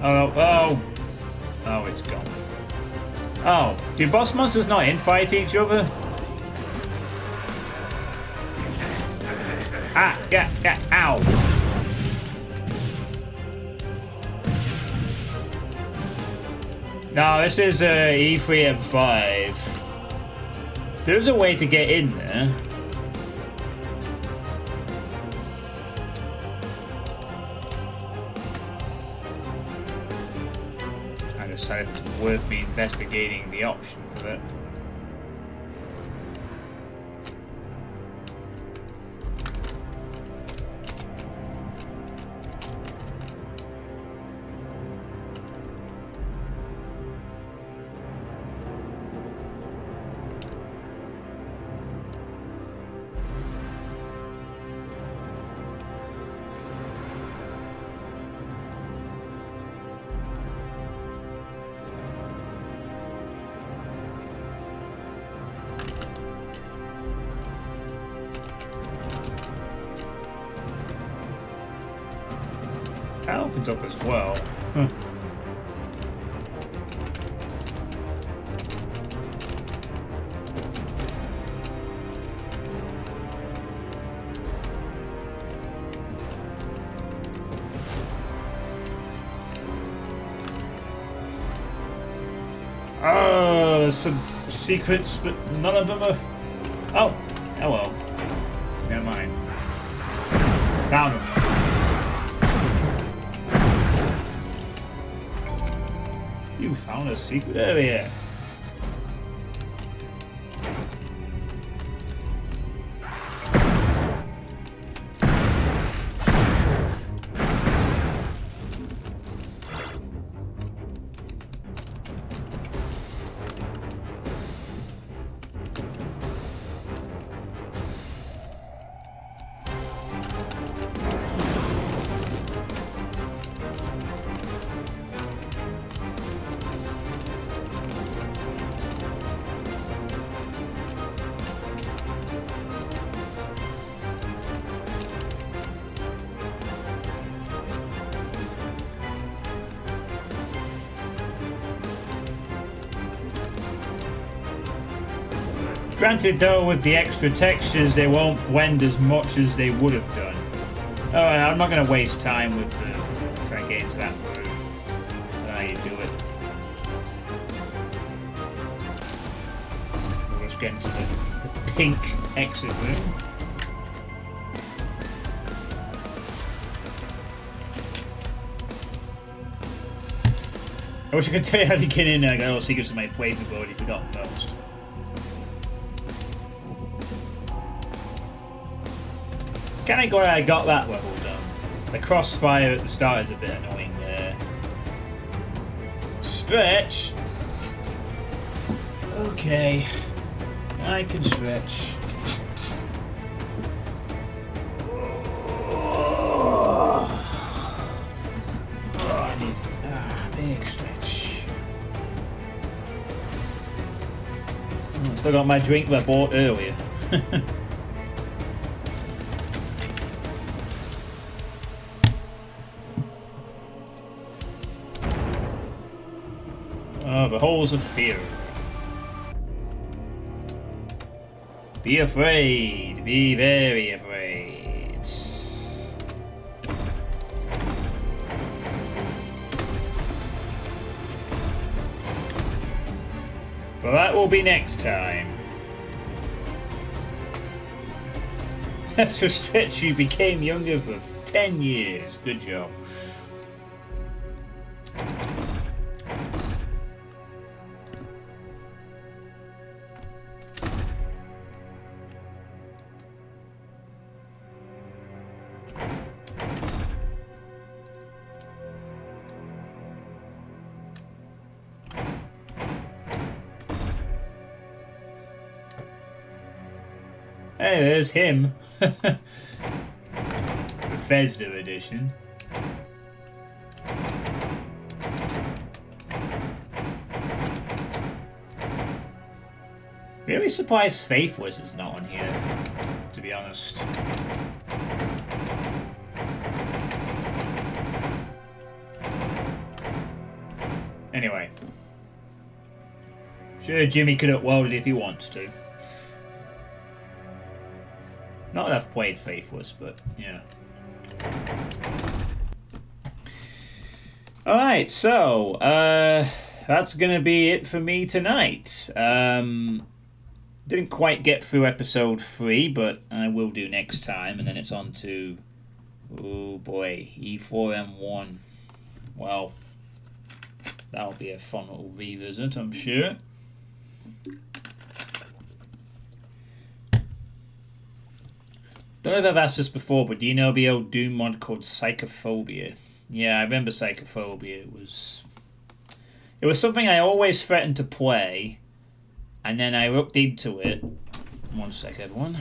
Oh, it's gone. Oh, do boss monsters not infight each other? Ah, yeah, ow. No, this is E3 of 5. There's a way to get in there. I decided it was worth me investigating the option for that. That opens up as well. Huh. Oh, there's some secrets, but none of them are... Oh, hello. Never mind. Found them. You found a secret area. Granted though, with the extra textures they won't blend as much as they would have done. Oh, and I'm not going to waste time with trying to get into that room. I don't know how you do it. Let's get into the pink exit room. I wish I could tell you how to get in there. I got all secrets of my playthrough, but already forgotten most. Kinda glad I got that level done. The crossfire at the start is a bit annoying there. Stretch! Okay. I can stretch. still got my drink that I bought earlier. Oh, the halls of fear. Be afraid. Be very afraid. But that will be next time. After a stretch, you became younger for 10 years. Good job. Hey, there's him. Bethesda edition. Really surprised Faithless is not on here, to be honest. Anyway. Sure, Jimmy could have welded if he wants to. Not that I've played Faithless, but yeah. Alright, so that's gonna be it for me tonight. Didn't quite get through episode 3, but I will do next time, and then it's on to, oh boy, E4M1. Well, that'll be a fun little revisit, I'm sure. Don't know if I've asked this before, but do you know the old Doom mod called Psychophobia? Yeah, I remember Psychophobia. It was something I always threatened to play, and then I looked into it. One sec, everyone.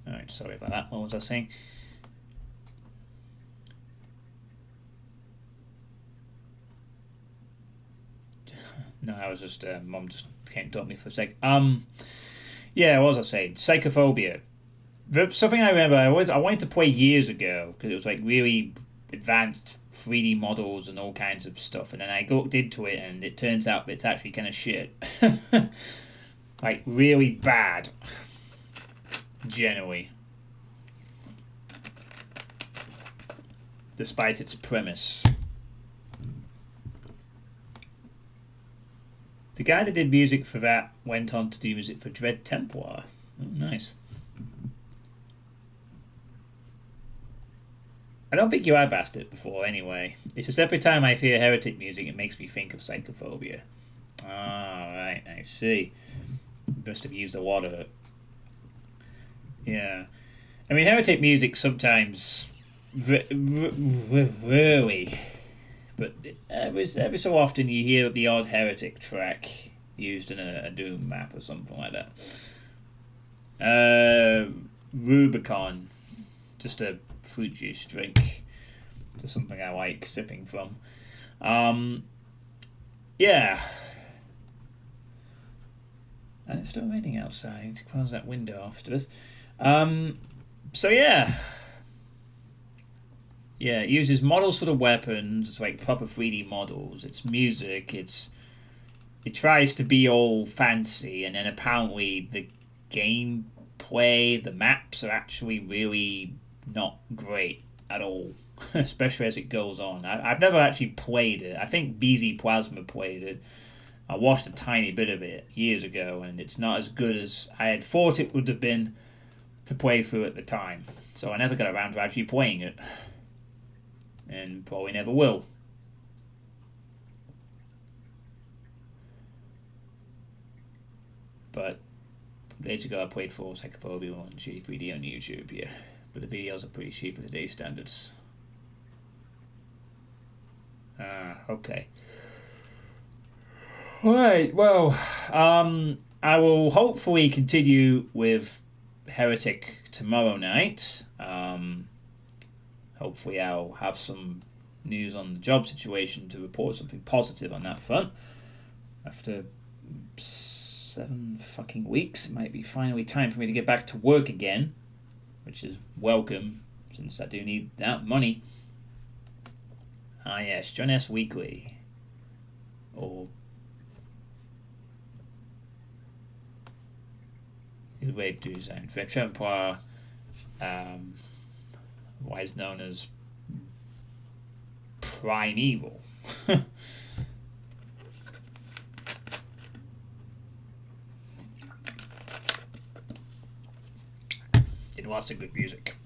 Alright, sorry about that. What was I saying? No, I was just Mom just came to me for a sec. Yeah, what was I saying? Psychophobia. Something I remember, I wanted to play years ago because it was like really advanced 3D models and all kinds of stuff, and then I looked into it, and it turns out it's actually kind of shit, like really bad, generally, despite its premise. The guy that did music for that went on to do music for Dread Templar. Oh, nice. I don't think you have asked it before anyway. It's just every time I hear Heretic music, it makes me think of Psychophobia. Alright, I see. Must have used a lot of it. Yeah. I mean, Heretic music sometimes really... But every so often you hear the odd Heretic track used in a Doom map or something like that. Rubicon, just a fruit juice drink. Just something I like sipping from. Yeah. And it's still raining outside. Close that window after this. So yeah. Yeah, it uses models for the weapons. It's like proper 3D models. It's music. It tries to be all fancy, and then apparently the gameplay, the maps are actually really not great at all, especially as it goes on. I've never actually played it. I think BZ Plasma played it. I watched a tiny bit of it years ago, and it's not as good as I had thought it would have been to play through at the time. So I never got around to actually playing it. And probably never will. But days ago I played for Psychophobia on G3D on YouTube, yeah. But the videos are pretty cheap for today's standards. Okay. Alright, well, I will hopefully continue with Heretic tomorrow night. Hopefully I'll have some news on the job situation to report something positive on that front. After 7 fucking weeks, it might be finally time for me to get back to work again, which is welcome, since I do need that money. Yes, John S. Weekly. Or his way to design Trempoir, otherwise known as Primeval. Did lots of good music.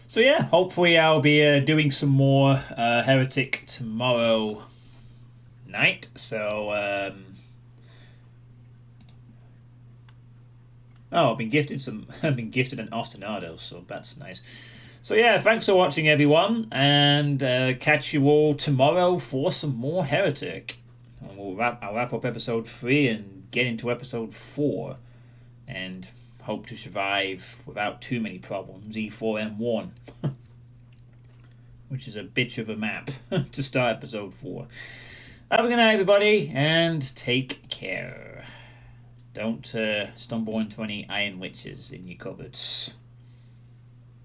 So yeah, hopefully I'll be doing some more Heretic tomorrow night. So I've been gifted some. I've been gifted an Ostinado, so that's nice. So yeah, thanks for watching, everyone, and catch you all tomorrow for some more Heretic. And I'll wrap up episode 3 and get into episode 4, and hope to survive without too many problems. E4M1, which is a bitch of a map to start episode 4. Have a good night, everybody, and take care. Don't stumble into any iron witches in your cupboards.